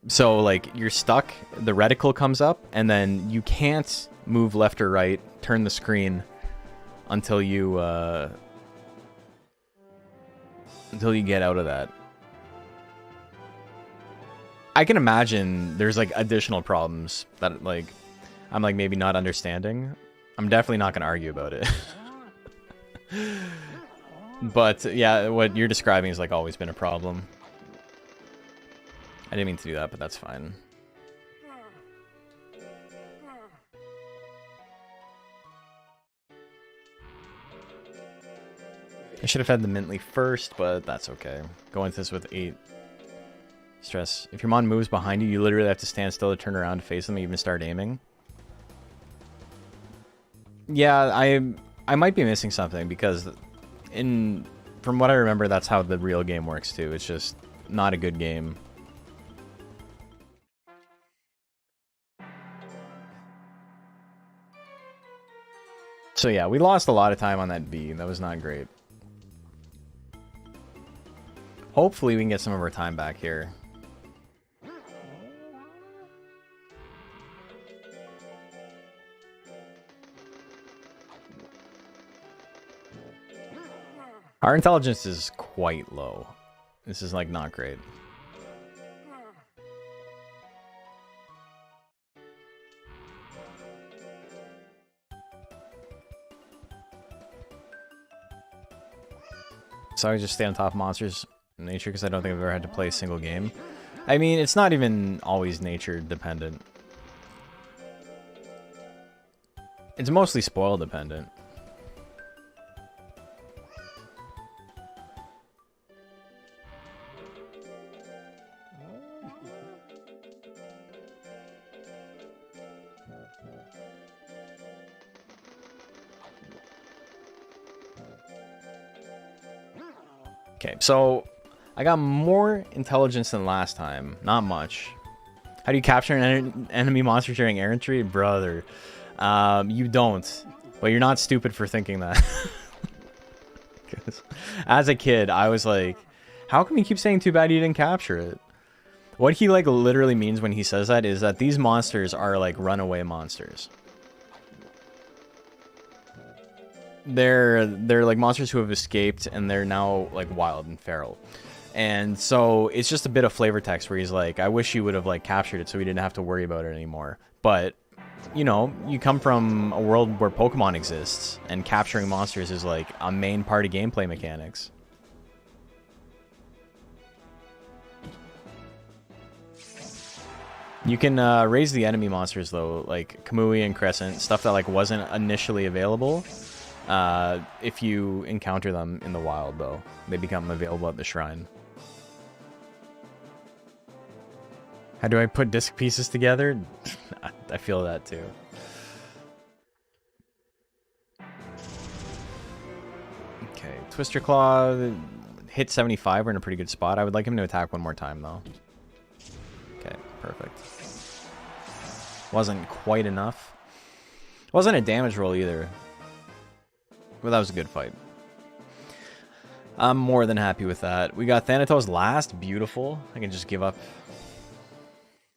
So like you're stuck, the reticle comes up, and then you can't move left or right, turn the screen until you get out of that. I can imagine there's like additional problems that like I'm like maybe not understanding. I'm definitely not going to argue about it. But yeah, what you're describing has like always been a problem. I didn't mean to do that, but that's fine. I should have had the Mintley first, but that's okay. Go into this with 8 stress. If your mon moves behind you, you literally have to stand still to turn around to face them and even start aiming. Yeah, I might be missing something because from what I remember, that's how the real game works too. It's just not a good game. So yeah, we lost a lot of time on that B. That was not great. Hopefully we can get some of our time back here. Our intelligence is quite low. This is like not great. So I just stay on top of monsters in nature because I don't think I've ever had to play a single game. I mean, it's not even always nature dependent. It's mostly spoil dependent. Okay, so I got more intelligence than last time. Not much. How do you capture an enemy monster during errantry? Brother, you don't. But you're not stupid for thinking that. As a kid, I was like, how come you keep saying too bad you didn't capture it? What he like literally means when he says that is that these monsters are like runaway monsters. They're like monsters who have escaped and they're now like wild and feral. And so it's just a bit of flavor text where he's like, I wish you would have like captured it so we didn't have to worry about it anymore. But, you know, you come from a world where Pokemon exists and capturing monsters is like a main part of gameplay mechanics. You can raise the enemy monsters though, like Kamui and Crescent, stuff that like wasn't initially available. If you encounter them in the wild, though, they become available at the shrine. How do I put disc pieces together? I feel that too. Okay, Twister Claw hit 75. We're in a pretty good spot. I would like him to attack one more time, though. Okay, perfect. Wasn't quite enough. Wasn't a damage roll either. But that was a good fight. I'm more than happy with that. We got Thanatos last. Beautiful. I can just give up.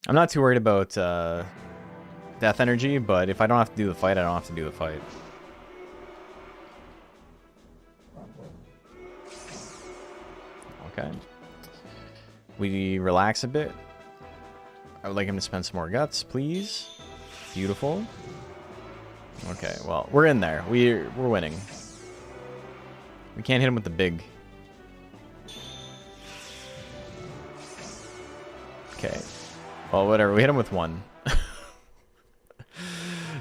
I'm not too worried about death energy, but if I don't have to do the fight, I don't have to do the fight. Okay. We relax a bit. I would like him to spend some more guts, please. Beautiful. Okay, well, we're in there. We're winning. We can't hit him with the big. Okay. Well, whatever. We hit him with 1.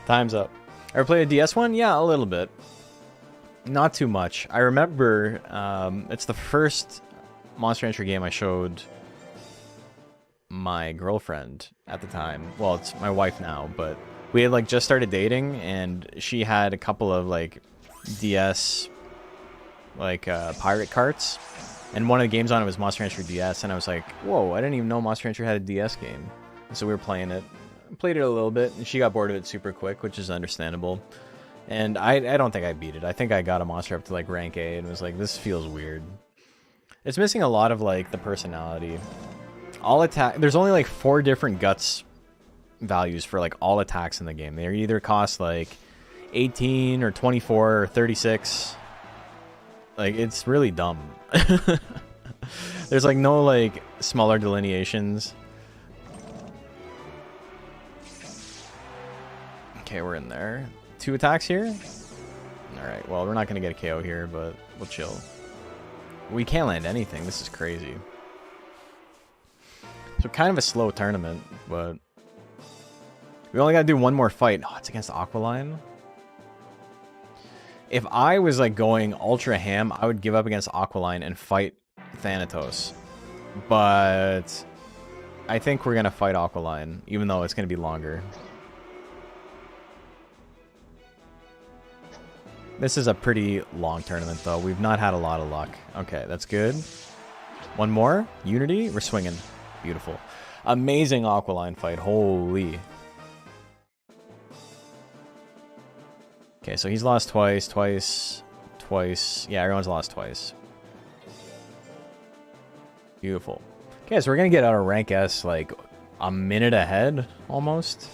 Time's up. Ever played a DS one? Yeah, a little bit. Not too much. I remember it's the first Monster Rancher game I showed my girlfriend at the time. Well, it's my wife now, but we had like just started dating, and she had a couple of like DS like pirate carts, and one of the games on it was Monster Rancher DS, and I was like, whoa, I didn't even know Monster Rancher had a DS game. And so we were playing it. Played it a little bit, and she got bored of it super quick, which is understandable. And I don't think I beat it. I think I got a monster up to like rank A and was like, this feels weird. It's missing a lot of like the personality. All attack. There's only like 4 different guts values for like all attacks in the game. They either cost like 18 or 24 or 36. Like, it's really dumb. There's like no like smaller delineations. Okay, we're in there. 2 attacks here? Alright, well, we're not going to get a KO here, but we'll chill. We can't land anything. This is crazy. So kind of a slow tournament, but we only got to do 1 more fight. Oh, it's against Aqualine. If I was like going ultra ham, I would give up against Aqualine and fight Thanatos. But I think we're going to fight Aqualine, even though it's going to be longer. This is a pretty long tournament, though. We've not had a lot of luck. Okay, that's good. 1 more. Unity. We're swinging. Beautiful. Amazing Aqualine fight. Holy. Okay, so he's lost twice. Yeah, everyone's lost twice. Beautiful. Okay, so we're going to get out of rank S like a minute ahead, almost.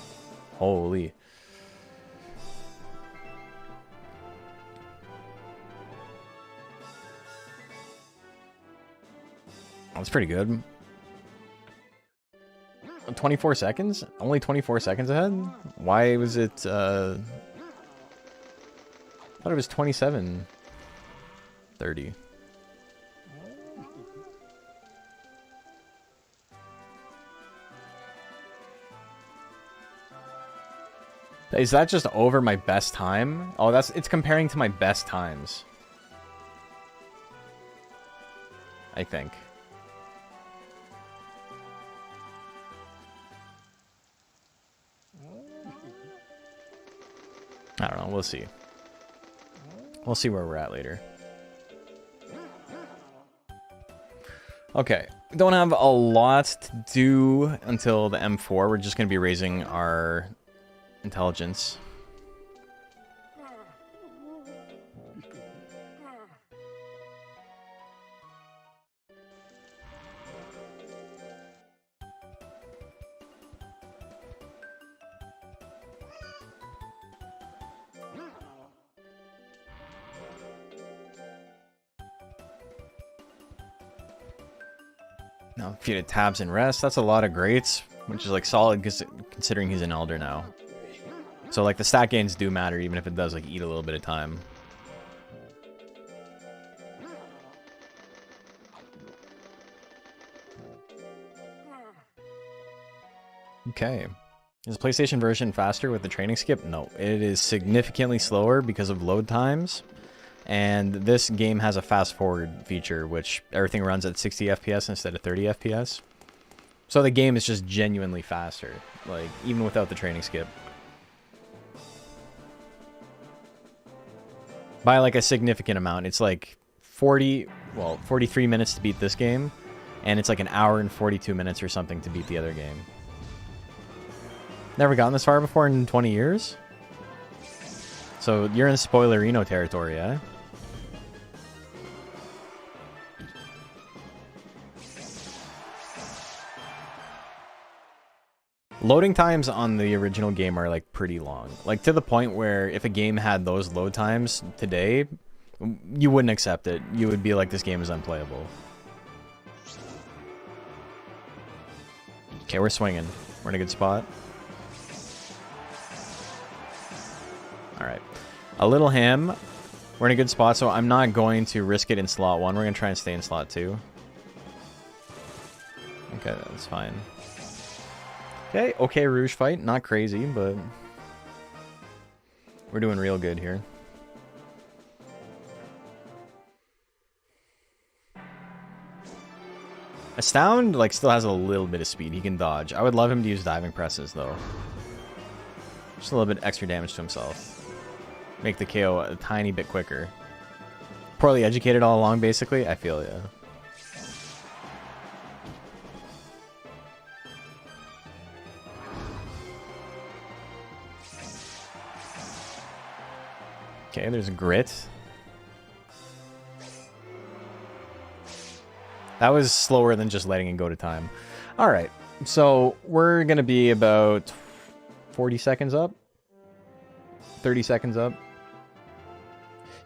Holy. That's pretty good. 24 seconds? Only 24 seconds ahead? Why was it, I thought it was 27:30. Is that just over my best time? Oh, it's comparing to my best times. I think. I don't know. We'll see. We'll see where we're at later. Okay. Don't have a lot to do until the M4. We're just going to be raising our intelligence. Now, a few tabs and rest. That's a lot of greats, which is like solid considering he's an elder now. So like the stat gains do matter, even if it does like eat a little bit of time. Okay. Is the PlayStation version faster with the training skip? No, it is significantly slower because of load times. And this game has a fast forward feature, which everything runs at 60 FPS instead of 30 FPS. So the game is just genuinely faster, like even without the training skip. By like a significant amount. It's like 43 minutes to beat this game, and it's like an hour and 42 minutes or something to beat the other game. Never gotten this far before in 20 years? So you're in spoilerino territory, eh? Loading times on the original game are like pretty long. Like to the point where if a game had those load times today, you wouldn't accept it. You would be like, this game is unplayable. Okay, we're swinging. We're in a good spot. Alright. A little ham. We're in a good spot, so I'm not going to risk it in slot 1. We're going to try and stay in slot 2. Okay, that's fine. Okay, Rouge fight. Not crazy, but we're doing real good here. Astound, like, still has a little bit of speed. He can dodge. I would love him to use diving presses, though. Just a little bit extra damage to himself. Make the KO a tiny bit quicker. Poorly educated all along, basically. I feel, yeah. Okay, there's Grit. That was slower than just letting it go to time. Alright, so we're going to be about 40 seconds up. 30 seconds up.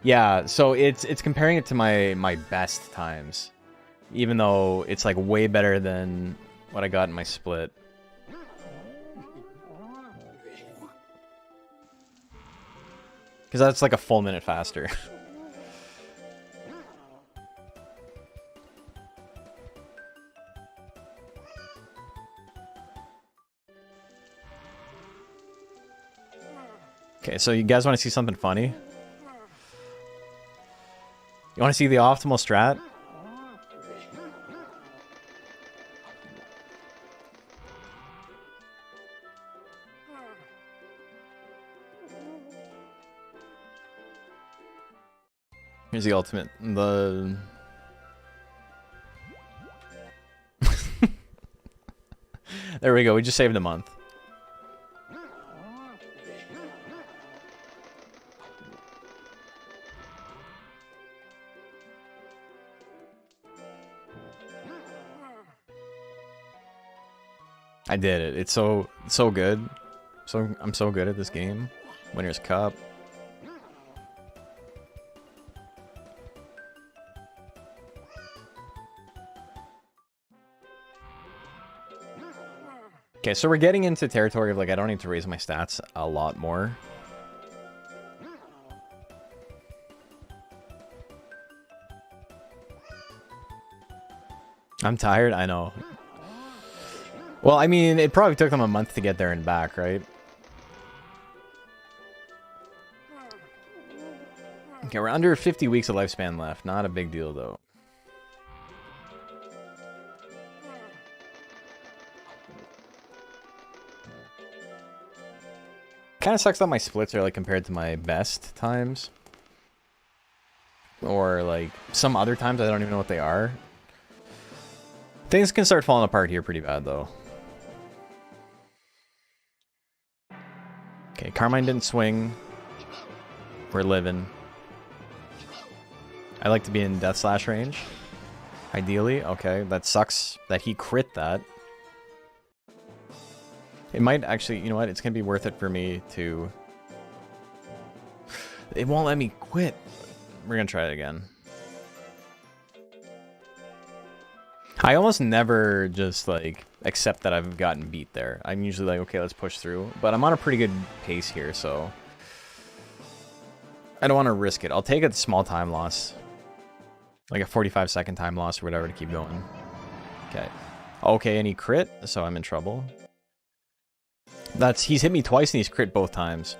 Yeah, so it's comparing it to my best times. Even though it's like way better than what I got in my split. Because that's like a full minute faster. Okay, so you guys want to see something funny? You want to see the optimal strat? Here's the ultimate. There we go. We just saved a month. I did it. It's so good. I'm so good at this game. Winner's Cup. Okay, so we're getting into territory of like I don't need to raise my stats a lot more. I'm tired, I know. Well, I mean, it probably took them a month to get there and back, right? Okay, we're under 50 weeks of lifespan left. Not a big deal, though. Kind of sucks that my splits are like compared to my best times. Or like some other times I don't even know what they are. Things can start falling apart here pretty bad, though. Okay, Carmine didn't swing. We're living. I like to be in Death Slash range. Ideally. Okay, that sucks that he crit that. It might actually, you know what? It's going to be worth it for me to... It won't let me quit. We're going to try it again. I almost never just, like, accept that I've gotten beat there. I'm usually like, okay, let's push through. But I'm on a pretty good pace here, so... I don't want to risk it. I'll take a small time loss. Like a 45-second time loss or whatever to keep going. Okay. Okay, and he crit, so I'm in trouble. He's hit me twice and he's crit both times.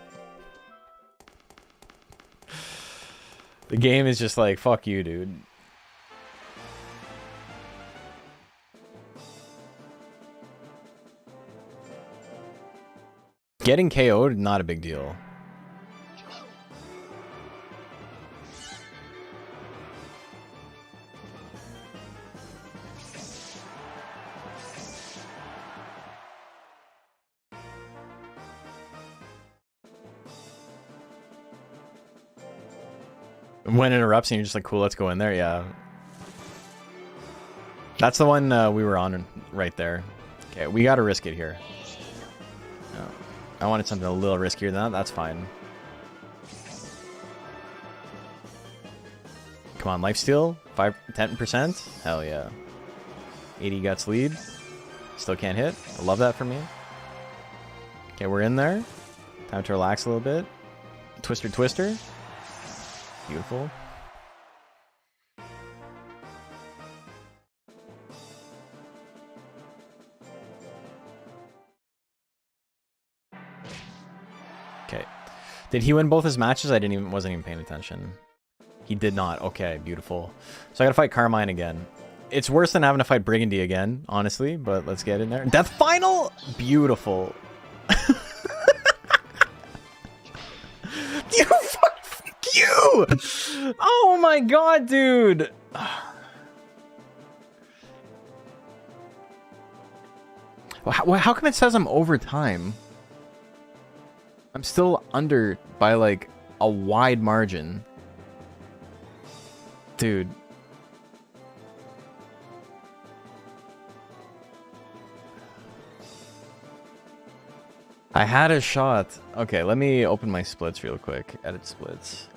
The game is just like, fuck you, dude. Getting KO'd, not a big deal. When it erupts and you're just like, cool, let's go in there, yeah. That's the one we were on right there. Okay, we gotta risk it here. No. I wanted something a little riskier than that, that's fine. Come on, lifesteal, 10%? Hell yeah. 80 guts lead. Still can't hit. I love that for me. Okay, we're in there. Time to relax a little bit. Twister, twister. Beautiful. Did he win both his matches? Wasn't even paying attention. He did not. Okay, beautiful. So I gotta fight Carmine again. It's worse than having to fight Brigandy again, honestly, but let's get in there. Death Final? Beautiful. You fuck you! Oh my god, dude! How come it says I'm over time? I'm still under by like a wide margin. Dude. I had a shot. Okay, let me open my splits real quick. Edit splits.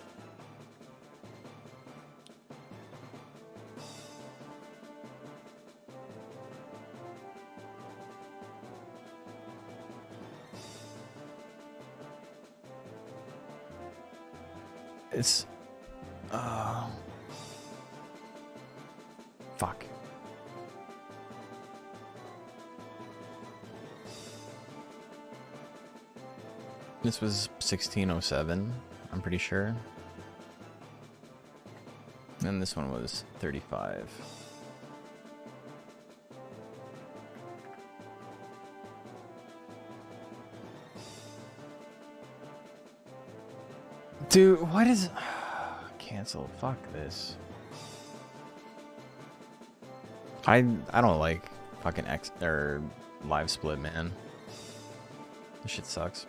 It's... Fuck. This was 1607, I'm pretty sure. And this one was 35. Dude, what is... Cancel. Fuck this. I don't like fucking live split, man. This shit sucks.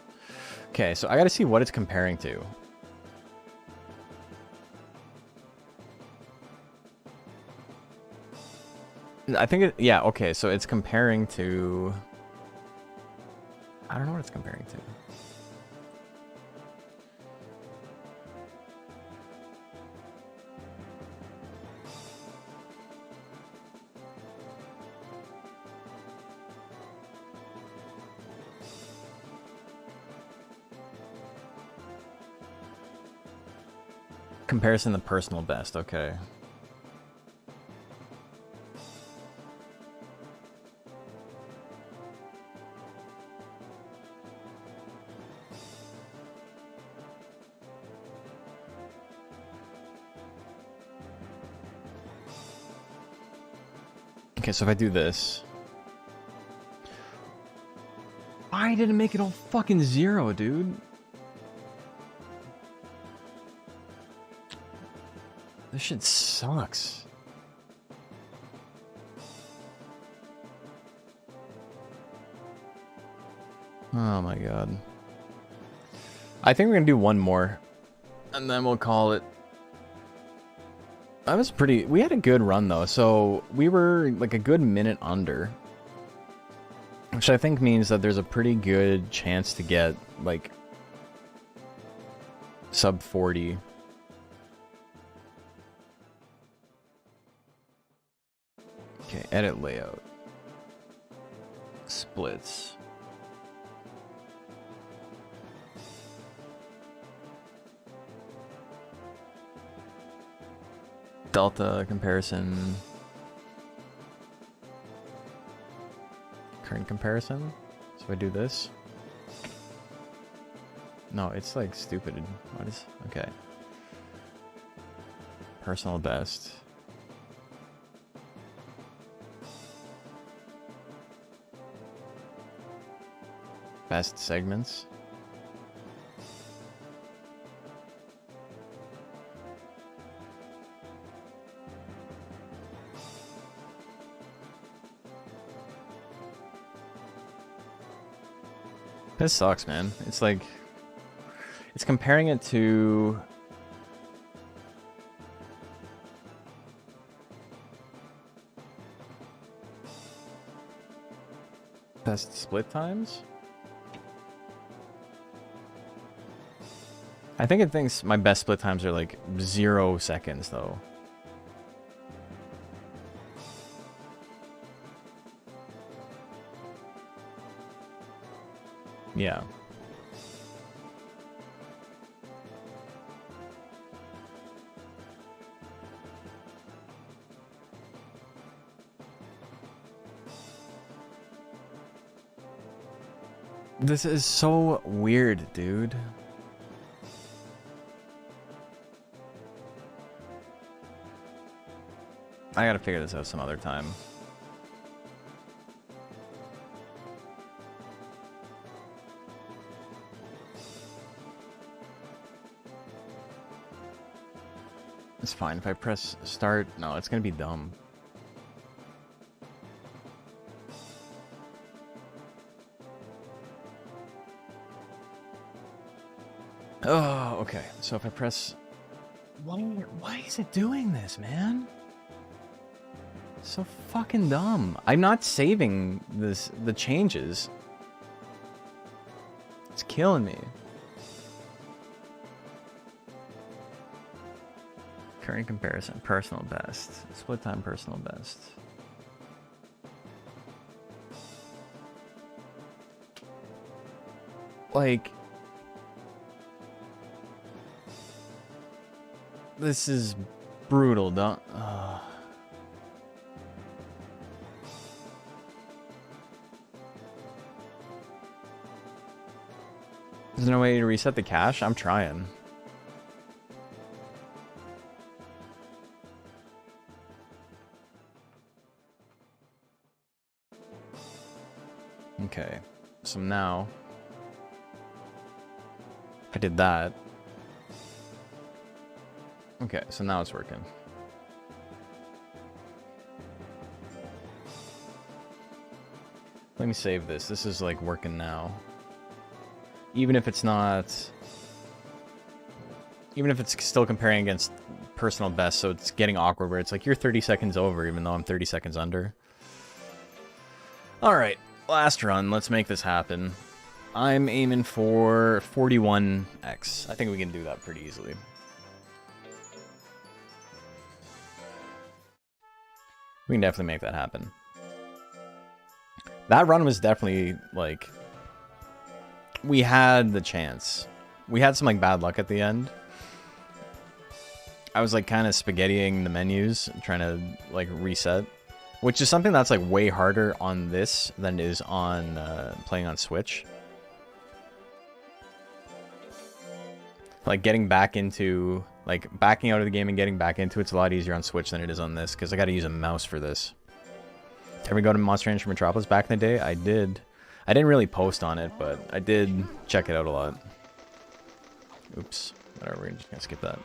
Okay, so I gotta see what it's comparing to. I think it... Yeah, okay, so it's comparing to... I don't know what it's comparing to. Comparison to personal best, okay. Okay, so if I do this... Why did it make it all fucking 0, dude? This shit sucks. Oh my god. I think we're gonna do one more. And then we'll call it. That was pretty... We had a good run though, so we were like a good minute under. Which I think means that there's a pretty good chance to get like sub 40. Okay, edit layout. Splits. Delta comparison. Current comparison. So I do this. No, it's like stupid. What is... Okay. Personal best. Best segments. This sucks, man. It's like... It's comparing it to... Best split times? I think it thinks my best split times are like 0 seconds though. Yeah. This is so weird, dude. I gotta figure this out some other time. It's fine if I press start. No, it's gonna be dumb. Oh, okay. So if I press... Why is it doing this, man? So fucking dumb. I'm not saving the changes. It's killing me. Current comparison, personal best. Split time personal best. Like... This is brutal, don't... There's no way to reset the cache? I'm trying. Okay, so now... I did that. Okay, so now it's working. Let me save this. This is like working now. Even if it's not... Even if it's still comparing against personal best, so it's getting awkward where it's like you're 30 seconds over even though I'm 30 seconds under. Alright, last run. Let's make this happen. I'm aiming for 41x. I think we can do that pretty easily. We can definitely make that happen. That run was definitely, like... We had the chance. We had some, like, bad luck at the end. I was, like, kind of spaghettiing the menus, trying to, like, reset. Which is something that's, like, way harder on this than it is on playing on Switch. Like, getting back into... Like, backing out of the game and getting back into it's a lot easier on Switch than it is on this, because I gotta use a mouse for this. Did we go to Monster Rancher Metropolis back in the day? I did. I didn't really post on it, but I did check it out a lot. Oops. Whatever, we're just gonna skip that.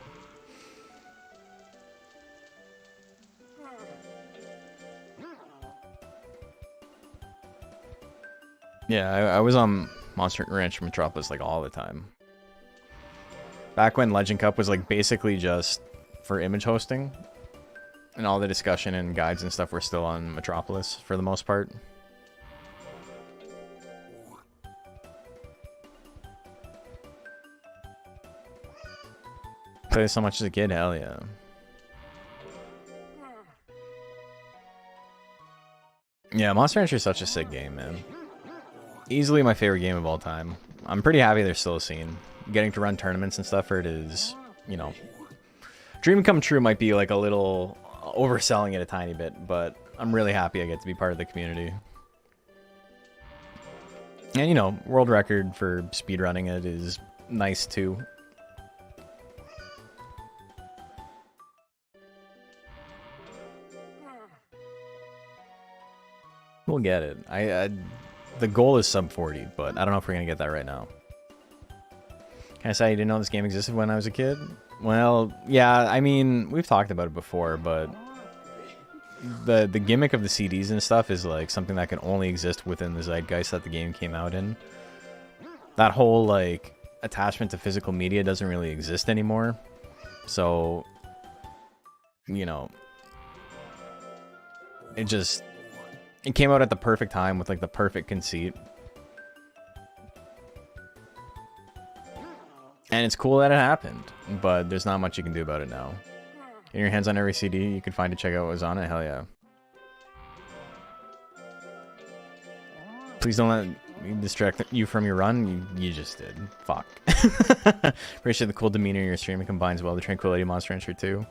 Yeah, I was on Monster Rancher Metropolis, like, all the time. Back when Legend Cup was like basically just for image hosting, and all the discussion and guides and stuff were still on Metropolis for the most part. Played so much as a kid, hell yeah. Yeah, Monster Rancher is such a sick game, man. Easily my favorite game of all time. I'm pretty happy there's still a scene. Getting to run tournaments and stuff for it is, you know, dream come true might be like a little overselling it a tiny bit, but I'm really happy I get to be part of the community. And, you know, world record for speedrunning it is nice too. We'll get it. The goal is sub 40, but I don't know if we're gonna get that right now. Can I say you didn't know this game existed when I was a kid? Well, yeah, I mean, we've talked about it before, but the gimmick of the CDs and stuff is like something that can only exist within the zeitgeist that the game came out in. That whole like attachment to physical media doesn't really exist anymore. So, you know, it came out at the perfect time with like the perfect conceit. And it's cool that it happened, but there's not much you can do about it now. Getting your hands on every CD you can find to check out what was on it, hell yeah. Please don't let me distract you from your run. You just did. Fuck. Appreciate the cool demeanor in your stream. It combines well the tranquility of Monster Rancher 2.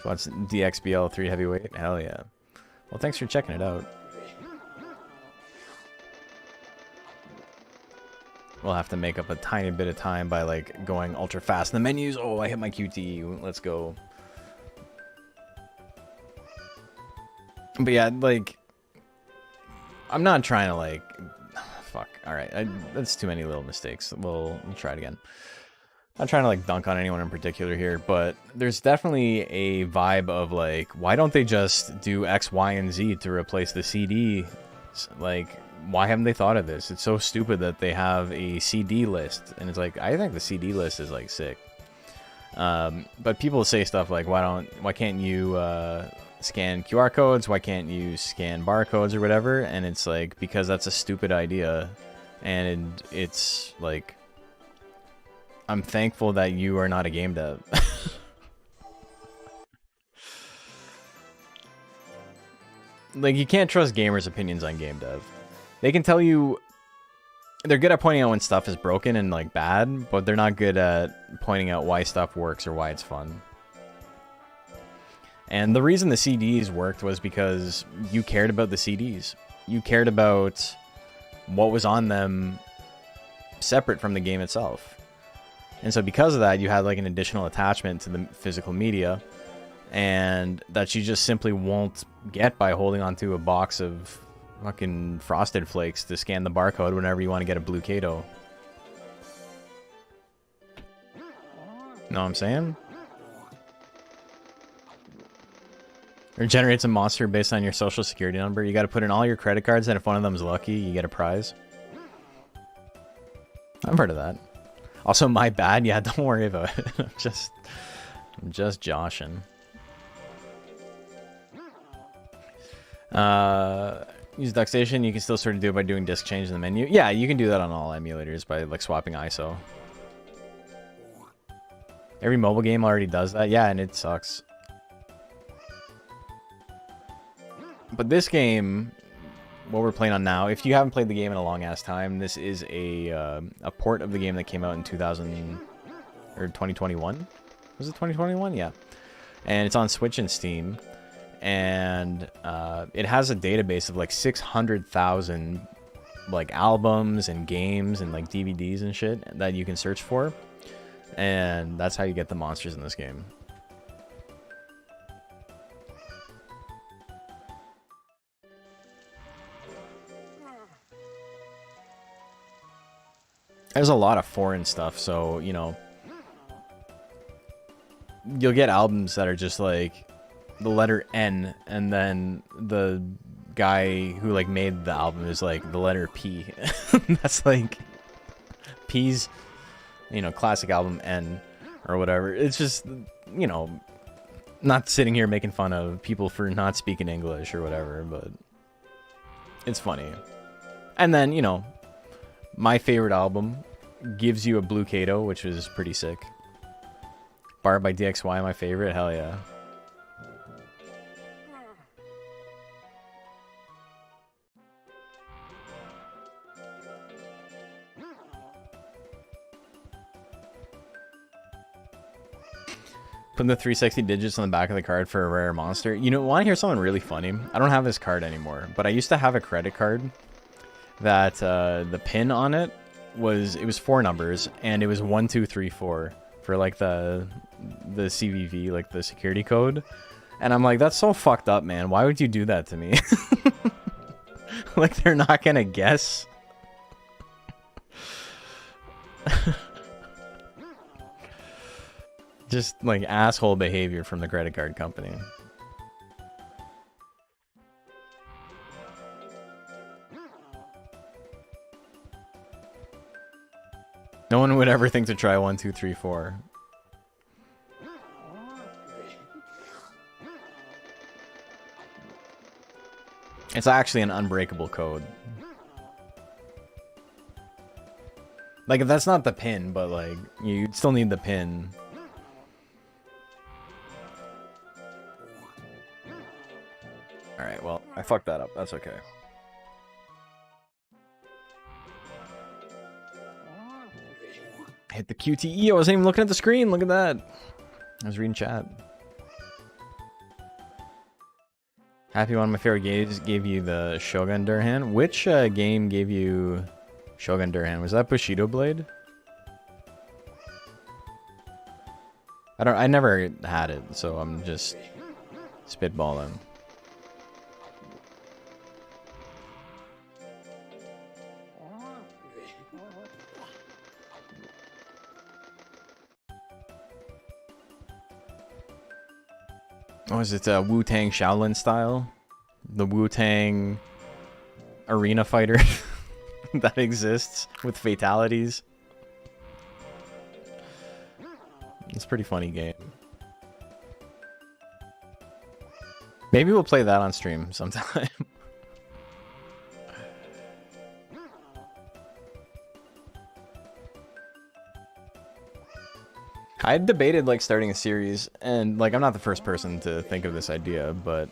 So that's DXBL3 heavyweight, hell yeah. Well, thanks for checking it out. We'll have to make up a tiny bit of time by like going ultra fast in the menus. Oh, I hit my QT. Let's go. But yeah, like, I'm not trying to, like, fuck. All right, that's too many little mistakes. We'll try it again. I'm not trying to, like, dunk on anyone in particular here, but there's definitely a vibe of, like, why don't they just do X, Y, and Z to replace the CD? Like, why haven't they thought of this? It's so stupid that they have a CD list, and it's like, I think the CD list is, like, sick. But people say stuff like, why can't you scan QR codes? Why can't you scan barcodes or whatever? And it's like, because that's a stupid idea, and it's like, I'm thankful that you are not a game dev. Like, you can't trust gamers' opinions on game dev. They can tell you... They're good at pointing out when stuff is broken and, like, bad, but they're not good at pointing out why stuff works or why it's fun. And the reason the CDs worked was because you cared about the CDs. You cared about what was on them separate from the game itself. And so because of that, you had, like, an additional attachment to the physical media, and that you just simply won't get by holding onto a box of fucking Frosted Flakes to scan the barcode whenever you want to get a Blue Kato. Know what I'm saying? Or generates a monster based on your social security number. You got to put in all your credit cards, and if one of them's lucky, you get a prize. I've heard of that. Also, my bad. Yeah, don't worry about it. I'm just joshing. Use DuckStation. You can still sort of do it by doing disk change in the menu. Yeah, you can do that on all emulators by, like, swapping ISO. Every mobile game already does that. Yeah, and it sucks. But this game, what we're playing on now, if you haven't played the game in a long ass time, this is a port of the game that came out in 2000 or 2021. Was it 2021? Yeah. And it's on Switch and Steam, and it has a database of like 600,000 like albums and games and like DVDs and shit that you can search for, and that's how you get the monsters in this game. There's a lot of foreign stuff, so, you know, you'll get albums that are just like the letter N, and then the guy who like made the album is like the letter P. That's like P's, you know, classic album N or whatever. It's just, you know, not sitting here making fun of people for not speaking English or whatever, but it's funny. And then, you know, my favorite album gives you a Blue Kato, which is pretty sick. Bar by DXY, my favorite. Hell yeah. Putting the 360 digits on the back of the card for a rare monster. You know, want to hear something really funny? I don't have this card anymore, but I used to have a credit card that the pin on it was 4 numbers, and it was 1 2 3 4 for like the CVV, like the security code. And I'm like, that's so fucked up, man. Why would you do that to me? Like, they're not gonna guess. Just like asshole behavior from the credit card company. No one would ever think to try 1 2 3 4. It's actually an unbreakable code. Like, if that's not the pin, but like, you still need the pin. Alright, well, I fucked that up. That's okay. Hit the QTE. I wasn't even looking at the screen. Look at that. I was reading chat. Happy one of my favorite games gave you the Shogun Durhan. Which game gave you Shogun Durhan? Was that Bushido Blade? I never had it, so I'm just spitballing. Oh, is it Wu-Tang Shaolin style? The Wu-Tang arena fighter that exists with fatalities. It's a pretty funny game. Maybe we'll play that on stream sometime. I debated like starting a series, and like I'm not the first person to think of this idea, but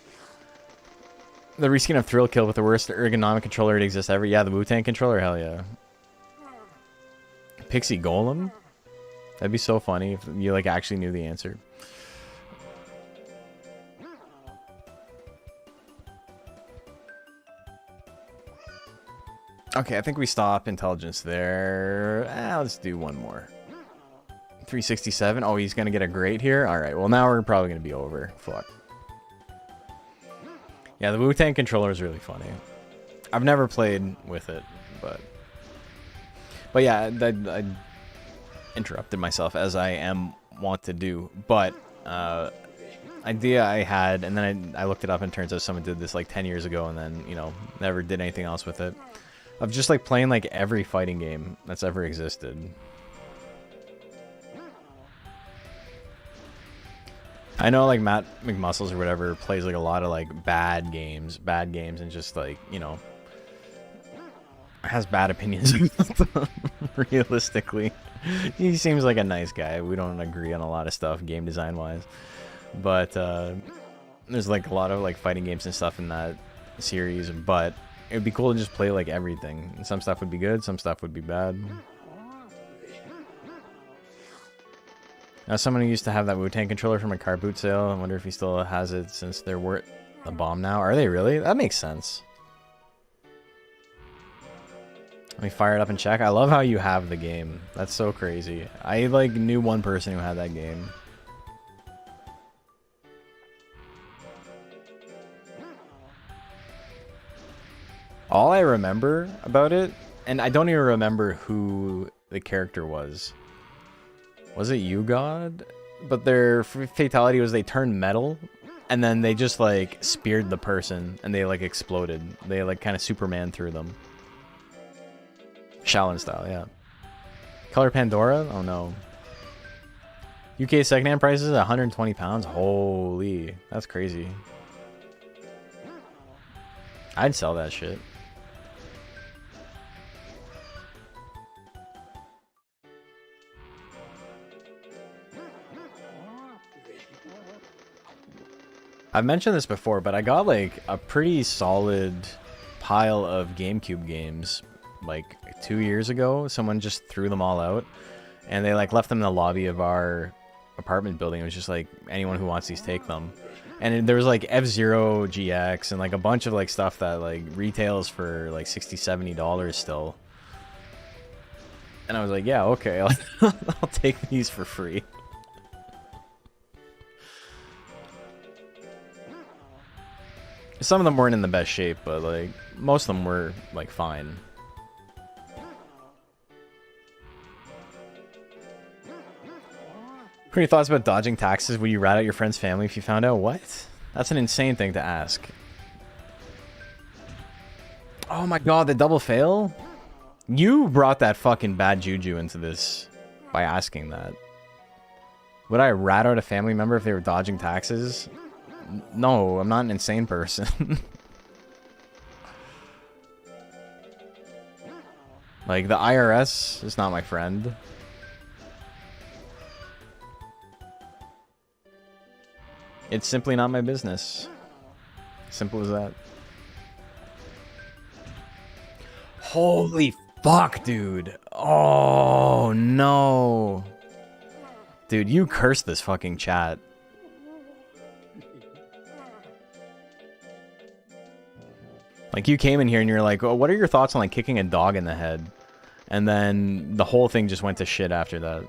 the reskin of Thrill Kill with the worst ergonomic controller to exist ever. Yeah, the Wu-Tang controller, hell yeah. Pixie Golem? That'd be so funny if you like actually knew the answer. Okay, I think we stop intelligence there. Let's do one more. 367. Oh, he's gonna get a great here. All right. Well, now we're probably gonna be over. Fuck. Yeah, the Wu-Tang controller is really funny. I've never played with it, but yeah, I interrupted myself as I am wont to do. But idea I had, and then I looked it up, and it turns out someone did this like 10 years ago, and then never did anything else with it. Of just like playing like every fighting game that's ever existed. I know like Matt McMuscles or whatever plays like a lot of like bad games and just like, has bad opinions about them, realistically. He seems like a nice guy. We don't agree on a lot of stuff game design wise. But there's like a lot of like fighting games and stuff in that series, but it would be cool to just play like everything. Some stuff would be good, some stuff would be bad. Now, someone who used to have that Wu-Tang controller from a car boot sale, I wonder if he still has it since they're worth a bomb now. Are they really? That makes sense. Let me fire it up and check. I love how you have the game. That's so crazy. I like knew one person who had that game. All I remember about it, and I don't even remember who the character was. Was it You God? But their fatality was they turned metal, and then they just like speared the person, and they like exploded. They like kind of Superman through them. Shaolin style, yeah. Color Pandora? Oh no. UK secondhand prices 120 pounds? Holy, that's crazy. I'd sell that shit. I've mentioned this before, but I got like a pretty solid pile of GameCube games like 2 years ago. Someone just threw them all out, and they like left them in the lobby of our apartment building. It was just like, anyone who wants these, take them. And there was like F-Zero GX and like a bunch of like stuff that like retails for like $60-70 still. And I was like, yeah, okay, I'll take these for free. Some of them weren't in the best shape, but like most of them were like fine. What are your thoughts about dodging taxes? Would you rat out your friend's family if you found out? What? That's an insane thing to ask. Oh my god, the double fail? You brought that fucking bad juju into this by asking that. Would I rat out a family member if they were dodging taxes? No, I'm not an insane person. Like, the IRS is not my friend. It's simply not my business. Simple as that. Holy fuck, dude. Oh, no. Dude, you cursed this fucking chat. Like, you came in here and you're like, oh, what are your thoughts on, like, kicking a dog in the head? And then the whole thing just went to shit after that.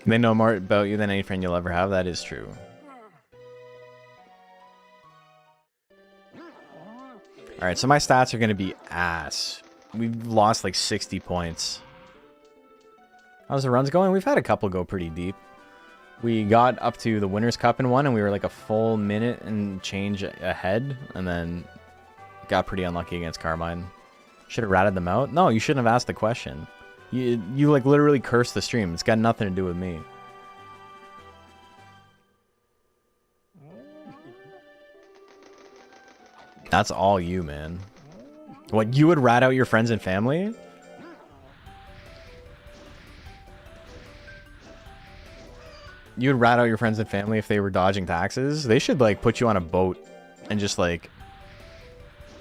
They know more about you than any friend you'll ever have. That is true. Alright, so my stats are going to be ass. We've lost like 60 points. How's the runs going? We've had a couple go pretty deep. We got up to the Winners' Cup in one, and we were like a full minute and change ahead, and then got pretty unlucky against Carmine. Should have ratted them out? No, you shouldn't have asked the question. You like literally cursed the stream. It's got nothing to do with me. That's all you, man. What, you would rat out your friends and family? You would rat out your friends and family if they were dodging taxes? They should, like, put you on a boat and just, like,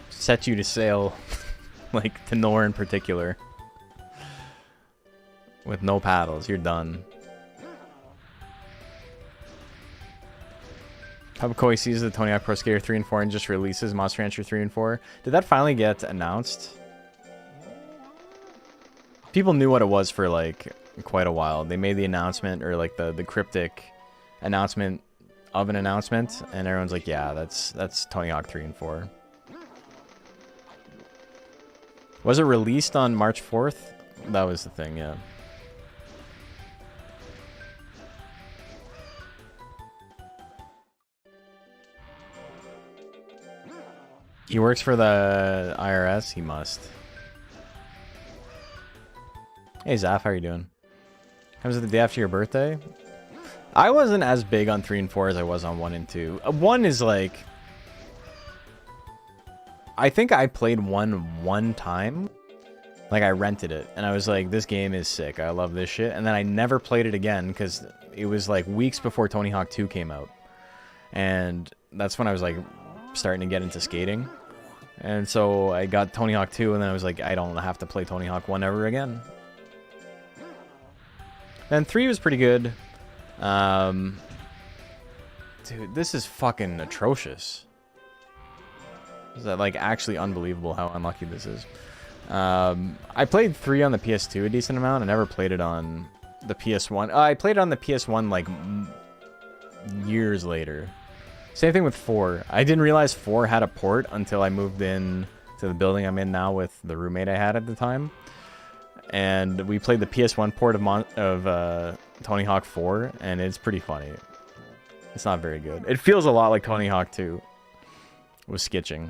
set you to sail, like, to nowhere in particular. With no paddles. You're done. Habakoi sees the Tony Hawk Pro Skater 3 and 4 and just releases Monster Rancher 3 and 4. Did that finally get announced? People knew what it was for, like, quite a while. They made the announcement, or like the cryptic announcement of an announcement, and everyone's like, yeah, that's Tony Hawk 3 and 4. Was it released on March 4th? That was the thing, yeah. He works for the IRS? He must. Hey Zaf, how are you doing? Comes it the day after your birthday? I wasn't as big on 3 and 4 as I was on 1 and 2. 1 is like... I think I played 1 time. Like, I rented it. And I was like, this game is sick. I love this shit. And then I never played it again because it was like weeks before Tony Hawk 2 came out. And that's when I was like starting to get into skating. And so I got Tony Hawk 2 and then I was like, I don't have to play Tony Hawk 1 ever again. Then 3 was pretty good. Dude, this is fucking atrocious. Is that like actually unbelievable how unlucky this is? I played 3 on the PS2 a decent amount. I never played it on the PS1. I played it on the PS1 like years later. Same thing with 4. I didn't realize 4 had a port until I moved in to the building I'm in now with the roommate I had at the time. And we played the PS1 port of Tony Hawk 4, and it's pretty funny. It's not very good. It feels a lot like Tony Hawk 2 with skitching.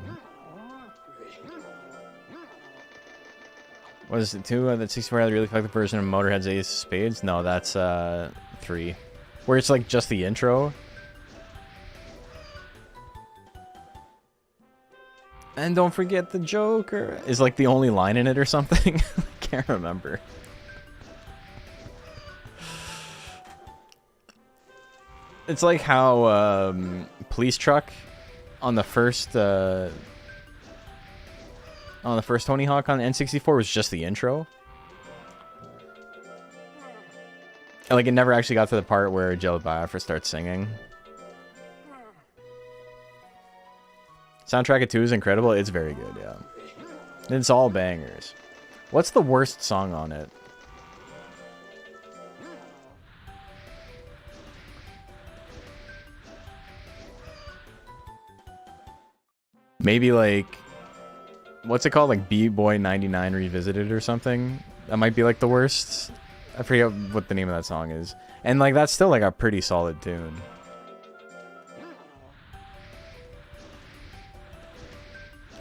What is it, 2? That 64 had the really effective version of Motorhead's Ace of Spades? No, that's 3. Where it's like just the intro. And don't forget the Joker is like the only line in it or something. I can't remember. It's like how Police Truck on the first Tony Hawk on the N64 was just the intro. And like it never actually got to the part where Jelly Biafra starts singing. Soundtrack of 2 is incredible. It's very good, yeah. It's all bangers. What's the worst song on it? Maybe like... What's it called? Like B-Boy 99 Revisited or something? That might be like the worst. I forget what the name of that song is. And like that's still like a pretty solid tune.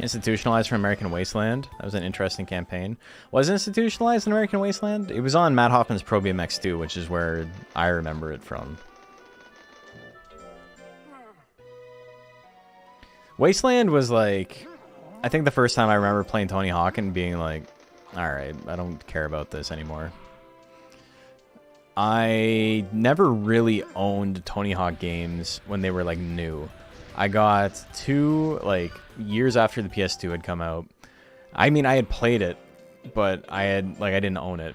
Institutionalized from American Wasteland. That was an interesting campaign. Was it institutionalized in American Wasteland? It was on Matt Hoffman's Pro BMX 2, which is where I remember it from. Wasteland was like... I think the first time I remember playing Tony Hawk and being like, alright, I don't care about this anymore. I never really owned Tony Hawk games when they were like new. I got 2 like years after the PS2 had come out. I mean, I had played it, but I didn't own it.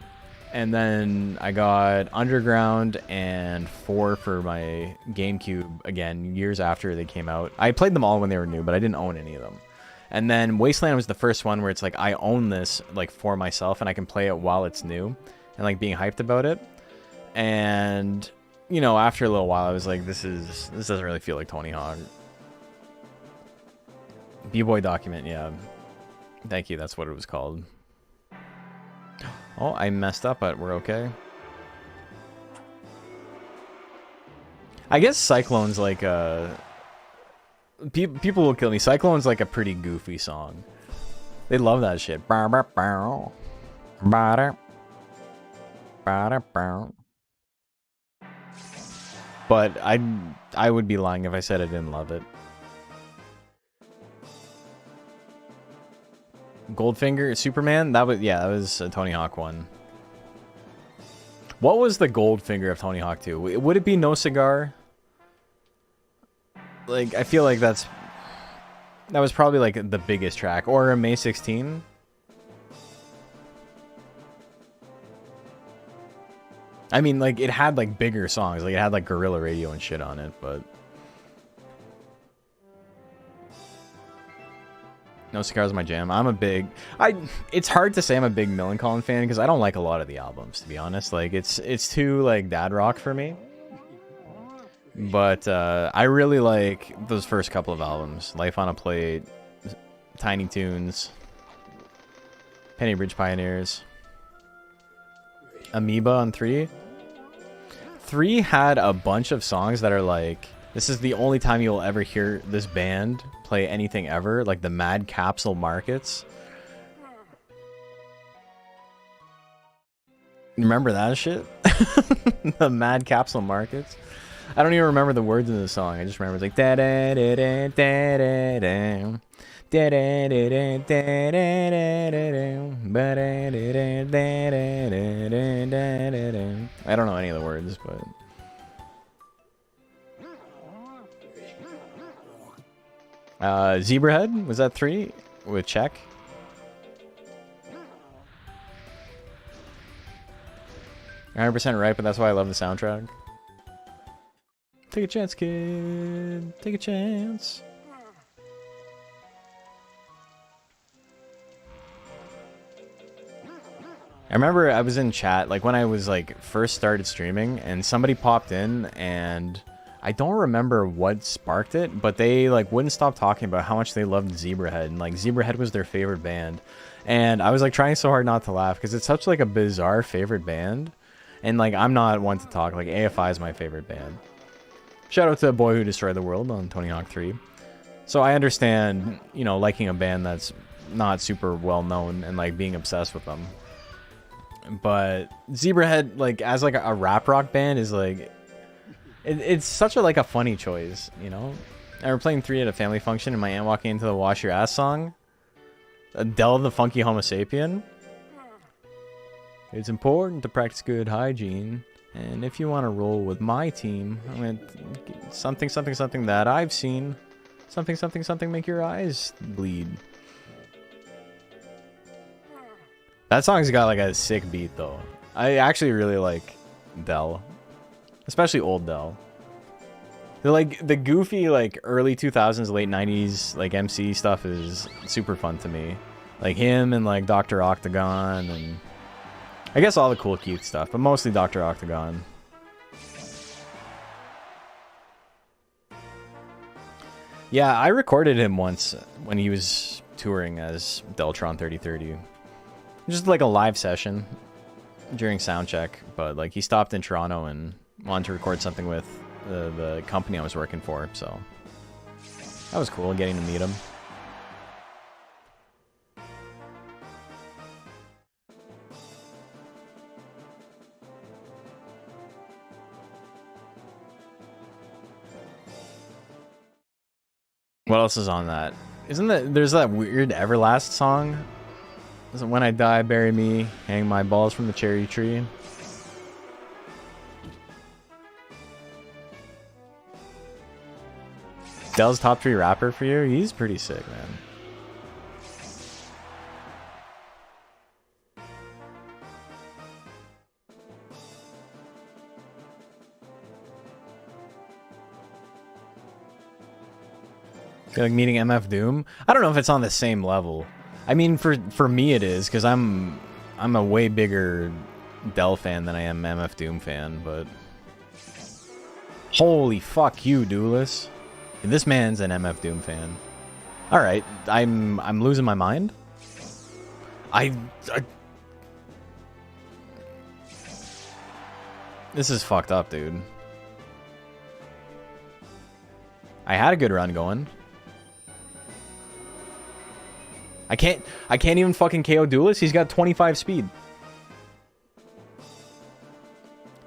And then I got Underground and 4 for my GameCube again years after they came out. I played them all when they were new, but I didn't own any of them. And then Wasteland was the first one where it's like I own this like for myself and I can play it while it's new and like being hyped about it. And you know, after a little while I was like, this doesn't really feel like Tony Hawk. B-Boy Document, yeah. Thank you, that's what it was called. Oh, I messed up, but we're okay. I guess Cyclone's like people will kill me. Cyclone's like a pretty goofy song. They love that shit. But I would be lying if I said I didn't love it. Goldfinger, Superman? That was a Tony Hawk one. What was the Goldfinger of Tony Hawk 2? Would it be No Cigar? Like, I feel like that was probably like the biggest track. Or May 16? I mean, like, it had like bigger songs. Like, it had like Guerrilla Radio and shit on it, but No Cigar's my jam. It's hard to say I'm a big Millencolin fan because I don't like a lot of the albums, to be honest. Like, it's too like dad rock for me. But I really like those first couple of albums. Life on a Plate, Tiny Toons, Penny Bridge Pioneers, Amoeba on 3. 3 had a bunch of songs that are like, this is the only time you'll ever hear this band play anything ever, like the Mad Capsule Markets. Remember that shit? The Mad Capsule Markets? I don't even remember the words of the song. I just remember it's like da da da da da da da. I don't know any of the words, but Zebrahead, was that 3 with Check? You're 100% right, but that's why I love the soundtrack. Take a chance, kid. Take a chance. I remember I was in chat, like when I was like first started streaming, and somebody popped in, and I don't remember what sparked it, but they like wouldn't stop talking about how much they loved Zebrahead, and like Zebrahead was their favorite band. And I was like trying so hard not to laugh because it's such like a bizarre favorite band. And like I'm not one to talk, like AFI is my favorite band. Shout out to Boy Who Destroyed the World on Tony Hawk 3. So I understand, you know, liking a band that's not super well known and like being obsessed with them. But Zebrahead, like as like a rap rock band, is like it's such a like a funny choice, you know. I were playing 3 at a family function, and my aunt walking into the "Wash Your Ass" song, Adele the Funky Homo Sapien. It's important to practice good hygiene, and if you want to roll with my team, I'm gonna something something something that I've seen, something something something make your eyes bleed. That song's got like a sick beat though. I actually really like Dell, especially old Dell. They're like the goofy like early 2000s, late 90s like MC stuff is super fun to me. Like him and like Dr. Octagon, and I guess all the Cool Keith stuff, but mostly Dr. Octagon. Yeah, I recorded him once when he was touring as Deltron 3030. Just like a live session during soundcheck, but like he stopped in Toronto and wanted to record something with the company I was working for, so that was cool getting to meet him. What else is on that? Isn't that there's that weird Everlast song? Is it When I Die, Bury Me, Hang My Balls from the Cherry Tree? Dell's top 3 rapper for you? He's pretty sick, man. Like meeting MF Doom? I don't know if it's on the same level. I mean, for me it is, because I'm a way bigger Dell fan than I am MF Doom fan, but holy fuck you, Duelist. This man's an MF Doom fan. Alright, I'm losing my mind. This is fucked up, dude. I had a good run going. I can't even fucking KO Duelist. He's got 25 speed.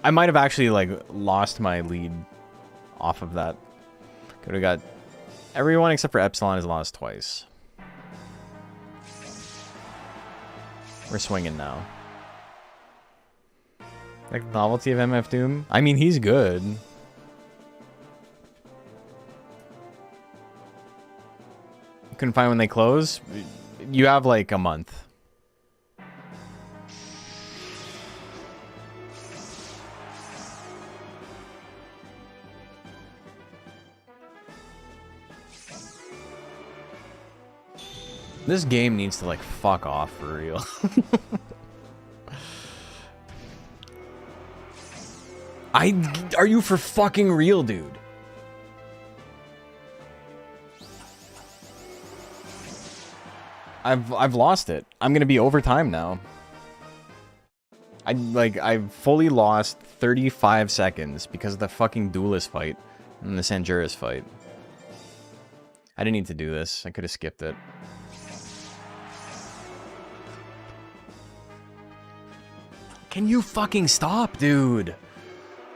I might have actually, like, lost my lead off of that. Could have got... Everyone except for Epsilon has lost twice. We're swinging now. Like the novelty of MF Doom? I mean, he's good. Couldn't find when they close? You have like a month. This game needs to like fuck off for real. Are you for fucking real, dude? I've lost it. I'm gonna be overtime now. I've fully lost 35 seconds because of the fucking duelist fight and the Sanjuris fight. I didn't need to do this. I could have skipped it. Can you fucking stop, dude?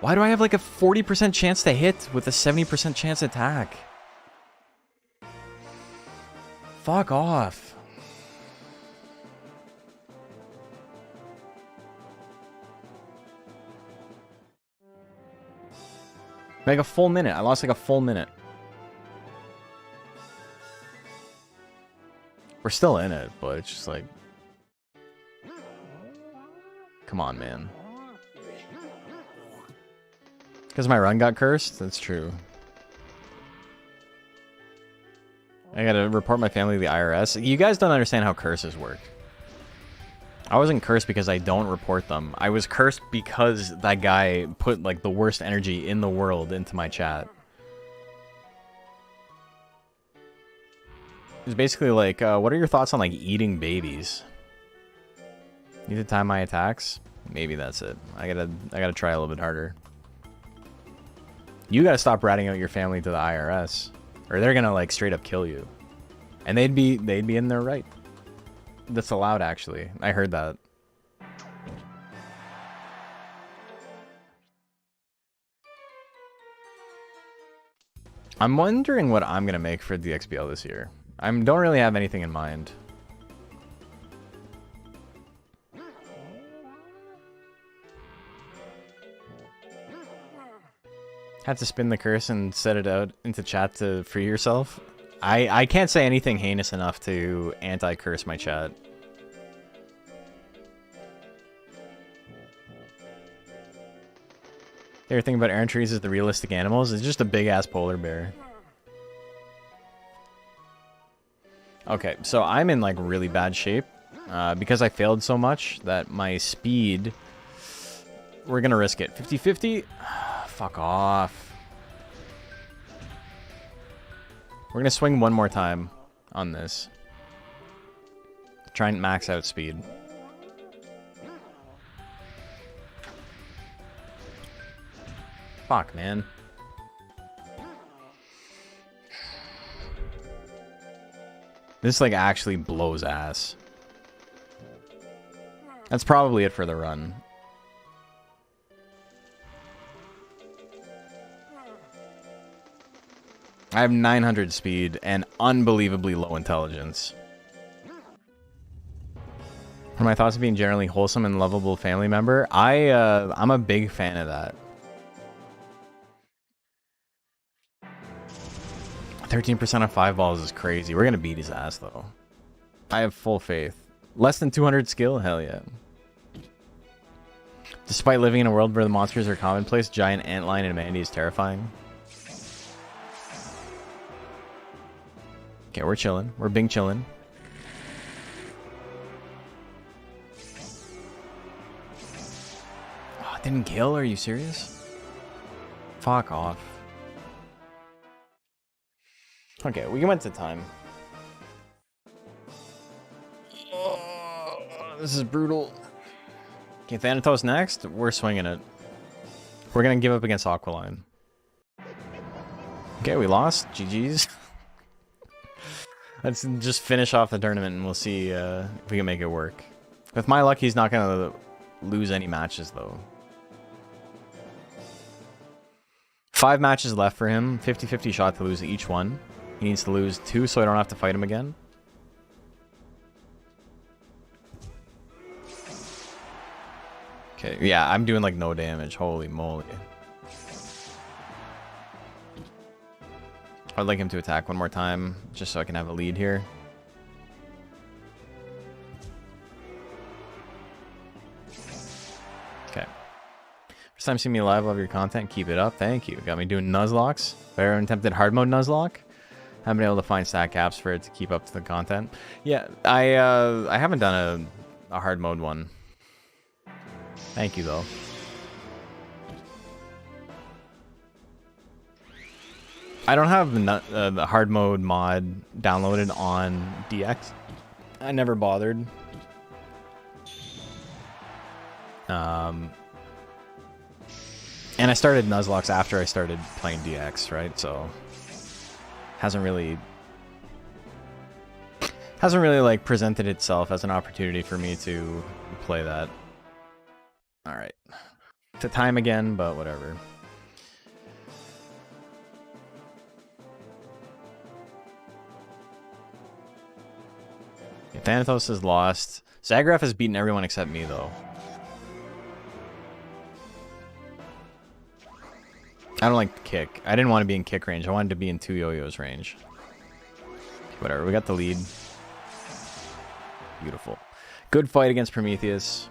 Why do I have like a 40% chance to hit with a 70% chance attack? Fuck off. Like a full minute. I lost like a full minute. We're still in it, but it's just like... Come on, man. Because my run got cursed? That's true. I gotta report my family to the IRS. You guys don't understand how curses work. I wasn't cursed because I don't report them. I was cursed because that guy put like the worst energy in the world into my chat. It's basically like, what are your thoughts on like eating babies? Need to time my attacks? Maybe that's it. I gotta try a little bit harder. You gotta stop ratting out your family to the IRS, or they're gonna like straight up kill you. And they'd be in their right. That's allowed, actually. I heard that. I'm wondering what I'm gonna make for DXBL this year. I don't really have anything in mind. Had to spin the curse and set it out into chat to free yourself. I can't say anything heinous enough to anti-curse my chat. The other thing about Aaron trees is the realistic animals. It's just a big-ass polar bear. Okay, so I'm in like really bad shape because I failed so much that my speed... We're gonna risk it. 50-50? Fuck off. We're gonna swing one more time on this. Try and max out speed. Fuck, man. This like actually blows ass. That's probably it for the run. I have 900 speed and unbelievably low intelligence. What are my thoughts of being generally wholesome and lovable family member? I'm a big fan of that. 13% of 5 balls is crazy. We're gonna beat his ass though. I have full faith. Less than 200 skill? Hell yeah. Despite living in a world where the monsters are commonplace, giant antlion and Mandy is terrifying. Okay, we're chilling. We're Bing chilling. Oh, it didn't kill? Are you serious? Fuck off. Okay, we went to time. Oh, this is brutal. Okay, Thanatos next. We're swinging it. We're gonna give up against Aqualine. Okay, we lost. GG's. Let's just finish off the tournament and we'll see if we can make it work. With my luck, he's not going to lose any matches, though. 5 matches left for him. 50-50 shot to lose each one. He needs to lose 2 so I don't have to fight him again. Okay, yeah, I'm doing like no damage. Holy moly. I'd like him to attack one more time, just so I can have a lead here. Okay. First time seeing me live, love your content. Keep it up. Thank you. Got me doing Nuzlocks. If I ever attempted hard mode Nuzlock, haven't been able to find stat caps for it to keep up to the content. Yeah, I haven't done a hard mode one. Thank you, though. I don't have the hard mode mod downloaded on DX. I never bothered. And I started Nuzlocke after I started playing DX, right? So hasn't really like presented itself as an opportunity for me to play that. All right, to time again, but whatever. Thanatos is lost. Zagraf has beaten everyone except me, though. I don't like kick. I didn't want to be in kick range. I wanted to be in 2 yo-yos range. Whatever, we got the lead. Beautiful. Good fight against Prometheus.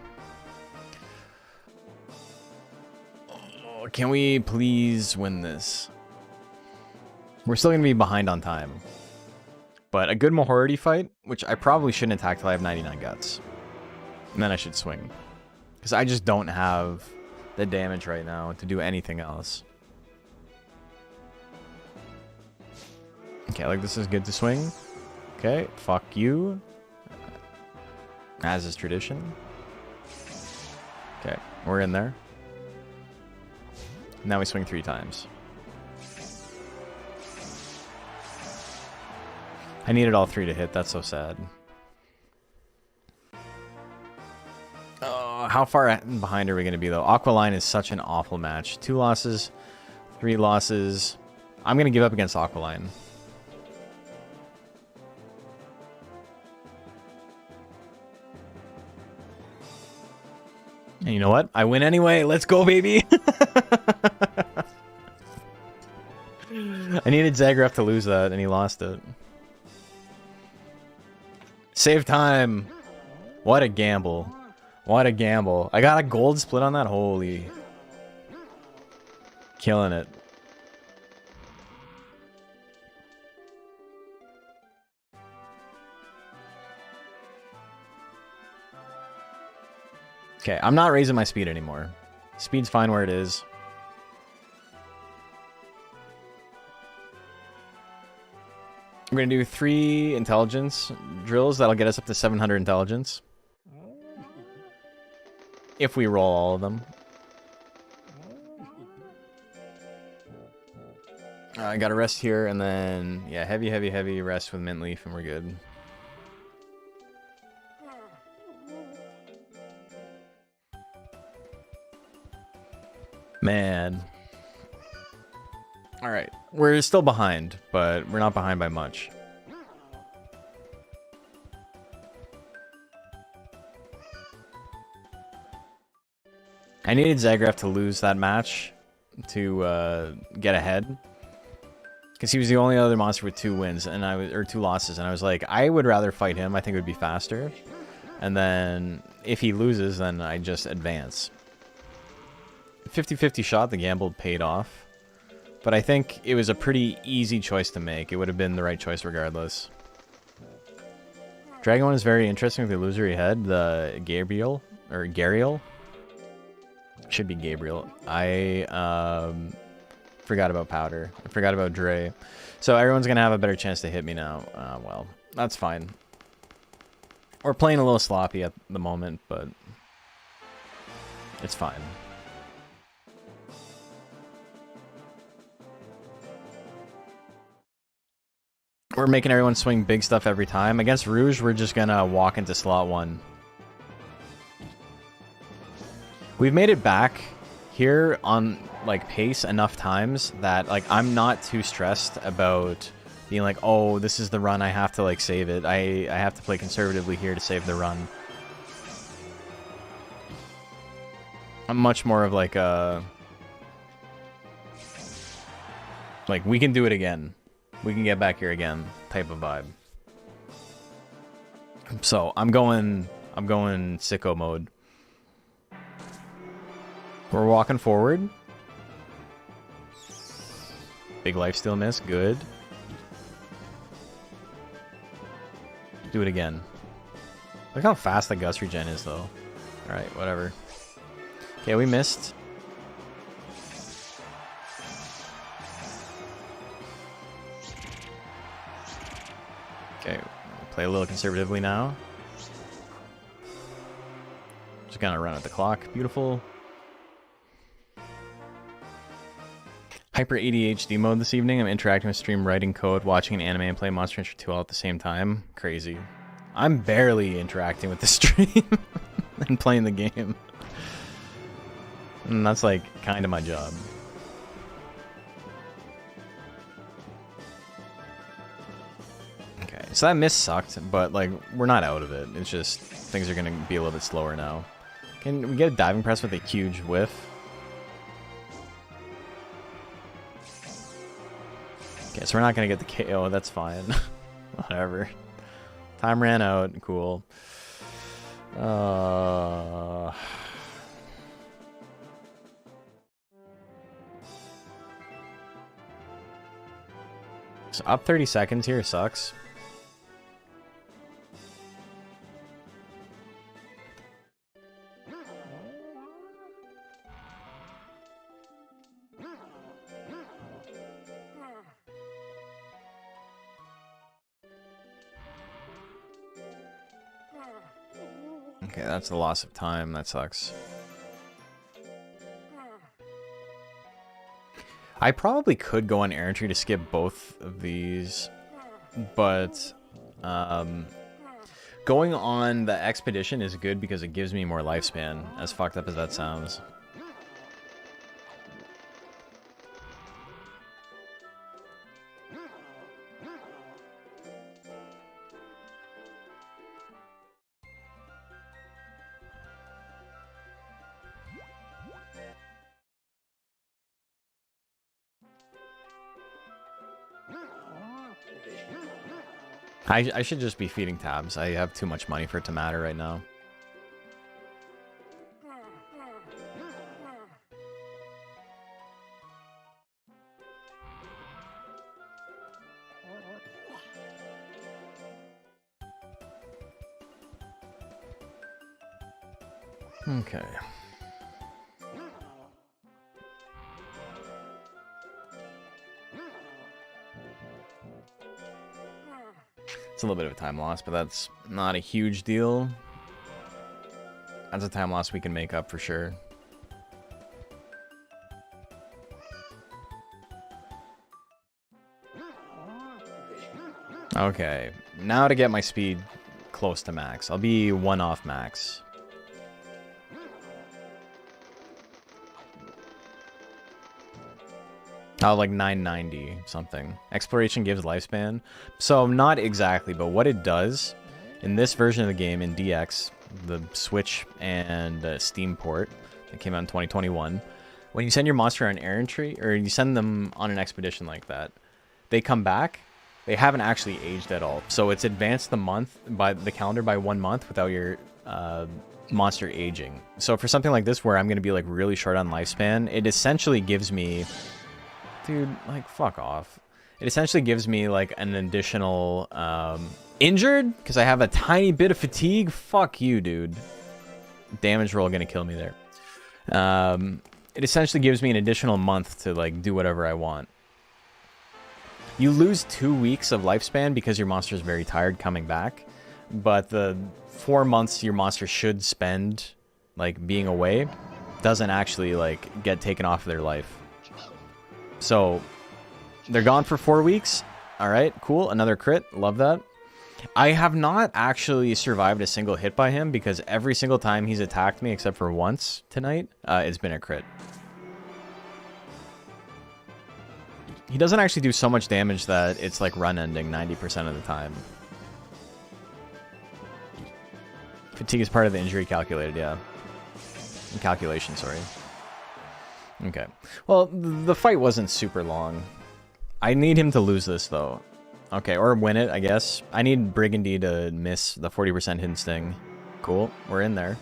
Oh, can we please win this? We're still going to be behind on time. But a good Mahority fight, which I probably shouldn't attack till I have 99 guts. And then I should swing. Because I just don't have the damage right now to do anything else. Okay, like this is good to swing. Okay, fuck you. As is tradition. Okay, we're in there. Now we swing 3 times. I needed all 3 to hit. That's so sad. Oh, how far behind are we going to be, though? Aqualine is such an awful match. 2 losses, 3 losses. I'm going to give up against Aqualine. And you know what? I win anyway. Let's go, baby. I needed Zagraf to lose that, and he lost it. Save time. What a gamble. What a gamble. I got a gold split on that. Holy. Killing it. Okay, I'm not raising my speed anymore. Speed's fine where it is. We're going to do 3 intelligence drills. That'll get us up to 700 intelligence. If we roll all of them. I got to rest here, and then, yeah, heavy rest with Mint Leaf, and we're good. Man. Alright, we're still behind, but we're not behind by much. I needed Zagraf to lose that match to get ahead. Because he was the only other monster with 2 wins, and or 2 losses, and I was like, I would rather fight him, I think it would be faster. And then, if he loses, then I just advance. 50-50 shot, the gamble paid off. But I think it was a pretty easy choice to make. It would have been the right choice regardless. Dragon 1 is very interesting with the illusory head. The Gabriel, or Gariel. Should be Gabriel. I forgot about Powder. I forgot about Dre. So everyone's going to have a better chance to hit me now. Well, that's fine. We're playing a little sloppy at the moment, but it's fine. We're making everyone swing big stuff every time. Against Rouge, we're just gonna walk into slot 1. We've made it back here on like pace enough times that like I'm not too stressed about being like, oh, this is the run, I have to like save it. I have to play conservatively here to save the run. I'm much more of like a we can do it again. We can get back here again type of vibe. So I'm going sicko mode. We're walking forward. Big lifesteal miss, good. Do it again. Look how fast the Gus regen is though. Alright, whatever. Okay, we missed. Okay, play a little conservatively now. Just gonna run at the clock. Beautiful. Hyper ADHD mode this evening. I'm interacting with stream, writing code, watching an anime, and playing Monster Hunter 2 all at the same time. Crazy. I'm barely interacting with the stream and playing the game. And that's like kind of my job. Okay, so that miss sucked, but like we're not out of it. It's just things are gonna be a little bit slower now. Can we get a diving press with a huge whiff? Okay, so we're not gonna get the KO. That's fine. Whatever. Time ran out. Cool. So up 30 seconds here sucks. Okay, that's the loss of time. That sucks. I probably could go on errantry to skip both of these, but going on the expedition is good because it gives me more lifespan, as fucked up as that sounds. I should just be feeding tabs. I have too much money for it to matter right now. Okay. It's a little bit of a time loss, but that's not a huge deal. That's a time loss we can make up for sure. Okay, now to get my speed close to max. I'll be 1 off max. Oh, like 990 something. Exploration gives lifespan. So not exactly, but what it does in this version of the game in DX, the Switch and Steam port that came out in 2021, when you send your monster on errantry, or you send them on an expedition like that, they come back, they haven't actually aged at all. So it's advanced the calendar by 1 month without your monster aging. So for something like this where I'm going to be like really short on lifespan, it essentially gives me... Dude, like, fuck off. It essentially gives me, like, an additional, injured? Because I have a tiny bit of fatigue? Fuck you, dude. Damage roll gonna kill me there. It essentially gives me an additional month to, like, do whatever I want. You lose 2 weeks of lifespan because your monster is very tired coming back. But the 4 months your monster should spend, like, being away doesn't actually, like, get taken off of their life. So, they're gone for 4 weeks. All right, cool. Another crit. Love that. I have not actually survived a single hit by him because every single time he's attacked me, except for once tonight, it's been a crit. He doesn't actually do so much damage that it's like run ending 90% of the time. Fatigue is part of the injury calculated, yeah. Calculation, sorry. Okay. Well, the fight wasn't super long. I need him to lose this, though. Okay, or win it, I guess. I need Brigandy to miss the 40% hidden sting. Cool, we're in there.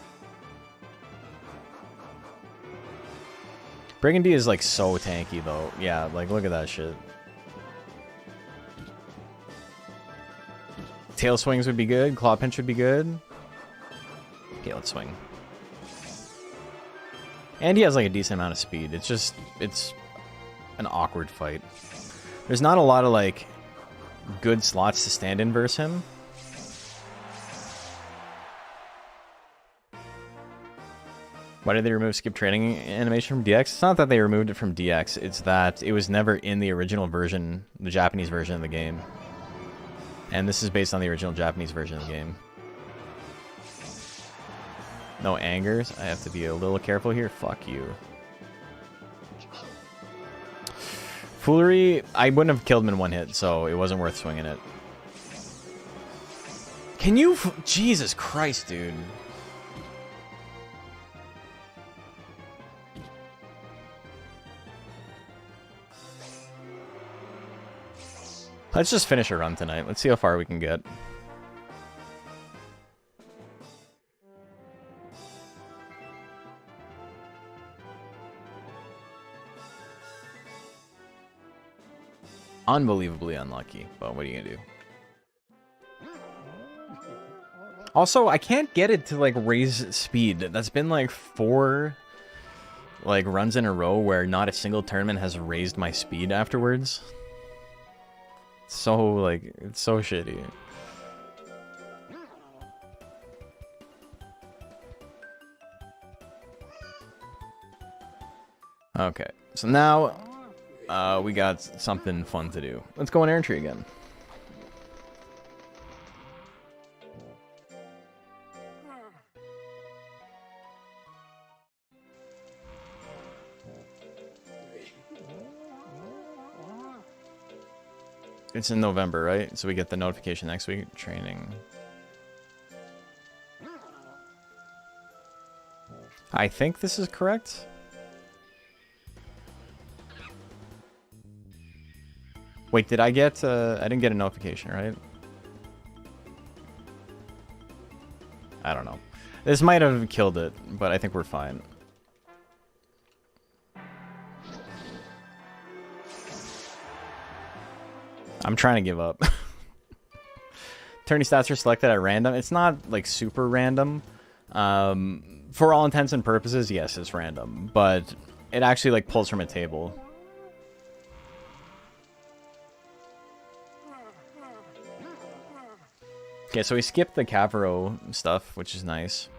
Brigandy is, like, so tanky, though. Yeah, like, look at that shit. Tail swings would be good. Claw pinch would be good. Okay, let's swing. And he has, like, a decent amount of speed. It's just, it's an awkward fight. There's not a lot of, like, good slots to stand in versus him. Why did they remove skip training animation from DX? It's not that they removed it from DX, it's that it was never in the original version, the Japanese version of the game. And this is based on the original Japanese version of the game. No angers. I have to be a little careful here. Fuck you. Foolery, I wouldn't have killed him in one hit, so it wasn't worth swinging it. Can you... Jesus Christ, dude. Let's just finish a run tonight. Let's see how far we can get. Unbelievably unlucky, but what are you gonna do? Also, I can't get it to like raise speed. That's been like 4 like runs in a row where not a single tournament has raised my speed afterwards. So like, it's so shitty. Okay, so now we got something fun to do. Let's go on Air Entry again. It's in November, right? So we get the notification next week. Training. I think this is correct. Wait, did I get... I didn't get a notification, right? I don't know. This might have killed it, but I think we're fine. I'm trying to give up. Tourney stats are selected at random. It's not, like, super random. For all intents and purposes, yes, it's random. But it actually, like, pulls from a table. Okay, so we skipped the Cavero stuff, which is nice.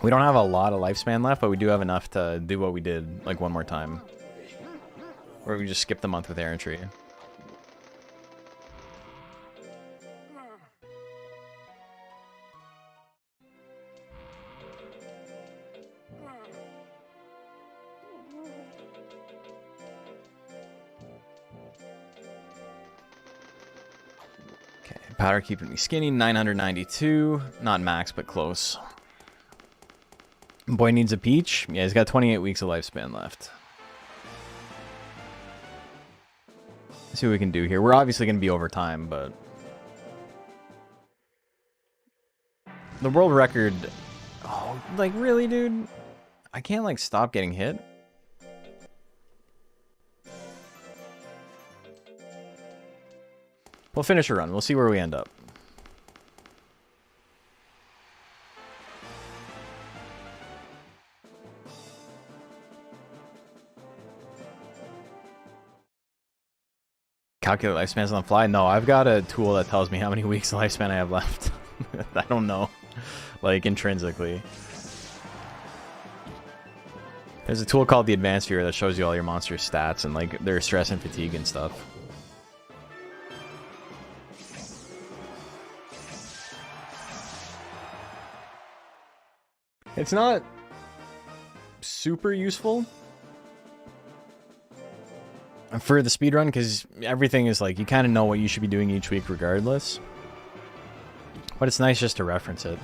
We don't have a lot of lifespan left, but we do have enough to do what we did, like, one more time. Or we just skip the month with Air Entry. Okay, powder keeping me skinny, 992. Not max, but close. Boy needs a peach. Yeah, he's got 28 weeks of lifespan left. Let's see what we can do here. We're obviously going to be over time, but... The world record... Oh, like, really, dude? I can't, like, stop getting hit? We'll finish a run. We'll see where we end up. Calculate lifespans on the fly? No, I've got a tool that tells me how many weeks of lifespan I have left. I don't know. like intrinsically. There's a tool called the Advanced Viewer that shows you all your monster's stats and like their stress and fatigue and stuff. It's not super useful for the speedrun because everything is like, you kind of know what you should be doing each week regardless. But it's nice just to reference it.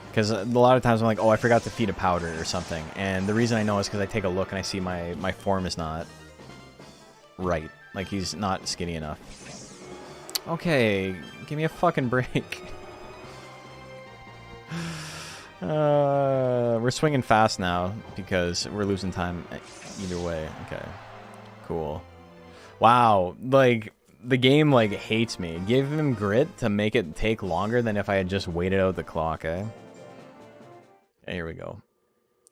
Because a lot of times I'm like, oh, I forgot to feed a powder or something. And the reason I know is because I take a look and I see my form is not right. Like, he's not skinny enough. Okay, give me a fucking break. We're swinging fast now because we're losing time either way. Okay, cool. Wow, like, the game, like, hates me. Give him grit to make it take longer than if I had just waited out the clock, eh? Here we go.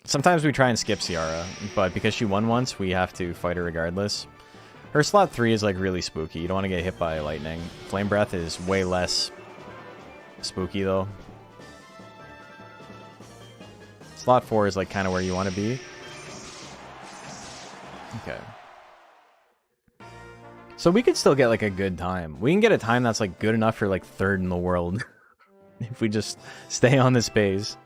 Sometimes we try and skip Ciara, but because she won once, we have to fight her regardless. Her slot 3 is like really spooky. You don't want to get hit by lightning. Flame Breath is way less spooky though. Slot 4 is like kind of where you want to be. Okay. So we could still get like a good time. We can get a time that's like good enough for like 3rd in the world. If we just stay on this pace.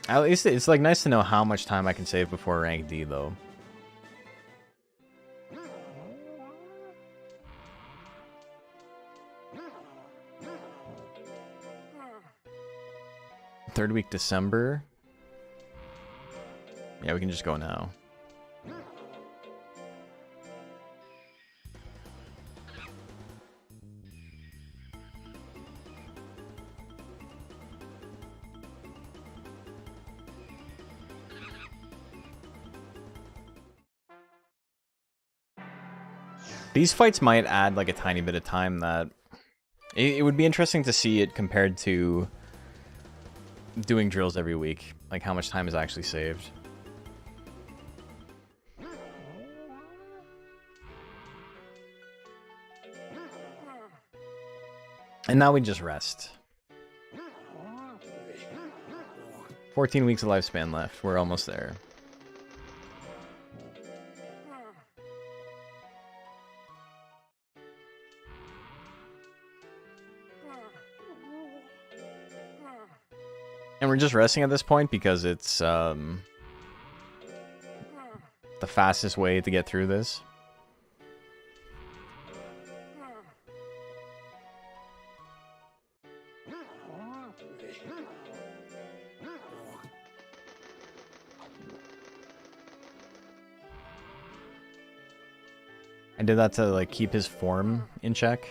At least it's like nice to know how much time I can save before rank D though. Third week December. Yeah, we can just go now. These fights might add like a tiny bit of time that... It would be interesting to see it compared to doing drills every week. Like how much time is actually saved. And now we just rest. 14 weeks of lifespan left. We're almost there. And we're just resting at this point because it's the fastest way to get through this. I did that to like keep his form in check.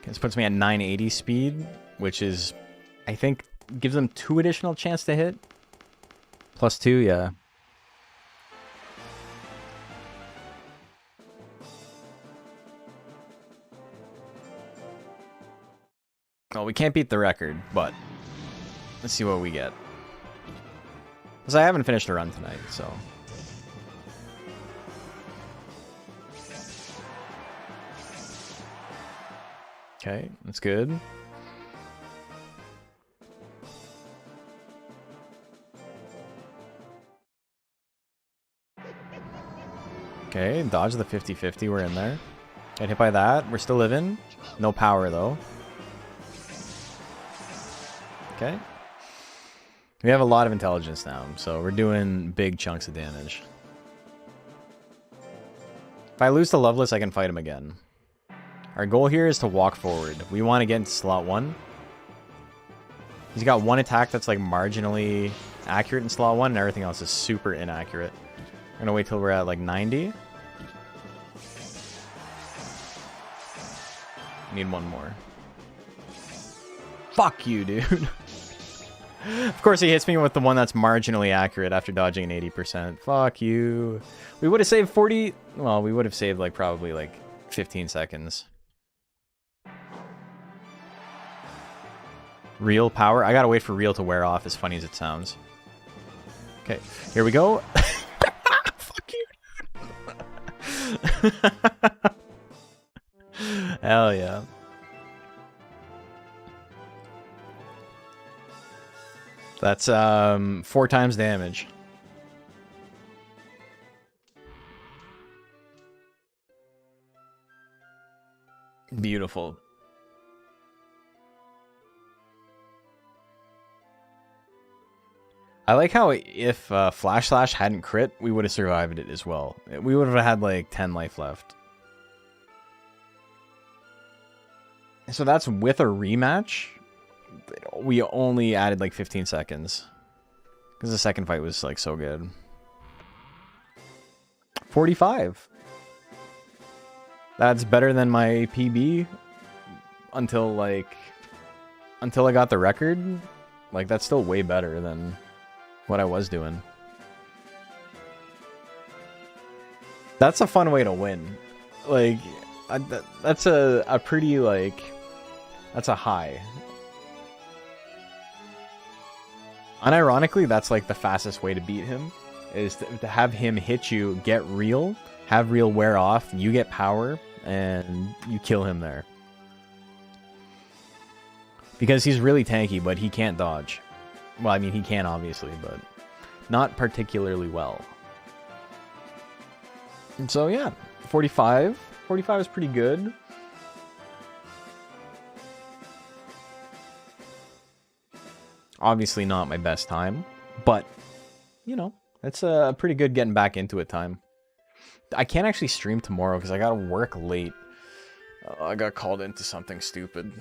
This puts me at 980 speed, which is, I think, gives them 2 additional chance to hit. +2, yeah. Well, we can't beat the record, but let's see what we get. Because I haven't finished a run tonight, so... Okay, that's good. Okay, dodge the 50-50, we're in there. Get hit by that, we're still living. No power, though. Okay. We have a lot of intelligence now, so we're doing big chunks of damage. If I lose to Loveless, I can fight him again. Our goal here is to walk forward. We want to get into slot 1. He's got 1 attack that's like marginally accurate in slot 1, and everything else is super inaccurate. I'm gonna wait till we're at like 90. Need 1 more. Fuck you, dude. Of course he hits me with the one that's marginally accurate after dodging an 80%. Fuck you. We would have saved 40... Well, we would have saved like probably like 15 seconds. Real power? I gotta wait for real to wear off, as funny as it sounds. Okay, here we go. Fuck you. Hell yeah. That's 4 times damage. Beautiful. I like how if Flash Slash hadn't crit, we would have survived it as well. We would have had like 10 life left. So that's with a rematch. We only added like 15 seconds. Because the second fight was like so good. 45. That's better than my PB until I got the record. Like, that's still way better than what I was doing. That's a fun way to win. Like, that's a pretty, like, that's a high. Unironically, that's like the fastest way to beat him, is to have him hit you, get real, have real wear off, you get power, and you kill him there. Because he's really tanky, but he can't dodge. Well, I mean, he can, obviously, but not particularly well. And so, yeah, 45. 45 is pretty good. Obviously not my best time, but, you know, it's a pretty good getting back into it time. I can't actually stream tomorrow because I gotta work late. I got called into something stupid.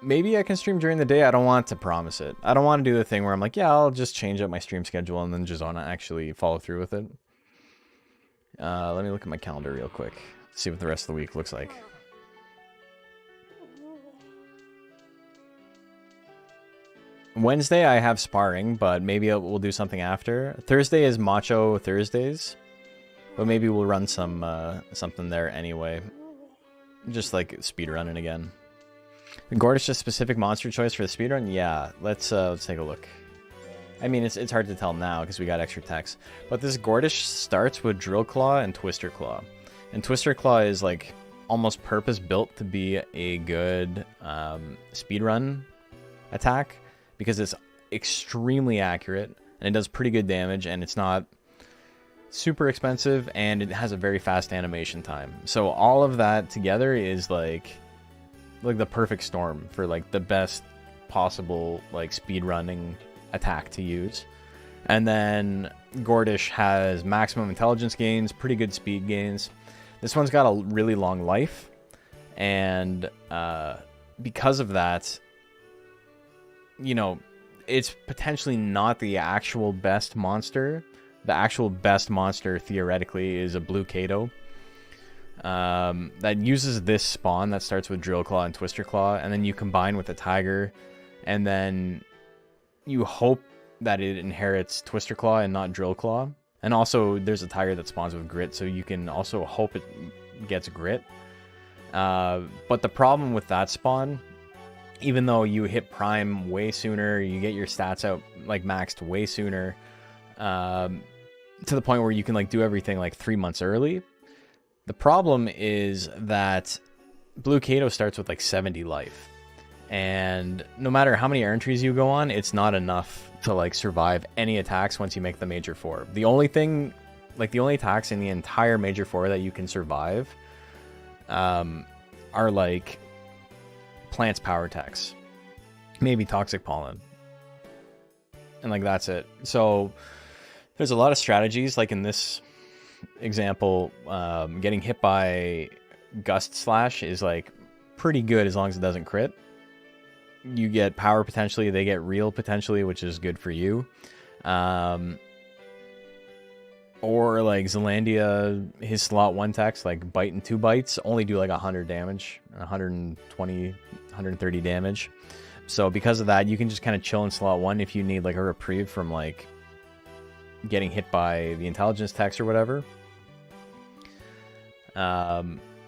Maybe I can stream during the day. I don't want to promise it. I don't want to do the thing where I'm like, yeah, I'll just change up my stream schedule and then just want to actually follow through with it. Let me look at my calendar real quick. See what the rest of the week looks like. Wednesday I have sparring, but maybe we'll do something after. Thursday is Macho Thursdays, but maybe we'll run some something there anyway. Just like speedrunning again. Gordish a specific monster choice for the speedrun? Yeah, let's take a look. I mean, it's hard to tell now because we got extra text, but this Gordish starts with Drill Claw and Twister Claw, and Twister Claw is like almost purpose built to be a good speedrun attack. Because it's extremely accurate, and it does pretty good damage, and it's not super expensive, and it has a very fast animation time. So all of that together is like the perfect storm for like the best possible like speedrunning attack to use. And then Gordish has maximum intelligence gains, pretty good speed gains. This one's got a really long life, and because of that, you know, it's potentially not the actual best monster. The actual best monster, theoretically, is a Blue Kato. That uses this spawn that starts with Drill Claw and Twister Claw, and then you combine with a Tiger, and then you hope that it inherits Twister Claw and not Drill Claw. And also, there's a Tiger that spawns with Grit, so you can also hope it gets Grit. But the problem with that spawn, even though you hit Prime way sooner, you get your stats out like maxed way sooner, to the point where you can like do everything like 3 months early. The problem is that Blue Kato starts with like 70 life, and no matter how many earn trees you go on, it's not enough to like survive any attacks once you make the Major 4. The only thing, like the only attacks in the entire Major 4 that you can survive are like Plant's power attacks, maybe Toxic Pollen, and like that's it. So there's a lot of strategies, like in this example, getting hit by Gust Slash is like pretty good as long as it doesn't crit. You get power potentially, they get real potentially, which is good for you. Or like Zelandia, his slot 1 techs, like bite and 2 bites, only do like 100 damage, 120, 130 damage. So because of that, you can just kind of chill in slot 1 if you need like a reprieve from like getting hit by the intelligence techs or whatever.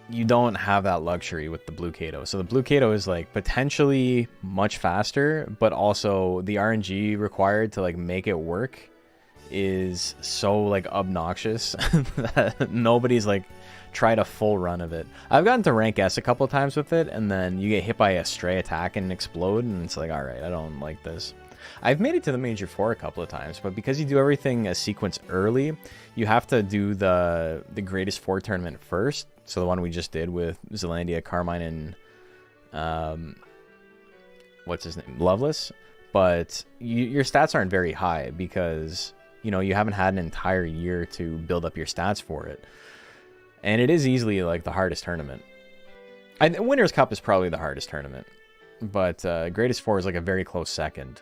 you don't have that luxury with the Blue Kato. So the Blue Kato is like potentially much faster, but also the RNG required to like make it work is so like obnoxious that nobody's like tried a full run of it. I've gotten to rank S a couple of times with it, and then you get hit by a stray attack and explode, and it's like, all right, I don't like this. I've made it to the Major 4 a couple of times, but because you do everything a sequence early, you have to do the Greatest 4 tournament first. So the one we just did with Zealandia, Carmine, and what's his name, Loveless. But your stats aren't very high because, you know, you haven't had an entire year to build up your stats for it. And it is easily like the hardest tournament. Winners' Cup is probably the hardest tournament, but Greatest 4 is like a very close second.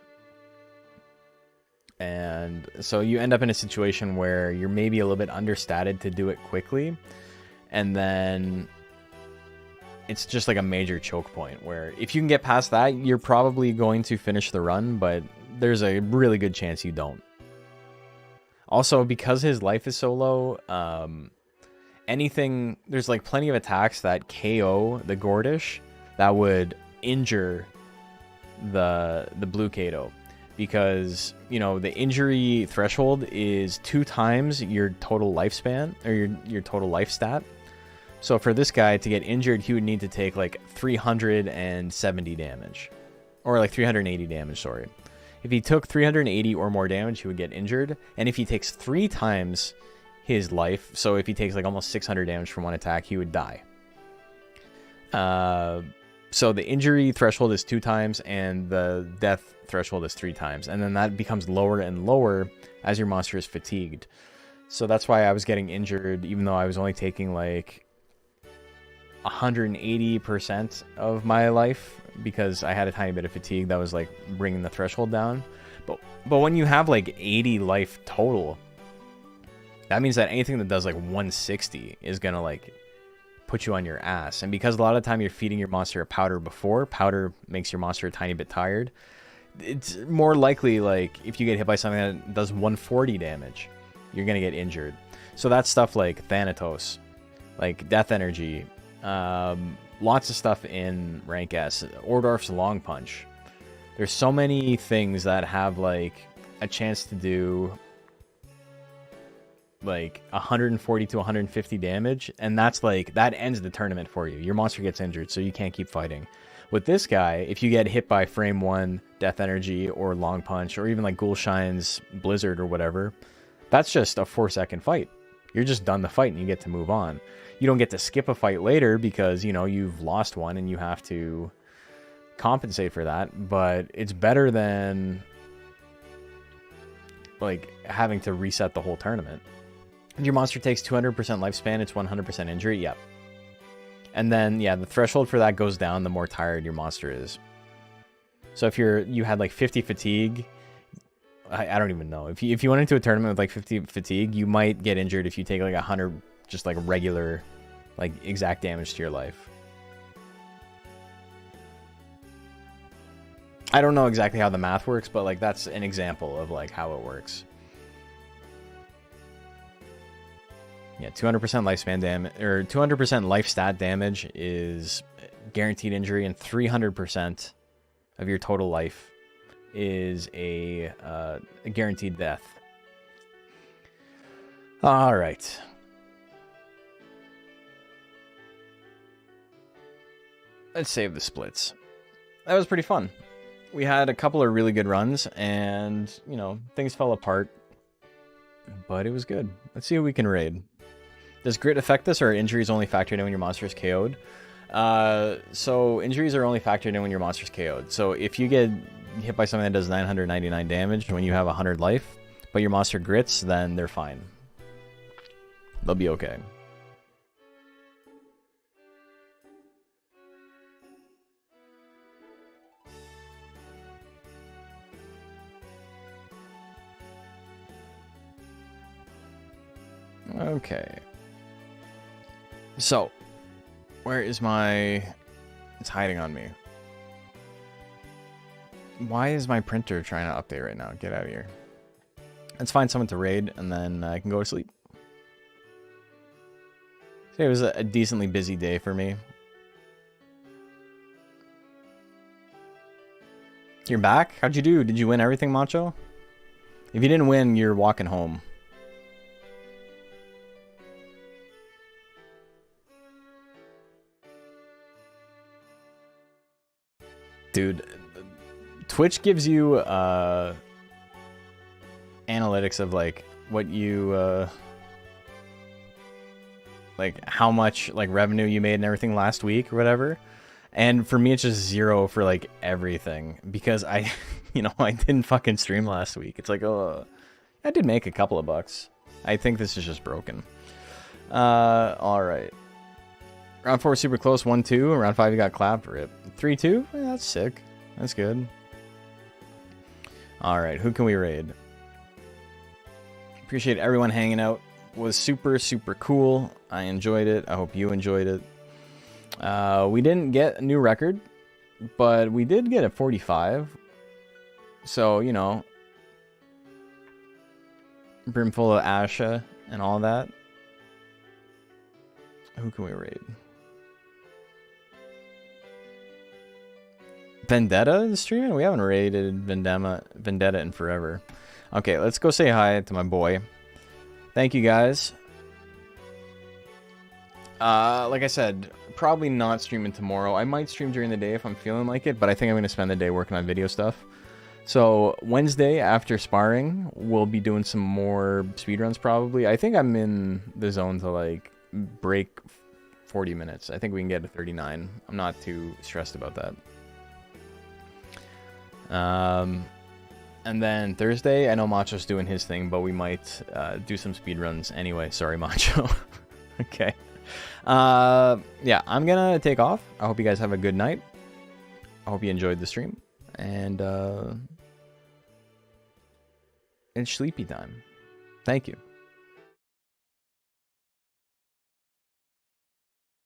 And so you end up in a situation where you're maybe a little bit understated to do it quickly, and then it's just like a major choke point where if you can get past that, you're probably going to finish the run, but there's a really good chance you don't. Also, because his life is so low, there's like plenty of attacks that KO the Gordish that would injure the Blue Kato, because, you know, the injury threshold is 2 times your total lifespan, or your total life stat. So for this guy to get injured, he would need to take like 370 damage, or like 380 damage, sorry. If he took 380 or more damage, he would get injured. And if he takes 3 times his life, so if he takes like almost 600 damage from one attack, he would die. So the injury threshold is 2 times, and the death threshold is 3 times. And then that becomes lower and lower as your monster is fatigued. So that's why I was getting injured, even though I was only taking like 180% of my life, because I had a tiny bit of fatigue that was like bringing the threshold down. But when you have like 80 life total, that means that anything that does like 160 is gonna like put you on your ass. And because a lot of the time you're feeding your monster a powder before, powder makes your monster a tiny bit tired, it's more likely like if you get hit by something that does 140 damage, you're gonna get injured. So that's stuff like Thanatos, like Death Energy, lots of stuff in rank S, Ordorf's Long Punch. There's so many things that have like a chance to do like 140 to 150 damage, and that's like, that ends the tournament for you. Your monster gets injured, so you can't keep fighting. With this guy, if you get hit by Frame 1, Death Energy, or Long Punch, or even like Ghoulshine's Blizzard or whatever, that's just a 4-second fight. You're just done the fight and you get to move on. You don't get to skip a fight later because, you know, you've lost one and you have to compensate for that, but it's better than like having to reset the whole tournament. If your monster takes 200% lifespan, it's 100% injury, yep. And then, yeah, the threshold for that goes down the more tired your monster is. So if you had like 50 fatigue, I don't even know. If you went into a tournament with like 50 fatigue, you might get injured if you take like 100 just like regular, like exact damage to your life. I don't know exactly how the math works, but like that's an example of like how it works. Yeah, 200% lifespan damage, or 200% life stat damage is guaranteed injury, and 300% of your total life is a guaranteed death. All right. Let's save the splits. That was pretty fun. We had a couple of really good runs, and, you know, things fell apart, but it was good. Let's see who we can raid. Does grit affect this, or are injuries only factored in when your monster is KO'd? So injuries are only factored in when your monster is KO'd. So if you get hit by something that does 999 damage when you have 100 life, but your monster grits, then they're fine. They'll be okay. Okay. So, where is my... It's hiding on me. Why is my printer trying to update right now? Get out of here. Let's find someone to raid, and then I can go to sleep. It was a decently busy day for me. You're back? How'd you do? Did you win everything, Macho? If you didn't win, you're walking home. Dude, Twitch gives you analytics of like what you like how much like revenue you made and everything last week or whatever. And for me it's just 0 for like everything because I you know, I didn't fucking stream last week. It's like, oh, I did make a couple of bucks. I think this is just broken. All right. Round 4 super close, 1-2. Round 5 you got clapped for it. 3-2? Yeah, that's sick. That's good. All right, who can we raid? Appreciate everyone hanging out. Was super, super cool. I enjoyed it. I hope you enjoyed it. We didn't get a new record, but we did get a 45. So, you know, brimful of Asha and all that. Who can we raid? Vendetta is streaming? We haven't raided Vendetta in forever. Okay, let's go say hi to my boy. Thank you guys. Like I said, probably not streaming tomorrow. I might stream during the day if I'm feeling like it, but I think I'm going to spend the day working on video stuff. So Wednesday after sparring, we'll be doing some more speedruns probably. I think I'm in the zone to like break 40 minutes. I think we can get to 39. I'm not too stressed about that. And then Thursday, I know Macho's doing his thing, but we might do some speedruns anyway. Sorry, Macho. Okay. Yeah, I'm gonna take off. I hope you guys have a good night. I hope you enjoyed the stream. And it's sleepy time. Thank you.